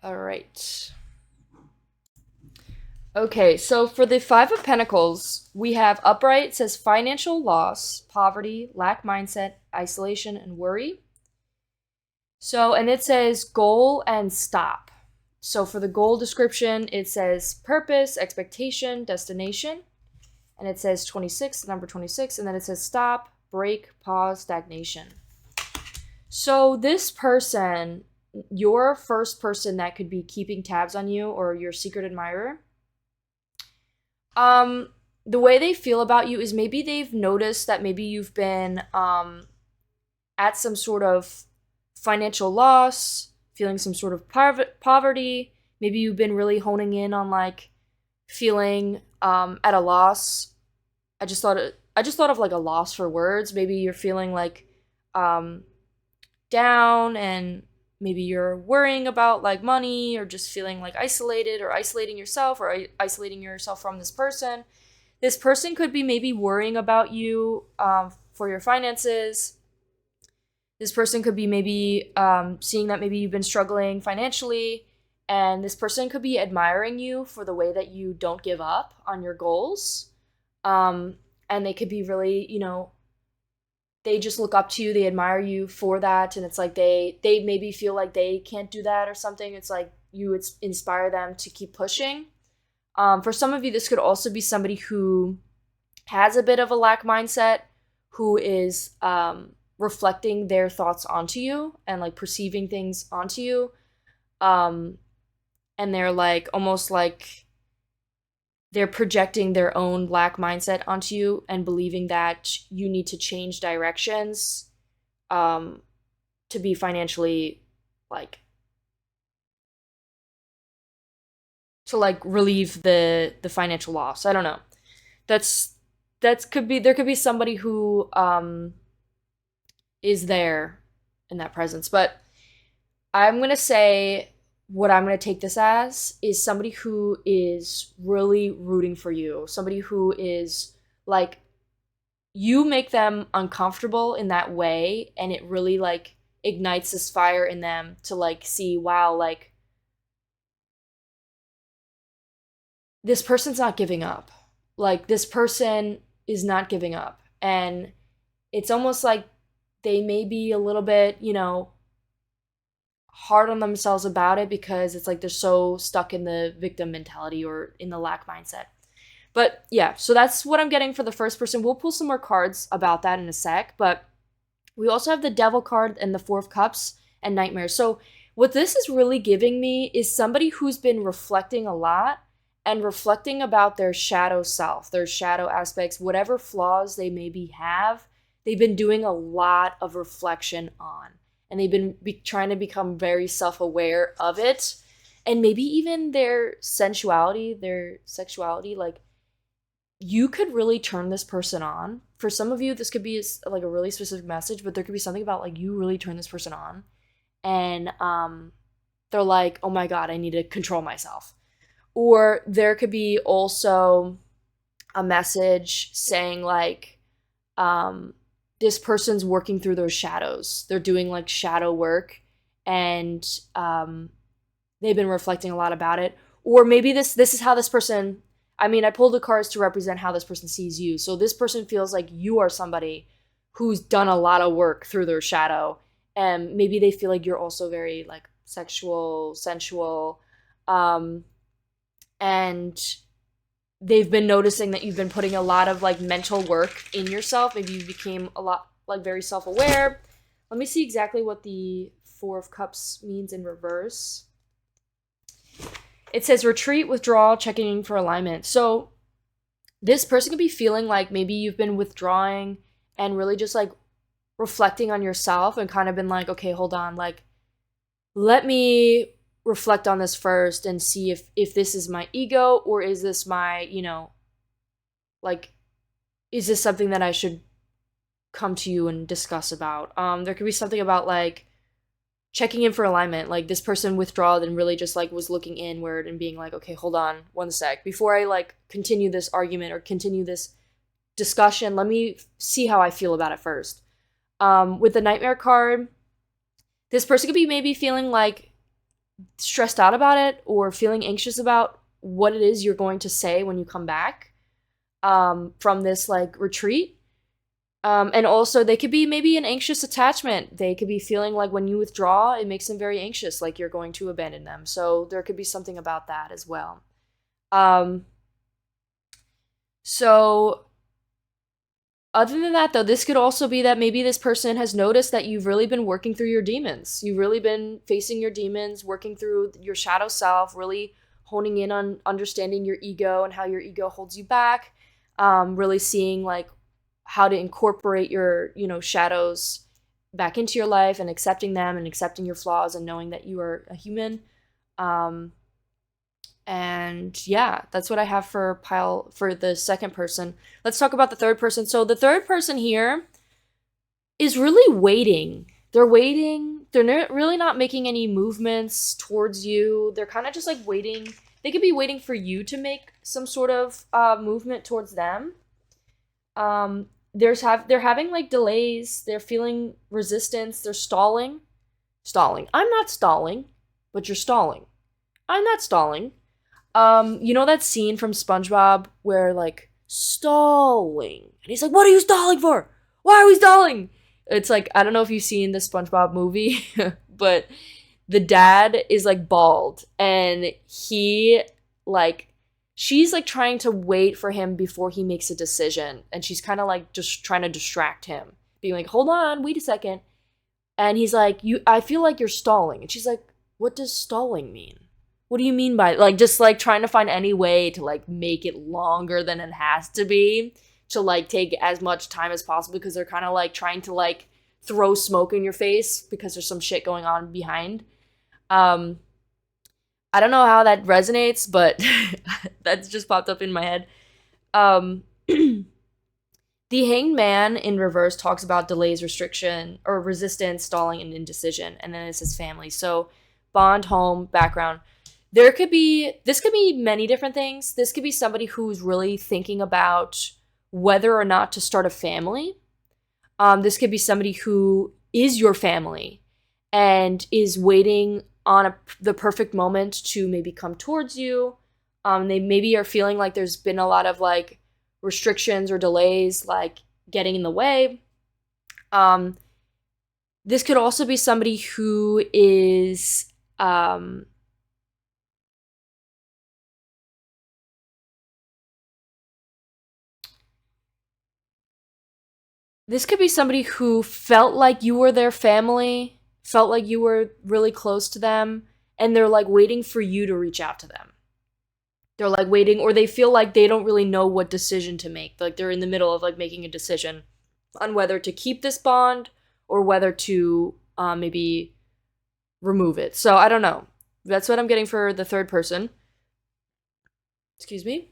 All right. Okay, so for the 5 of Pentacles, we have upright. It says financial loss, poverty, lack mindset, isolation, and worry. So, and it says goal and stop. So for the goal description, it says purpose, expectation, destination. And it says 26, the number 26. And then it says stop, break, pause, stagnation. So this person, your first person that could be keeping tabs on you, or your secret admirer, the way they feel about you is maybe they've noticed that maybe you've been at some sort of financial loss, feeling some sort of poverty. Maybe you've been really honing in on like feeling at a loss. I just thought of like a loss for words. Maybe you're feeling like um, down, and maybe you're worrying about like money, or just feeling like isolated, or isolating yourself, or isolating yourself from this person. This person could be maybe worrying about you for your finances. This person could be maybe seeing that maybe you've been struggling financially, and this person could be admiring you for the way that you don't give up on your goals. Um, and they could be really, they just look up to you, they admire you for that, and it's like they maybe feel like they can't do that or something. It's like you would inspire them to keep pushing. For some of you, this could also be somebody who has a bit of a lack mindset, who is reflecting their thoughts onto you and like perceiving things onto you. Um, and they're like almost like they're projecting their own lack mindset onto you and believing that you need to change directions um, to be financially like to like relieve the financial loss. I don't know. That's could be there could be somebody who is there in that presence. But I'm going to say what I'm going to take this as is somebody who is really rooting for you. Somebody who is like, you make them uncomfortable in that way, and it really like ignites this fire in them to like see, wow, like this person's not giving up. Like this person is not giving up. And it's almost like they may be a little bit, hard on themselves about it, because it's like they're so stuck in the victim mentality or in the lack mindset. But yeah, so that's what I'm getting for the first person. We'll pull some more cards about that in a sec, but we also have the Devil card and the Four of Cups and Nightmares. So what this is really giving me is somebody who's been reflecting a lot and reflecting about their shadow self, their shadow aspects, whatever flaws they maybe have. They've been doing a lot of reflection on, and they've been trying to become very self-aware of it, and maybe even their sensuality, their sexuality. Like, you could really turn this person on. For some of you, this could be like a really specific message, but there could be something about like you really turn this person on, and they're like, oh my god, I need to control myself. Or there could be also a message saying like, this person's working through those shadows. They're doing like shadow work, and they've been reflecting a lot about it. Or maybe this is how this person, I mean, I pulled the cards to represent how this person sees you. So this person feels like you are somebody who's done a lot of work through their shadow. And maybe they feel like you're also very like sexual, sensual. And they've been noticing that you've been putting a lot of like mental work in yourself. Maybe you became a lot like very self-aware. Let me see exactly what the Four of Cups means in reverse. It says retreat, withdraw, checking for alignment. So this person could be feeling like maybe you've been withdrawing and really just like reflecting on yourself, and kind of been like, okay, hold on, like let me reflect on this first and see if this is my ego, or is this my, like, is this something that I should come to you and discuss about. There could be something about like checking in for alignment. Like this person withdrawed and really just like was looking inward and being like, okay, hold on one sec. Before I like continue this argument or continue this discussion, let me see how I feel about it first. With the Nightmare card, this person could be maybe feeling like stressed out about it, or feeling anxious about what it is you're going to say when you come back from this like retreat. And also they could be maybe an anxious attachment. They could be feeling like when you withdraw, it makes them very anxious, like you're going to abandon them. So there could be something about that as well. So other than that, though, this could also be that maybe this person has noticed that you've really been working through your demons. You've really been facing your demons, working through your shadow self, really honing in on understanding your ego and how your ego holds you back. Really seeing like how to incorporate your, shadows back into your life and accepting them and accepting your flaws and knowing that you are a human. And yeah, that's what I have for the second person. Let's talk about the third person. So the third person here is really waiting. They're waiting. They're really not making any movements towards you. They're kind of just like waiting. They could be waiting for you to make some sort of movement towards them. They're having like delays. They're feeling resistance. They're stalling. I'm not stalling, but you're stalling. I'm not stalling. You know that scene from SpongeBob where like stalling, and he's like, "What are you stalling for? Why are we stalling?" It's like, I don't know if you've seen the SpongeBob movie, but the dad is like bald, and she's like trying to wait for him before he makes a decision, and she's kind of like just trying to distract him, being like, "Hold on, wait a second." And he's like, I feel like you're stalling," and she's like, "What does stalling mean? What do you mean by," like, just like trying to find any way to like make it longer than it has to be, to like take as much time as possible, because they're kind of like trying to like throw smoke in your face because there's some shit going on behind. I don't know how that resonates, but that's just popped up in my head. The Hanged Man in reverse talks about delays, restriction, or resistance, stalling, and indecision, and then it says family. So bond, home, background. This could be many different things. This could be somebody who's really thinking about whether or not to start a family. This could be somebody who is your family and is waiting on the perfect moment to maybe come towards you. They maybe are feeling like there's been a lot of like restrictions or delays, like getting in the way. This could also be somebody who is this could be somebody who felt like you were their family, felt like you were really close to them, and they're like waiting for you to reach out to them. They're like waiting, or they feel like they don't really know what decision to make. Like they're in the middle of like making a decision on whether to keep this bond or whether to maybe remove it. So I don't know. That's what I'm getting for the third person. Excuse me.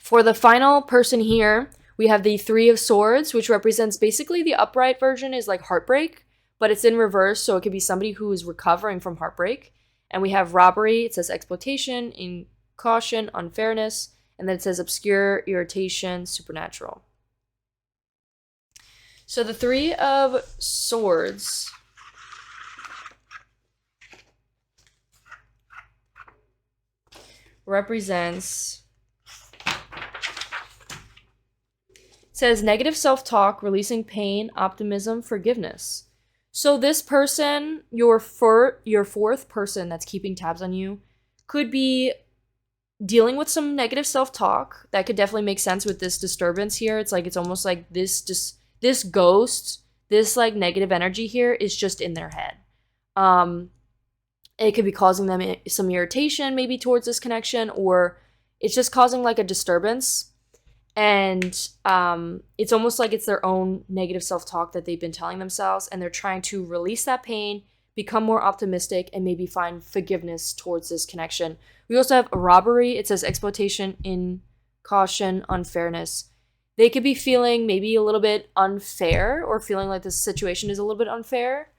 For the final person here, we have the Three of Swords, which represents basically the upright version is like heartbreak, but it's in reverse, so it could be somebody who is recovering from heartbreak. And we have robbery, it says exploitation, in caution, unfairness, and then it says obscure, irritation, supernatural. So the Three of Swords represents, says negative self-talk, releasing pain, optimism, forgiveness. So this person, your fourth person that's keeping tabs on you, could be dealing with some negative self-talk. That could definitely make sense with this disturbance here. It's like, it's almost like this ghost, this like negative energy here is just in their head. It could be causing them some irritation maybe towards this connection, or it's just causing like a disturbance. And it's almost like it's their own negative self-talk that they've been telling themselves, and they're trying to release that pain, become more optimistic, and maybe find forgiveness towards this connection. We also have a robbery. It says exploitation, in caution, unfairness. They could be feeling maybe a little bit unfair, or feeling like this situation is a little bit unfair.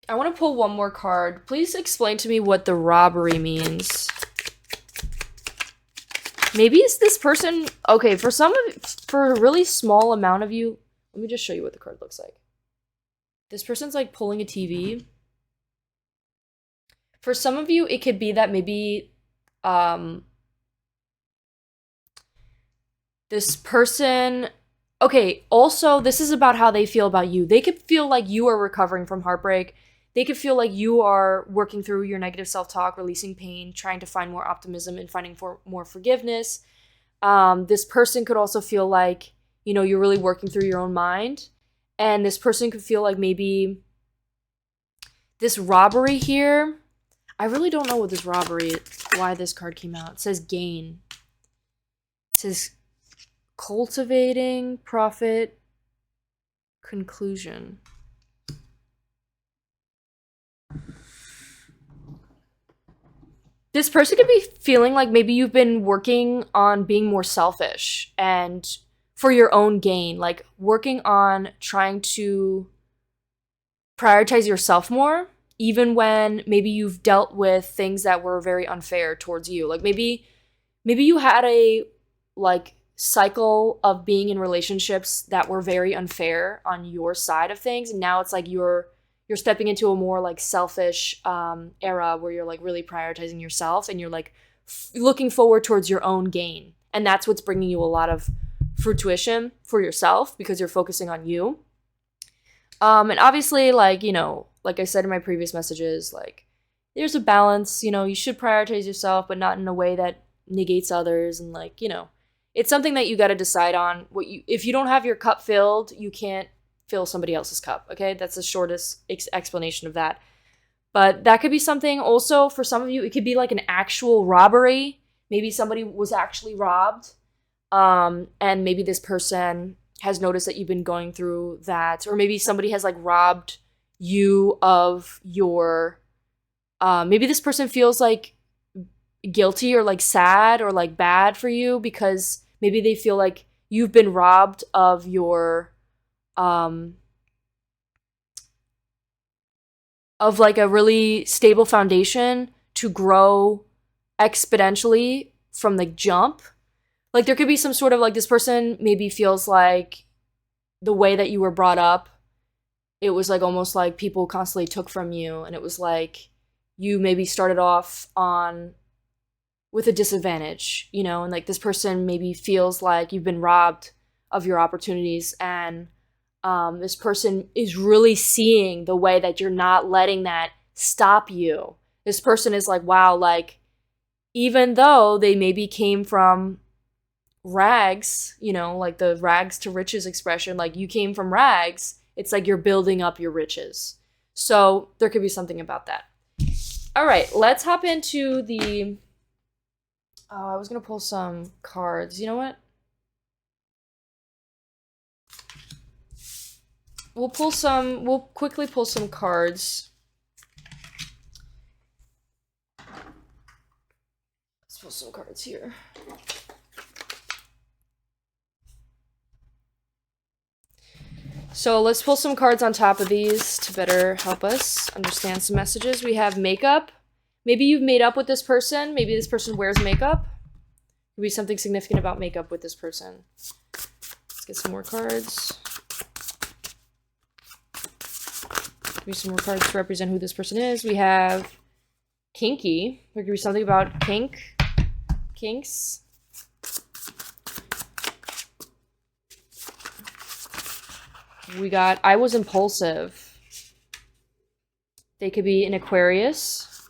I want to pull one more card. Please explain to me what the robbery means. Maybe it's this person. Okay, for a really small amount of you, let me just show you what the card looks like. This person's like pulling a TV. For some of you, it could be that maybe this person. Okay, also, this is about how they feel about you. They could feel like you are recovering from heartbreak. They could feel like you are working through your negative self-talk, releasing pain, trying to find more optimism, and finding more forgiveness. This person could also feel like, you're really working through your own mind. And this person could feel like maybe this robbery here. I really don't know what this robbery, why this card came out. It says gain. It says Cultivating profit conclusion. This person could be feeling like maybe you've been working on being more selfish and for your own gain, like working on trying to prioritize yourself more, even when maybe you've dealt with things that were very unfair towards you. Like maybe you had a like cycle of being in relationships that were very unfair on your side of things, and now it's like you're stepping into a more like selfish era where you're like really prioritizing yourself, and you're like looking forward towards your own gain, and that's what's bringing you a lot of fruition for yourself because you're focusing on you. And obviously, like, you know, like I said in my previous messages, like there's a balance. You know, you should prioritize yourself, but not in a way that negates others. And like, you know, it's something that you got to decide on. What you, if you don't have your cup filled, you can't fill somebody else's cup. Okay, that's the shortest explanation of that. But that could be something also for some of you. It could be like an actual robbery. Maybe somebody was actually robbed, and maybe this person has noticed that you've been going through that, or maybe somebody has like robbed you of your. Maybe this person feels like guilty or like sad or like bad for you because maybe they feel like you've been robbed of your of like a really stable foundation to grow exponentially from the jump. Like there could be some sort of like this person maybe feels like the way that you were brought up, it was like almost like people constantly took from you, and it was like you maybe started off on with a disadvantage, you know, and like this person maybe feels like you've been robbed of your opportunities, and this person is really seeing the way that you're not letting that stop you. This person is like, wow, like even though they maybe came from rags, you know, like the rags to riches expression, like you came from rags, it's like you're building up your riches. So there could be something about that. All right, let's hop into the I was gonna pull some cards. You know what? We'll quickly pull some cards. Let's pull some cards here. So let's pull some cards on top of these to better help us understand some messages. We have makeup. Maybe you've made up with this person. Maybe this person wears makeup. Could be something significant about makeup with this person. Let's get some more cards. Give me some more cards to represent who this person is. We have kinky. There could be something about kinks. We got I was impulsive. They could be an Aquarius.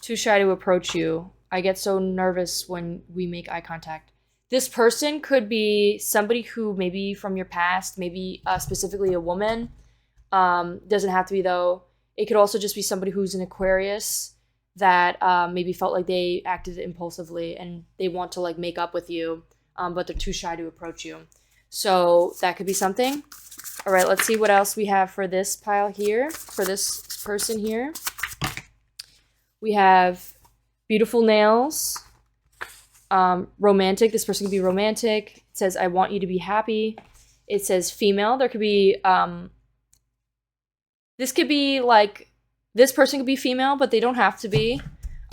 Too shy to approach you. I get so nervous when we make eye contact. This person could be somebody who maybe from your past, maybe specifically a woman. Doesn't have to be though. It could also just be somebody who's an Aquarius that maybe felt like they acted impulsively and they want to like make up with you, but they're too shy to approach you. So that could be something. All right, let's see what else we have for this pile here, for this person here. We have beautiful nails, romantic. This person could be romantic. It says, I want you to be happy. It says female. There could be, this could be like, this person could be female, but they don't have to be.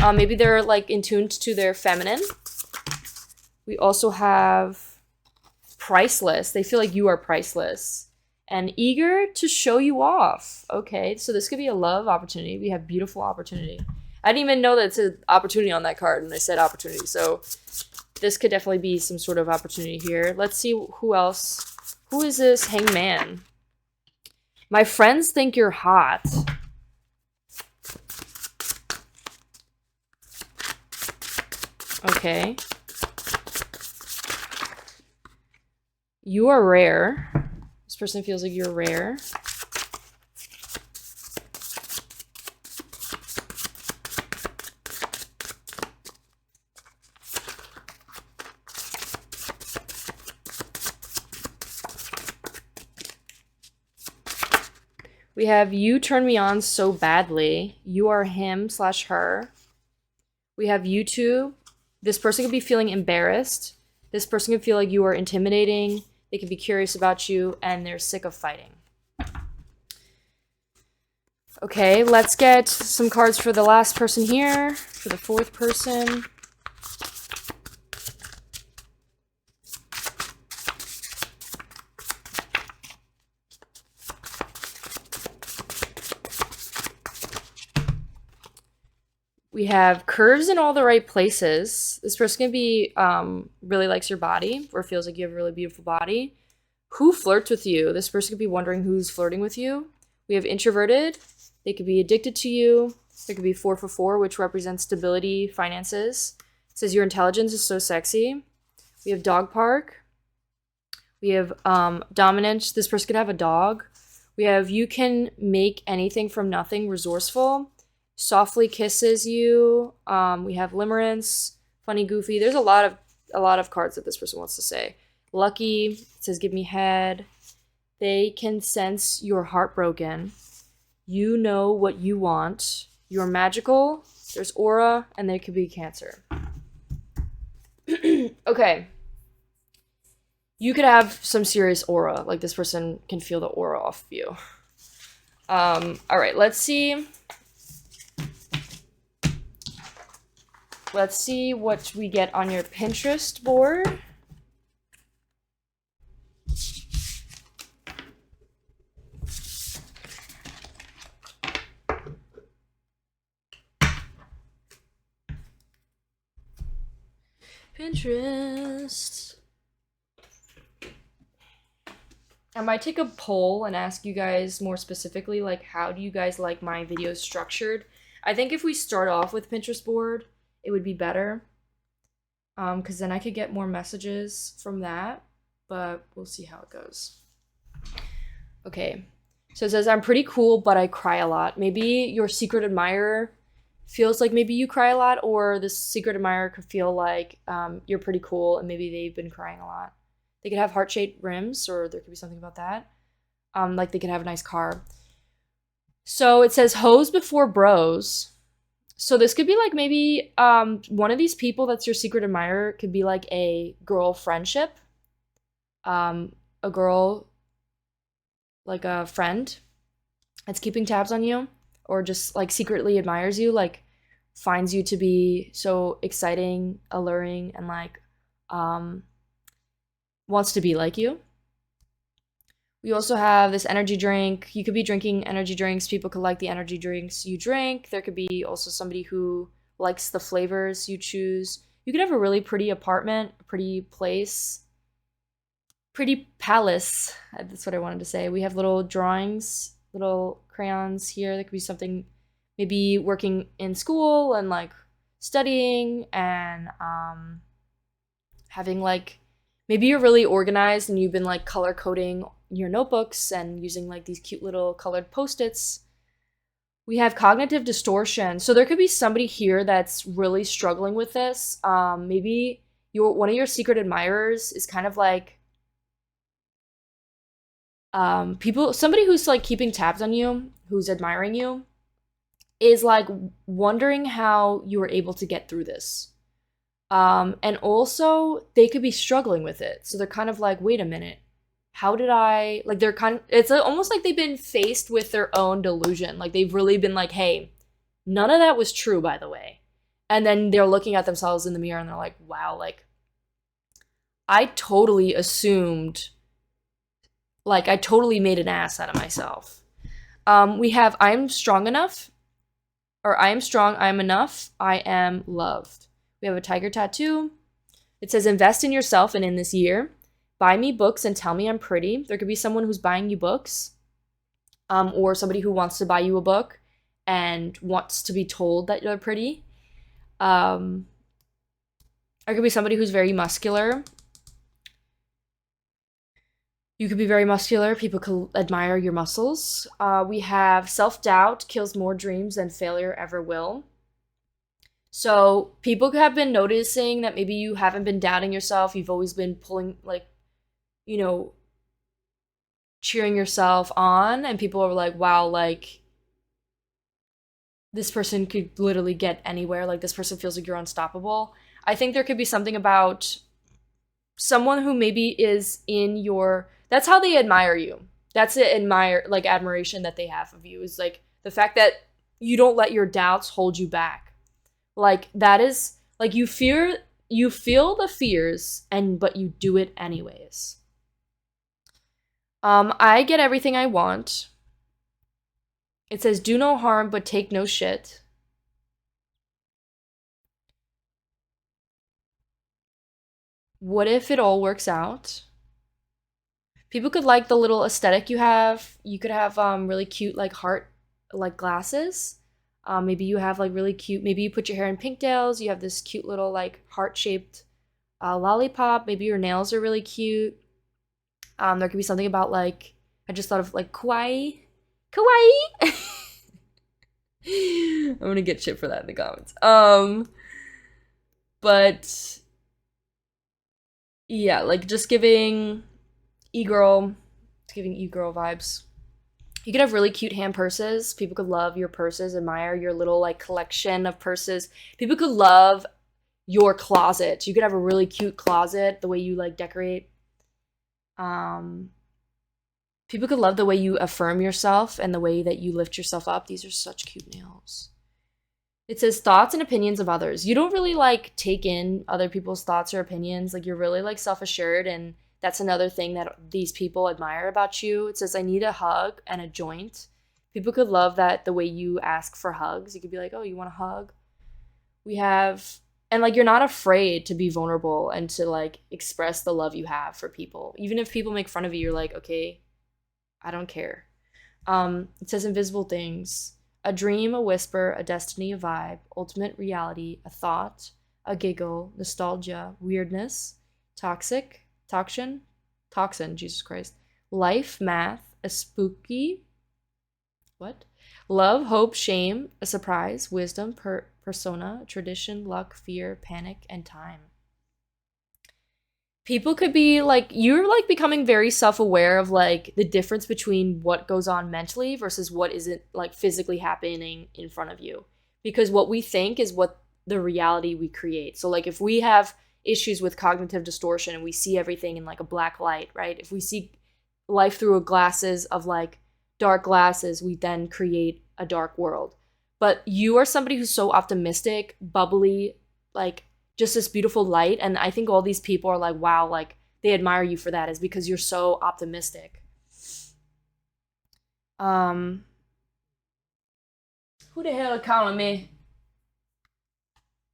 Maybe they're like in tune to their feminine. We also have priceless. They feel like you are priceless and eager to show you off. Okay, so this could be a love opportunity. We have beautiful opportunity. I didn't even know that it said opportunity on that card, and I said opportunity. So this could definitely be some sort of opportunity here. Let's see who else. Who is this hangman? My friends think you're hot. Okay. You are rare. This person feels like you're rare. We have you turn me on so badly. You are him slash her. We have you two. This person could be feeling embarrassed. This person could feel like you are intimidating. They could be curious about you, and they're sick of fighting. Okay, let's get some cards for the last person here, for the fourth person. We have curves in all the right places. This person can be really likes your body or feels like you have a really beautiful body. Who flirts with you? This person could be wondering who's flirting with you. We have introverted. They could be addicted to you. There could be 4 for 4, which represents stability, finances. It says your intelligence is so sexy. We have dog park. We have dominance. This person could have a dog. We have you can make anything from nothing, resourceful. Softly kisses you. We have limerence, funny, goofy. There's a lot of cards that this person wants to say. Lucky. It says give me head. They can sense you're heartbroken. You know what you want. You're magical. There's aura, and there could be Cancer. Okay. You could have some serious aura. Like this person can feel the aura off of you. All right, let's see. Let's see what we get on your Pinterest board. Pinterest. I might take a poll and ask you guys more specifically, like, how do you guys like my videos structured? I think if we start off with Pinterest board, it would be better. Because then I could get more messages from that, but we'll see how it goes. Okay, so it says, I'm pretty cool, but I cry a lot. Maybe your secret admirer feels like maybe you cry a lot, or this secret admirer could feel like you're pretty cool and maybe they've been crying a lot. They could have heart-shaped rims, or there could be something about that. Like they could have a nice car. So it says hoes before bros. So this could be like maybe one of these people that's your secret admirer could be like a girl friendship. A girl, like a friend that's keeping tabs on you, or just like secretly admires you, like finds you to be so exciting, alluring, and like wants to be like you. We also have this energy drink. You could be drinking energy drinks. People could like the energy drinks you drink. There could be also somebody who likes the flavors you choose. You could have a really pretty apartment, a pretty place, pretty palace. That's what I wanted to say. We have little drawings, little crayons here. That could be something, maybe working in school and like studying and having like, maybe you're really organized and you've been like color coding your notebooks and using like these cute little colored post-its. We have cognitive distortion. So there could be somebody here that's really struggling with this. Maybe one of your secret admirers is kind of like somebody who's like keeping tabs on you, who's admiring you, is like wondering how you were able to get through this. And also they could be struggling with it. So they're kind of like, wait a minute, how did I, like they're kind of, it's almost like they've been faced with their own delusion. Like they've really been like, hey, none of that was true, by the way. And then they're looking at themselves in the mirror and they're like, wow, like I totally assumed, like I totally made an ass out of myself. We have I'm strong enough, or I am strong, I am enough, I am loved. We have a tiger tattoo. It says invest in yourself and in this year. Buy me books and tell me I'm pretty. There could be someone who's buying you books, or somebody who wants to buy you a book and wants to be told that you're pretty. There could be somebody who's very muscular. You could be very muscular. People could admire your muscles. We have self-doubt kills more dreams than failure ever will. So people have been noticing that maybe you haven't been doubting yourself. You've always been pulling, like, you know, cheering yourself on, and people are like, wow, like this person could literally get anywhere. Like this person feels like you're unstoppable. I think there could be something about someone who maybe is in your, that's how they admire you. That's the admiration that they have of you, is like the fact that you don't let your doubts hold you back. Like that is like you feel the fears but you do it anyways. I get everything I want. It says do no harm but take no shit. What if it all works out? People could like the little aesthetic you have. You could have really cute like heart like glasses. Maybe you have like really cute, maybe you put your hair in pigtails, you have this cute little like heart-shaped lollipop. Maybe your nails are really cute. There could be something about like, I just thought of like kawaii. Kawaii! I'm gonna get shit for that in the comments. But yeah, like just giving e-girl, giving e-girl vibes. You could have really cute hand purses. People could love your purses, admire your little like collection of purses. People could love your closet. You could have a really cute closet, the way you like decorate. People could love the way you affirm yourself and the way that you lift yourself up. These are such cute nails. It says thoughts and opinions of others. You don't really like take in other people's thoughts or opinions. Like you're really like self-assured, and that's another thing that these people admire about you. It says I need a hug and a joint. People could love that the way you ask for hugs. You could be like, "Oh, you want a hug?" We have, and like you're not afraid to be vulnerable and to like express the love you have for people. Even if people make fun of you, you're like, "Okay, I don't care." It says invisible things. A dream, a whisper, a destiny, a vibe, ultimate reality, a thought, a giggle, nostalgia, weirdness, toxic, toxin, Jesus Christ, life, math, a spooky, what? Love, hope, shame, a surprise, wisdom, persona, tradition, luck, fear, panic, and time. People could be like, you're like becoming very self-aware of like the difference between what goes on mentally versus what isn't like physically happening in front of you, because what we think is what the reality we create. So like if we have issues with cognitive distortion and we see everything in like a black light, right? If we see life through glasses of like dark glasses, we then create a dark world. But you are somebody who's so optimistic, bubbly, like just this beautiful light. And I think all these people are like, wow, like they admire you for that, is because you're so optimistic. Who the hell are calling me?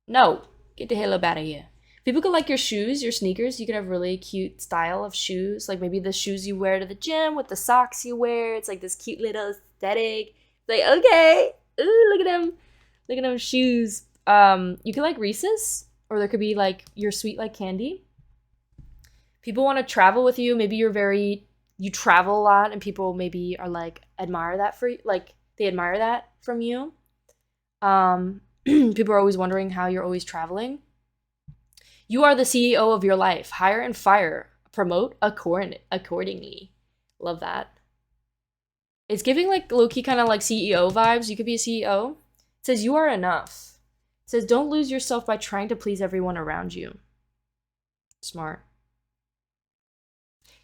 No, get the hell up out of here. People could like your shoes, your sneakers. You could have really cute style of shoes. Like maybe the shoes you wear to the gym with the socks you wear. It's like this cute little aesthetic. Like, okay, ooh, look at them. Look at them shoes. You could like Reese's. Or there could be like your sweet like candy. People want to travel with you. Maybe you travel a lot, and people maybe are like admire that for you. Like they admire that from you. People are always wondering how you're always traveling. You are the CEO of your life. Hire and fire. Promote accordingly. Love that. It's giving like low-key kind of like CEO vibes. You could be a CEO. It says you are enough. It says don't lose yourself by trying to please everyone around you. Smart.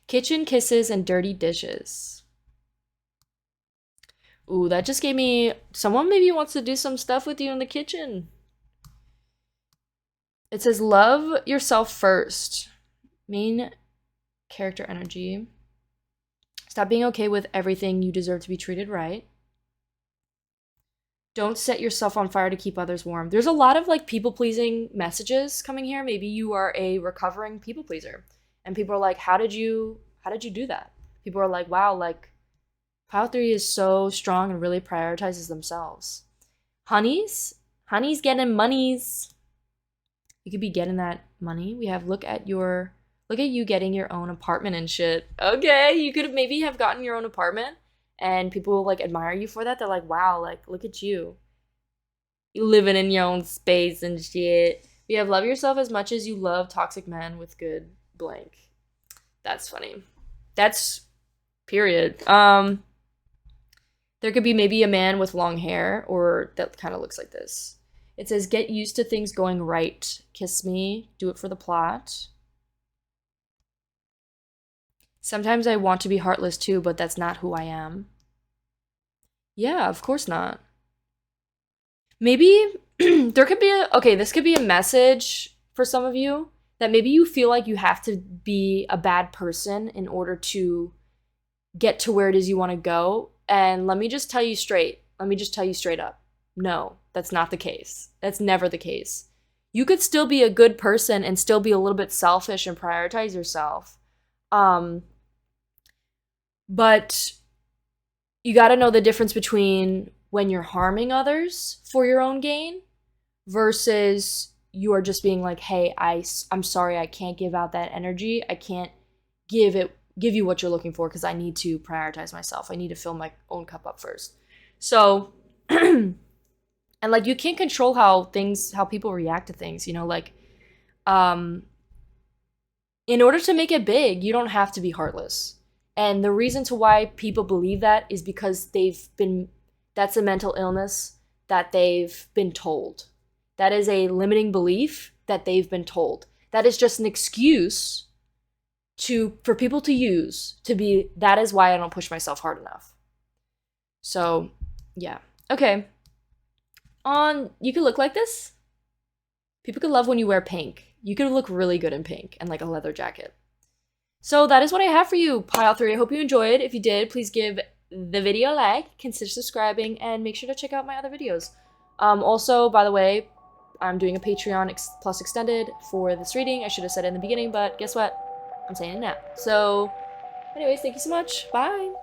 Kitchen kisses and dirty dishes. Ooh, that just gave me, someone maybe wants to do some stuff with you in the kitchen. It says love yourself first. Main character energy. Stop being okay with everything. You deserve to be treated right. Don't set yourself on fire to keep others warm. There's a lot of like people-pleasing messages coming here. Maybe you are a recovering people-pleaser. And people are like, how did you do that? People are like, wow, like Pile 3 is so strong and really prioritizes themselves. Honeys getting monies. You could be getting that money. We have look at you getting your own apartment and shit. Okay, you could maybe have gotten your own apartment. And people will like admire you for that. They're like, wow, like look at you. You living in your own space and shit. You have love yourself as much as you love toxic men with good blank. That's funny. That's Period. There could be maybe a man with long hair, or that kind of looks like this. It says, get used to things going right. Kiss me. Do it for the plot. Sometimes I want to be heartless too, but that's not who I am. Yeah, of course not. Maybe there could be okay, this could be a message for some of you that maybe you feel like you have to be a bad person in order to get to where it is you want to go. And let me just tell you straight. Let me just tell you straight up. No, that's not the case. That's never the case. You could still be a good person and still be a little bit selfish and prioritize yourself. But you got to know the difference between when you're harming others for your own gain versus you are just being like, hey, I'm sorry, I can't give out that energy. I can't give you what you're looking for because I need to prioritize myself. I need to fill my own cup up first. So, and like you can't control how people react to things, you know, like, in order to make it big, you don't have to be heartless. And the reason to why people believe that is because that's a mental illness that they've been told. That is a limiting belief that they've been told. That is just an excuse for people to use to be, that is why I don't push myself hard enough. So, yeah. Okay. You could look like this. People could love when you wear pink. You could look really good in pink and like a leather jacket. So that is what I have for you, Pile 3. I hope you enjoyed. If you did, please give the video a like, consider subscribing, and make sure to check out my other videos. Also, by the way, I'm doing a Patreon plus extended for this reading. I should have said it in the beginning, but guess what? I'm saying it now. So, anyways, thank you so much. Bye!